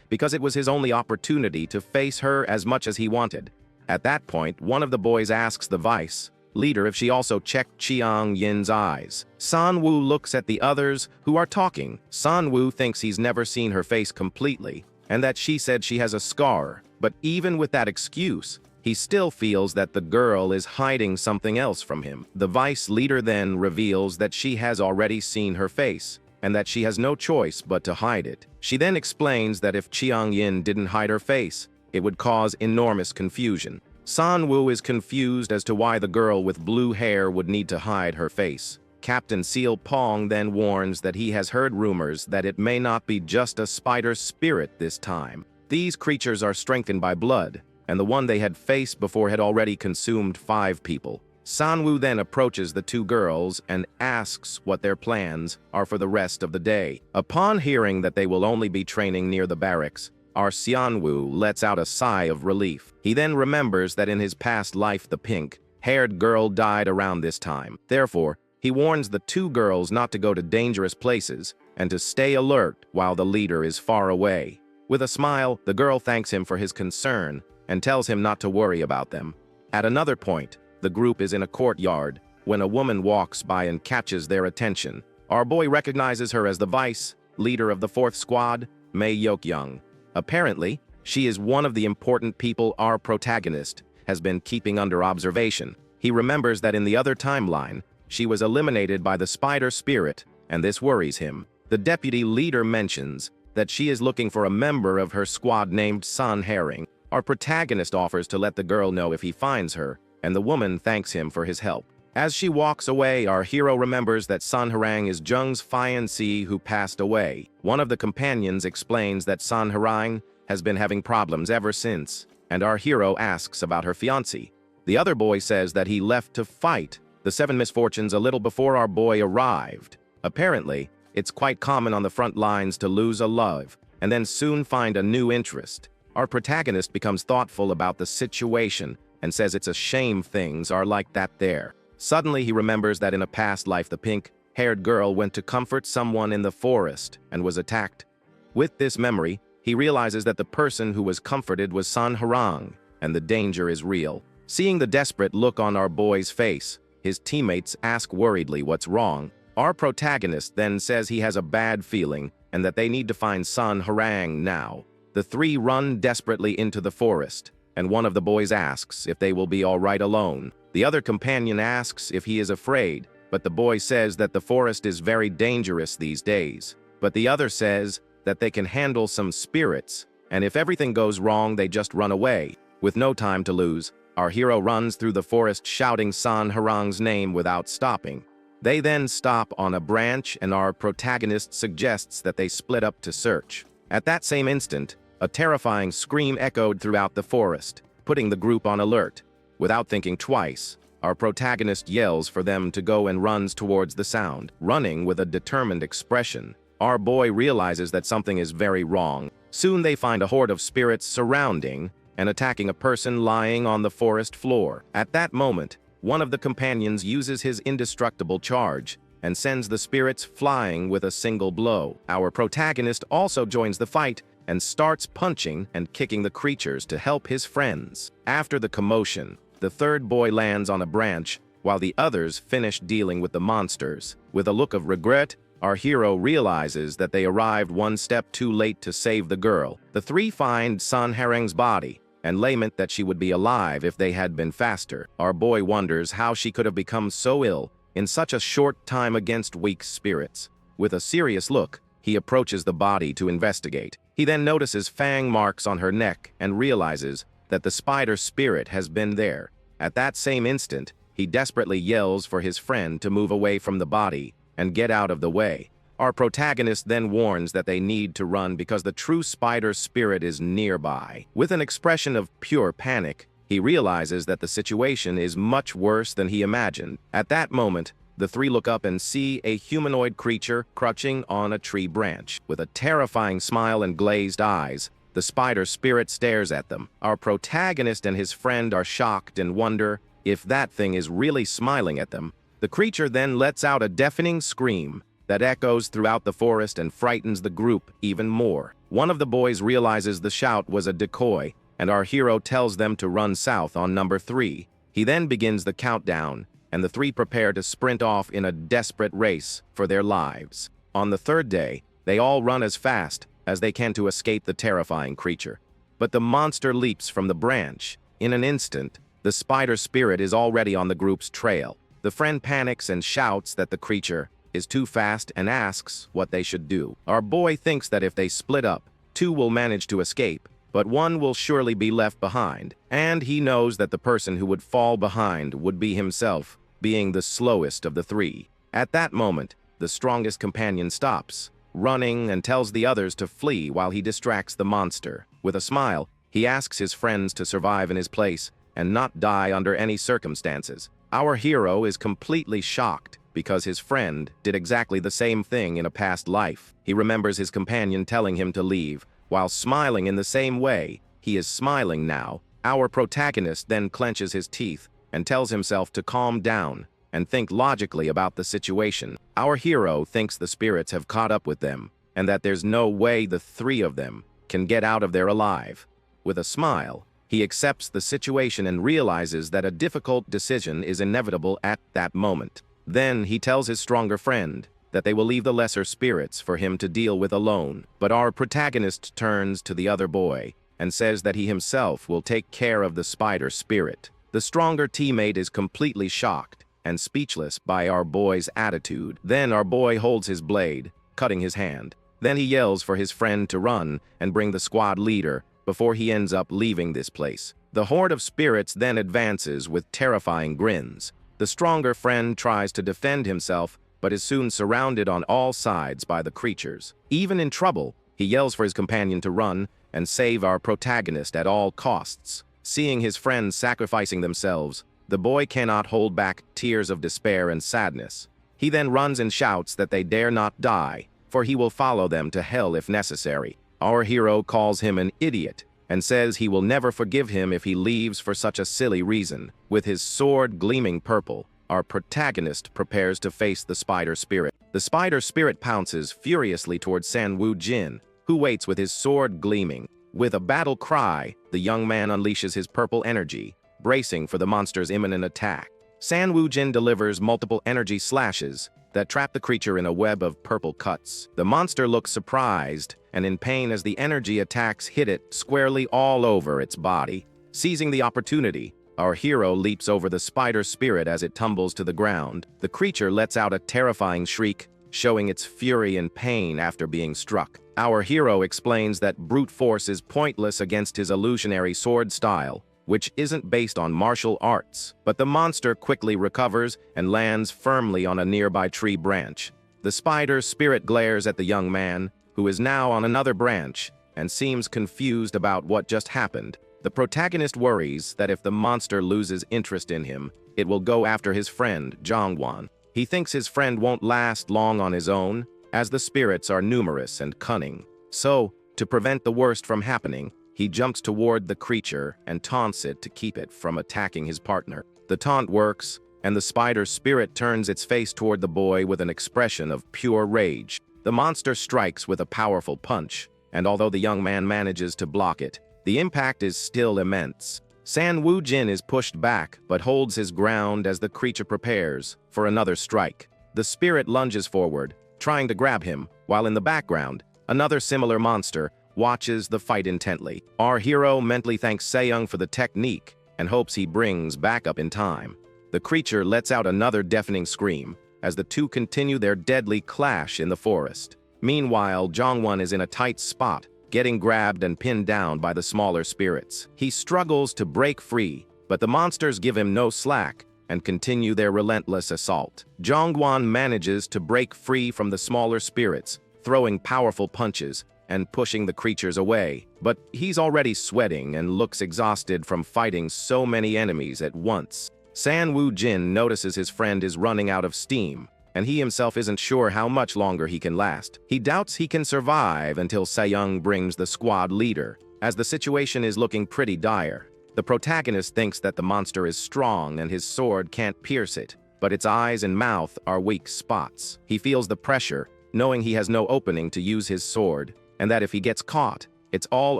[SPEAKER 1] because it was his only opportunity to face her as much as he wanted. At that point, one of the boys asks the vice leader if she also checked Chiang Yin's eyes. Sanwoo looks at the others who are talking. Sanwoo thinks he's never seen her face completely, and that she said she has a scar. But even with that excuse, he still feels that the girl is hiding something else from him. The vice leader then reveals that she has already seen her face, and that she has no choice but to hide it. She then explains that if Chiang Yin didn't hide her face, it would cause enormous confusion. Sanwoo is confused as to why the girl with blue hair would need to hide her face. Captain Seal Pong then warns that he has heard rumors that it may not be just a spider spirit this time. These creatures are strengthened by blood, and the one they had faced before had already consumed 5 people. Sanwoo then approaches the 2 girls and asks what their plans are for the rest of the day. Upon hearing that they will only be training near the barracks, our Sanwoo lets out a sigh of relief. He then remembers that in his past life the pink-haired girl died around this time. Therefore, he warns the 2 girls not to go to dangerous places and to stay alert while the leader is far away. With a smile, the girl thanks him for his concern and tells him not to worry about them. At another point, the group is in a courtyard when a woman walks by and catches their attention. Our boy recognizes her as the vice leader of the 4th squad, Mei Yokyung. Apparently, she is one of the important people our protagonist has been keeping under observation. He remembers that in the other timeline, she was eliminated by the spider spirit, and this worries him. The deputy leader mentions that she is looking for a member of her squad named Sun Herring. Our protagonist offers to let the girl know if he finds her, and the woman thanks him for his help. As she walks away, our hero remembers that Sun Harang is Jung's fiancée who passed away. One of the companions explains that Sun Harang has been having problems ever since, and our hero asks about her fiancé. The other boy says that he left to fight the 7 misfortunes a little before our boy arrived. Apparently, it's quite common on the front lines to lose a love, and then soon find a new interest. Our protagonist becomes thoughtful about the situation and says it's a shame things are like that there. Suddenly, he remembers that in a past life the pink-haired girl went to comfort someone in the forest and was attacked. With this memory, he realizes that the person who was comforted was Sun Harang, and the danger is real. Seeing the desperate look on our boy's face, his teammates ask worriedly what's wrong. Our protagonist then says he has a bad feeling and that they need to find Sun Harang now. The 3 run desperately into the forest, and one of the boys asks if they will be all right alone. The other companion asks if he is afraid, but the boy says that the forest is very dangerous these days. But the other says that they can handle some spirits, and if everything goes wrong, they just run away. With no time to lose, our hero runs through the forest shouting Sun Harang's name without stopping. They then stop on a branch, and our protagonist suggests that they split up to search. At that same instant, a terrifying scream echoed throughout the forest, putting the group on alert. Without thinking twice, our protagonist yells for them to go and runs towards the sound, running with a determined expression. Our boy realizes that something is very wrong. Soon they find a horde of spirits surrounding and attacking a person lying on the forest floor. At that moment, one of the companions uses his indestructible charge and sends the spirits flying with a single blow. Our protagonist also joins the fight and starts punching and kicking the creatures to help his friends. After the commotion, the 3rd boy lands on a branch while the others finish dealing with the monsters. With a look of regret, our hero realizes that they arrived 1 step too late to save the girl. The 3 find Sun Harang's body and lament that she would be alive if they had been faster. Our boy wonders how she could have become so ill in such a short time against weak spirits. With a serious look, he approaches the body to investigate. He then notices fang marks on her neck and realizes that the spider spirit has been there. At that same instant, he desperately yells for his friend to move away from the body and get out of the way. Our protagonist then warns that they need to run because the true spider spirit is nearby. With an expression of pure panic, he realizes that the situation is much worse than he imagined. At that moment, the 3 look up and see a humanoid creature crouching on a tree branch. With a terrifying smile and glazed eyes, the spider spirit stares at them. Our protagonist and his friend are shocked and wonder if that thing is really smiling at them. The creature then lets out a deafening scream that echoes throughout the forest and frightens the group even more. One of the boys realizes the shout was a decoy, and our hero tells them to run south on number 3. He then begins the countdown, and the 3 prepare to sprint off in a desperate race for their lives. On the 3rd day, they all run as fast as they can to escape the terrifying creature. But the monster leaps from the branch. In an instant, the spider spirit is already on the group's trail. The friend panics and shouts that the creature is too fast and asks what they should do. Our boy thinks that if they split up, 2 will manage to escape, but one will surely be left behind, and he knows that the person who would fall behind would be himself, being the slowest of the three. At that moment, the strongest companion stops, running, and tells the others to flee while he distracts the monster. With a smile, he asks his friends to survive in his place and not die under any circumstances. Our hero is completely shocked because his friend did exactly the same thing in a past life. He remembers his companion telling him to leave, while smiling in the same way. He is smiling now. Our protagonist then clenches his teeth and tells himself to calm down and think logically about the situation. Our hero thinks the spirits have caught up with them and that there's no way the three of them can get out of there alive. With a smile, he accepts the situation and realizes that a difficult decision is inevitable at that moment. Then he tells his stronger friend that they will leave the lesser spirits for him to deal with alone. But our protagonist turns to the other boy and says that he himself will take care of the spider spirit. The stronger teammate is completely shocked and speechless by our boy's attitude. Then our boy holds his blade, cutting his hand. Then he yells for his friend to run and bring the squad leader before he ends up leaving this place. The horde of spirits then advances with terrifying grins. The stronger friend tries to defend himself, but is soon surrounded on all sides by the creatures. Even in trouble, he yells for his companion to run and save our protagonist at all costs. Seeing his friends sacrificing themselves, the boy cannot hold back tears of despair and sadness. He then runs and shouts that they dare not die, for he will follow them to hell if necessary. Our hero calls him an idiot and says he will never forgive him if he leaves for such a silly reason. With his sword gleaming purple, our protagonist prepares to face the spider spirit. The spider spirit pounces furiously towards Sanwoo Jin, who waits with his sword gleaming. With a battle cry, the young man unleashes his purple energy, bracing for the monster's imminent attack. Sanwoo Jin delivers multiple energy slashes that trap the creature in a web of purple cuts. The monster looks surprised and in pain as the energy attacks hit it squarely all over its body. Seizing the opportunity, our hero leaps over the spider spirit as it tumbles to the ground. The creature lets out a terrifying shriek, showing its fury and pain after being struck. Our hero explains that brute force is pointless against his illusionary sword style, which isn't based on martial arts. But the monster quickly recovers and lands firmly on a nearby tree branch. The spider spirit glares at the young man, who is now on another branch, and seems confused about what just happened. The protagonist worries that if the monster loses interest in him, it will go after his friend, Jongwon. He thinks his friend won't last long on his own, as the spirits are numerous and cunning. So, to prevent the worst from happening, he jumps toward the creature and taunts it to keep it from attacking his partner. The taunt works, and the spider spirit turns its face toward the boy with an expression of pure rage. The monster strikes with a powerful punch, and although the young man manages to block it, the impact is still immense. Sanwoo Jin is pushed back, but holds his ground as the creature prepares for another strike. The spirit lunges forward, trying to grab him, while in the background, another similar monster watches the fight intently. Our hero mentally thanks Seyoung for the technique and hopes he brings backup in time. The creature lets out another deafening scream as the two continue their deadly clash in the forest. Meanwhile, Jongwon is in a tight spot, getting grabbed and pinned down by the smaller spirits. He struggles to break free, but the monsters give him no slack and continue their relentless assault. Jongwon manages to break free from the smaller spirits, throwing powerful punches and pushing the creatures away. But he's already sweating and looks exhausted from fighting so many enemies at once. Sanwoo Jin notices his friend is running out of steam, and he himself isn't sure how much longer he can last. He doubts he can survive until Seyoung brings the squad leader, as the situation is looking pretty dire. The protagonist thinks that the monster is strong and his sword can't pierce it, but its eyes and mouth are weak spots. He feels the pressure, knowing he has no opening to use his sword, and that if he gets caught, it's all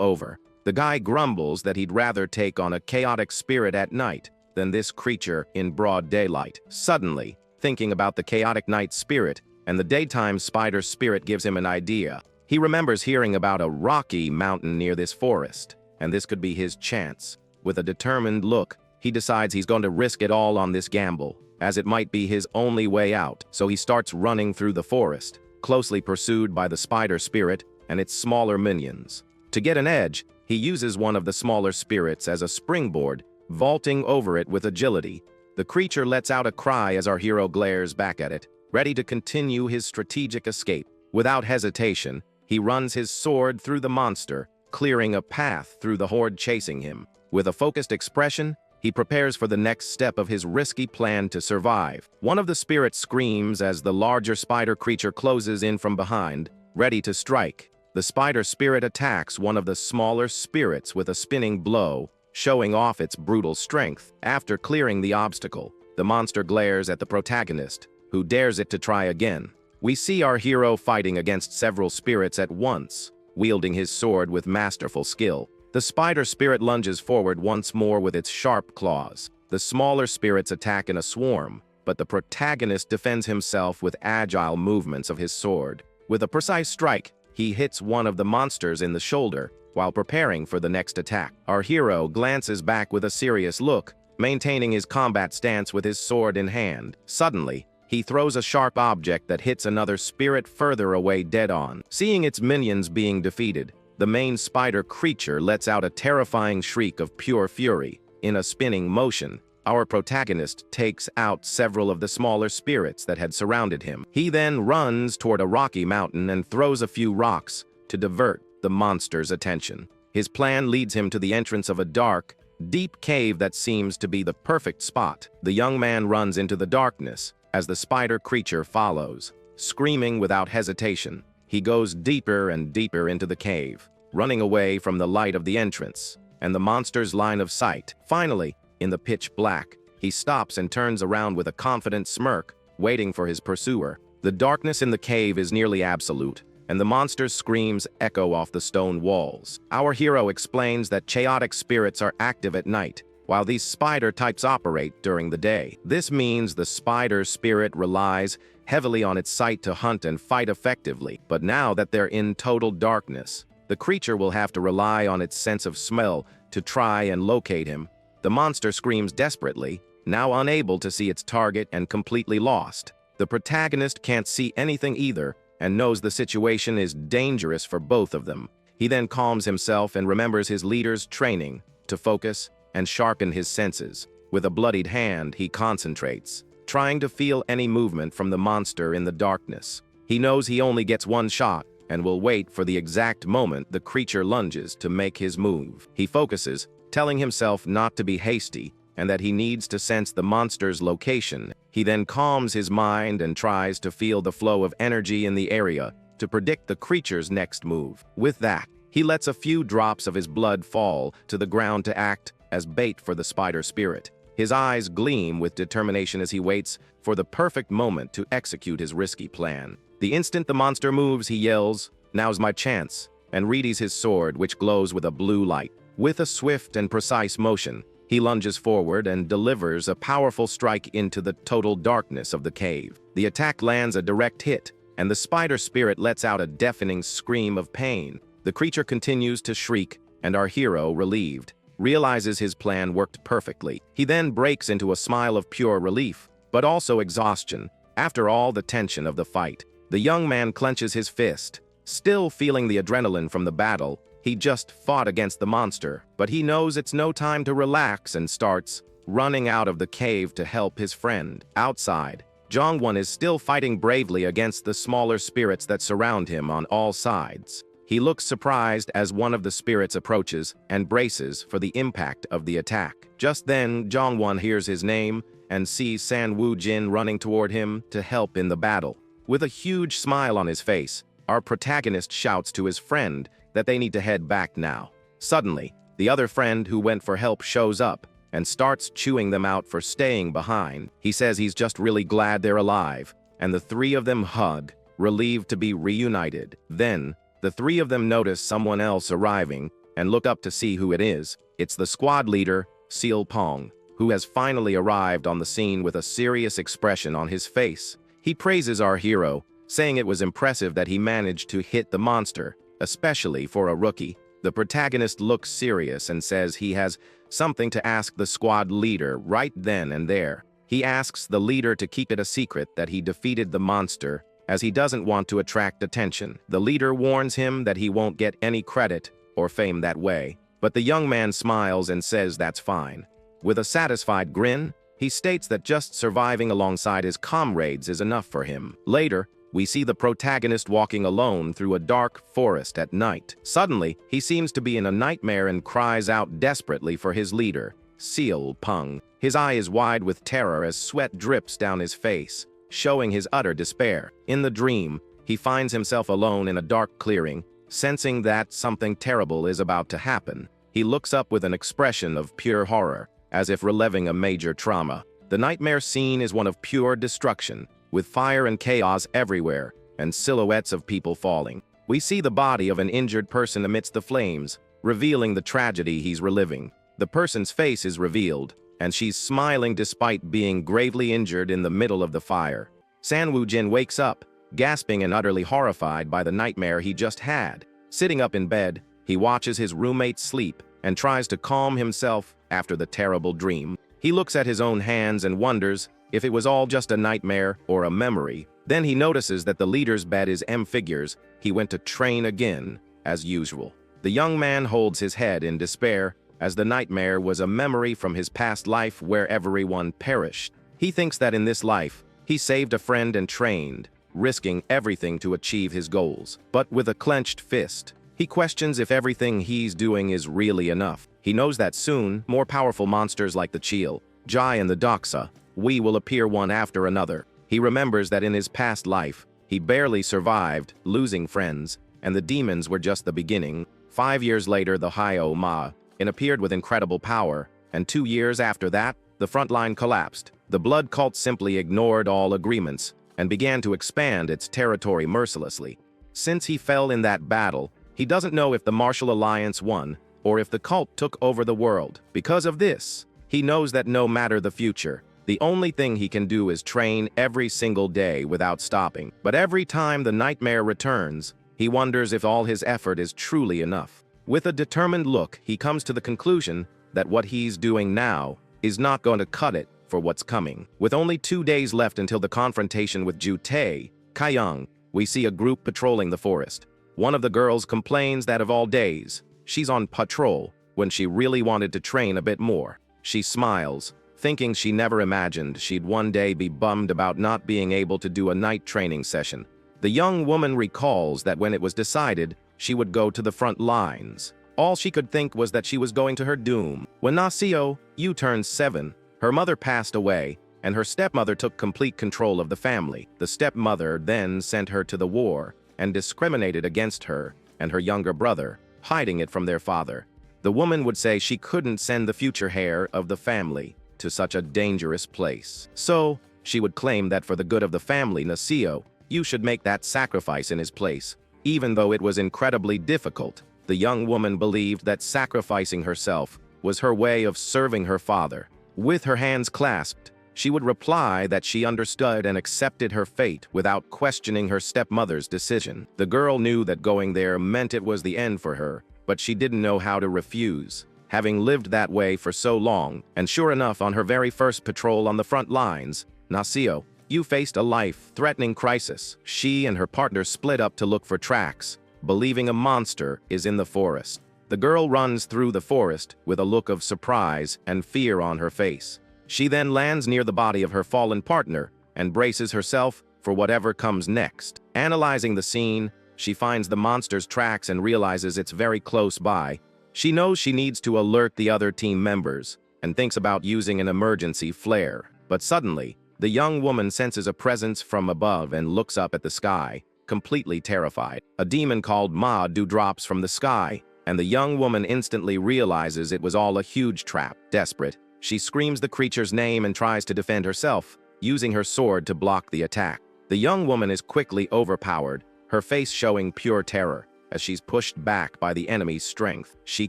[SPEAKER 1] over. The guy grumbles that he'd rather take on a chaotic spirit at night than this creature in broad daylight. Suddenly, thinking about the chaotic night spirit and the daytime spider spirit gives him an idea. He remembers hearing about a rocky mountain near this forest, and this could be his chance. With a determined look, he decides he's going to risk it all on this gamble, as it might be his only way out. So he starts running through the forest, closely pursued by the spider spirit and its smaller minions. To get an edge, He uses one of the smaller spirits as a springboard, vaulting over it with agility. The creature lets out a cry as our hero glares back at it, ready to continue his strategic escape. Without hesitation, he runs his sword through the monster, clearing a path through the horde chasing him. With a focused expression, he prepares for the next step of his risky plan to survive. One of the spirits screams as the larger spider creature closes in from behind, ready to strike. The spider spirit attacks one of the smaller spirits with a spinning blow, showing off its brutal strength. After clearing the obstacle, the monster glares at the protagonist, who dares it to try again. We see our hero fighting against several spirits at once, wielding his sword with masterful skill. The spider spirit lunges forward once more with its sharp claws. The smaller spirits attack in a swarm, but the protagonist defends himself with agile movements of his sword. With a precise strike, he hits one of the monsters in the shoulder while preparing for the next attack. Our hero glances back with a serious look, maintaining his combat stance with his sword in hand. Suddenly, he throws a sharp object that hits another spirit further away dead on. Seeing its minions being defeated, the main spider creature lets out a terrifying shriek of pure fury. In a spinning motion, our protagonist takes out several of the smaller spirits that had surrounded him. He then runs toward a rocky mountain and throws a few rocks to divert the monster's attention. His plan leads him to the entrance of a dark, deep cave that seems to be the perfect spot. The young man runs into the darkness as the spider creature follows. Screaming without hesitation, he goes deeper and deeper into the cave, running away from the light of the entrance and the monster's line of sight. Finally, in the pitch black, he stops and turns around with a confident smirk, waiting for his pursuer. The darkness in the cave is nearly absolute, and the monster's screams echo off the stone walls. Our hero explains that chaotic spirits are active at night, while these spider types operate during the day. This means the spider spirit relies heavily on its sight to hunt and fight effectively. But now that they're in total darkness, the creature will have to rely on its sense of smell to try and locate him. The monster screams desperately, now unable to see its target and completely lost. The protagonist can't see anything either and knows the situation is dangerous for both of them. He then calms himself and remembers his leader's training to focus and sharpen his senses. With a bloodied hand, he concentrates, trying to feel any movement from the monster in the darkness. He knows he only gets one shot and will wait for the exact moment the creature lunges to make his move. He focuses, telling himself not to be hasty and that he needs to sense the monster's location. He then calms his mind and tries to feel the flow of energy in the area to predict the creature's next move. With that, he lets a few drops of his blood fall to the ground to act as bait for the spider spirit. His eyes gleam with determination as he waits for the perfect moment to execute his risky plan. The instant the monster moves, he yells, "Now's my chance," and readies his sword, which glows with a blue light. With a swift and precise motion, he lunges forward and delivers a powerful strike into the total darkness of the cave. The attack lands a direct hit, and the spider spirit lets out a deafening scream of pain. The creature continues to shriek, and our hero, relieved, realizes his plan worked perfectly. He then breaks into a smile of pure relief, but also exhaustion. After all the tension of the fight, the young man clenches his fist, still feeling the adrenaline from the battle. He just fought against the monster, but he knows it's no time to relax and starts running out of the cave to help his friend. Outside, Jongwon is still fighting bravely against the smaller spirits that surround him on all sides. He looks surprised as one of the spirits approaches and braces for the impact of the attack. Just then, Jongwon hears his name and sees San Woo-jin running toward him to help in the battle. With a huge smile on his face, our protagonist shouts to his friend that they need to head back now. Suddenly, the other friend who went for help shows up and starts chewing them out for staying behind. He says he's just really glad they're alive, and the three of them hug, relieved to be reunited. Then, the three of them notice someone else arriving and look up to see who it is. It's the squad leader, Seal Pong, who has finally arrived on the scene with a serious expression on his face. He praises our hero, saying it was impressive that he managed to hit the monster, especially for a rookie. The protagonist looks serious and says he has something to ask the squad leader right then and there. He asks the leader to keep it a secret that he defeated the monster, as he doesn't want to attract attention. The leader warns him that he won't get any credit or fame that way, but the young man smiles and says that's fine. With a satisfied grin, he states that just surviving alongside his comrades is enough for him. Later, we see the protagonist walking alone through a dark forest at night. Suddenly, he seems to be in a nightmare and cries out desperately for his leader, Seal Pung. His eye is wide with terror as sweat drips down his face, showing his utter despair. In the dream, he finds himself alone in a dark clearing, sensing that something terrible is about to happen. He looks up with an expression of pure horror, as if reliving a major trauma. The nightmare scene is one of pure destruction, with fire and chaos everywhere, and silhouettes of people falling. We see the body of an injured person amidst the flames, revealing the tragedy he's reliving. The person's face is revealed, and she's smiling despite being gravely injured in the middle of the fire. San Woo-jin wakes up, gasping and utterly horrified by the nightmare he just had. Sitting up in bed, he watches his roommate sleep and tries to calm himself after the terrible dream. He looks at his own hands and wonders if it was all just a nightmare or a memory. Then he notices that the leader's bed is M-figures. He went to train again, as usual. The young man holds his head in despair, as the nightmare was a memory from his past life where everyone perished. He thinks that in this life, he saved a friend and trained, risking everything to achieve his goals. But with a clenched fist, he questions if everything he's doing is really enough. He knows that soon, more powerful monsters like the Cheel, Jai and the Doxa, will appear one after another. He remembers that in his past life, he barely survived, losing friends, and the demons were just the beginning. 5 years later, the Hyo Ma appeared with incredible power, and 2 years after that, the front line collapsed. The blood cult simply ignored all agreements and began to expand its territory mercilessly. Since he fell in that battle, he doesn't know if the Martial Alliance won or if the cult took over the world. Because of this, he knows that no matter the future, the only thing he can do is train every single day without stopping. But every time the nightmare returns, he wonders if all his effort is truly enough. With a determined look, he comes to the conclusion that what he's doing now is not going to cut it for what's coming. With only 2 days left until the confrontation with Ju Tae, Kaiyang, we see a group patrolling the forest. One of the girls complains that of all days, she's on patrol when she really wanted to train a bit more. She smiles, thinking she never imagined she'd one day be bummed about not being able to do a night training session. The young woman recalls that when it was decided she would go to the front lines, all she could think was that she was going to her doom. When Nasio turned 7, her mother passed away, and her stepmother took complete control of the family. The stepmother then sent her to the war and discriminated against her and her younger brother, hiding it from their father. The woman would say she couldn't send the future heir of the family to such a dangerous place. So, she would claim that for the good of the family, Nasio, you should make that sacrifice in his place. Even though it was incredibly difficult, the young woman believed that sacrificing herself was her way of serving her father. With her hands clasped, she would reply that she understood and accepted her fate without questioning her stepmother's decision. The girl knew that going there meant it was the end for her, but she didn't know how to refuse, having lived that way for so long. And sure enough, on her very first patrol on the front lines, Nasio, you faced a life-threatening crisis. She and her partner split up to look for tracks, believing a monster is in the forest. The girl runs through the forest with a look of surprise and fear on her face. She then lands near the body of her fallen partner and braces herself for whatever comes next. Analyzing the scene, she finds the monster's tracks and realizes it's very close by. She knows she needs to alert the other team members and thinks about using an emergency flare. But suddenly, the young woman senses a presence from above and looks up at the sky, completely terrified. A demon called Ma-Du drops from the sky, and the young woman instantly realizes it was all a huge trap. Desperate, she screams the creature's name and tries to defend herself, using her sword to block the attack. The young woman is quickly overpowered, her face showing pure terror, as she's pushed back by the enemy's strength. She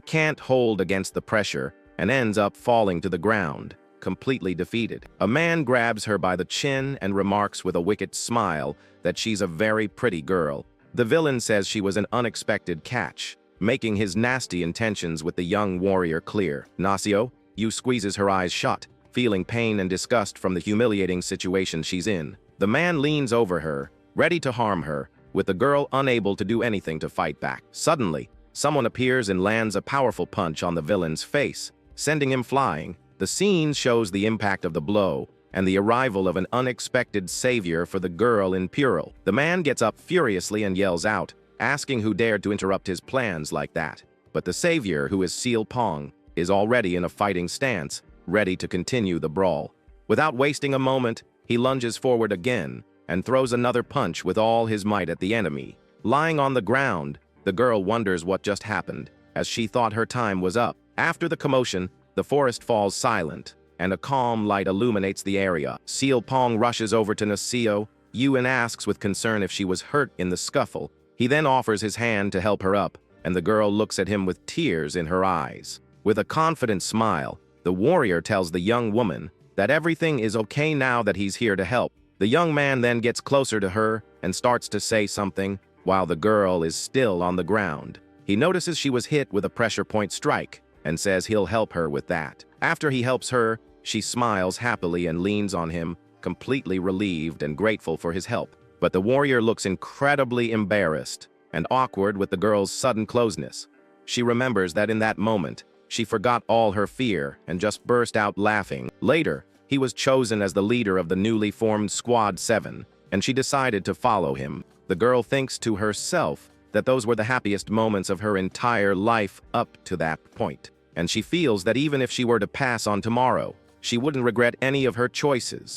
[SPEAKER 1] can't hold against the pressure and ends up falling to the ground, completely defeated. A man grabs her by the chin and remarks with a wicked smile that she's a very pretty girl. The villain says she was an unexpected catch, making his nasty intentions with the young warrior clear. Nasio squeezes her eyes shut, feeling pain and disgust from the humiliating situation she's in. The man leans over her, ready to harm her, with the girl unable to do anything to fight back. Suddenly, someone appears and lands a powerful punch on the villain's face, sending him flying. The scene shows the impact of the blow and the arrival of an unexpected savior for the girl in Pural. The man gets up furiously and yells out, asking who dared to interrupt his plans like that. But the savior, who is Seal Pong, is already in a fighting stance, ready to continue the brawl. Without wasting a moment, he lunges forward again and throws another punch with all his might at the enemy. Lying on the ground, the girl wonders what just happened, as she thought her time was up. After the commotion, the forest falls silent, and a calm light illuminates the area. Seal Pong rushes over to Nasio and asks with concern if she was hurt in the scuffle. He then offers his hand to help her up, and the girl looks at him with tears in her eyes. With a confident smile, the warrior tells the young woman that everything is okay now that he's here to help. The young man then gets closer to her and starts to say something while the girl is still on the ground. He notices she was hit with a pressure point strike and says he'll help her with that. After he helps her, she smiles happily and leans on him, completely relieved and grateful for his help. But the warrior looks incredibly embarrassed and awkward with the girl's sudden closeness. She remembers that in that moment, she forgot all her fear and just burst out laughing. Later, he was chosen as the leader of the newly formed Squad 7, and she decided to follow him. The girl thinks to herself that those were the happiest moments of her entire life up to that point, and she feels that even if she were to pass on tomorrow, she wouldn't regret any of her choices.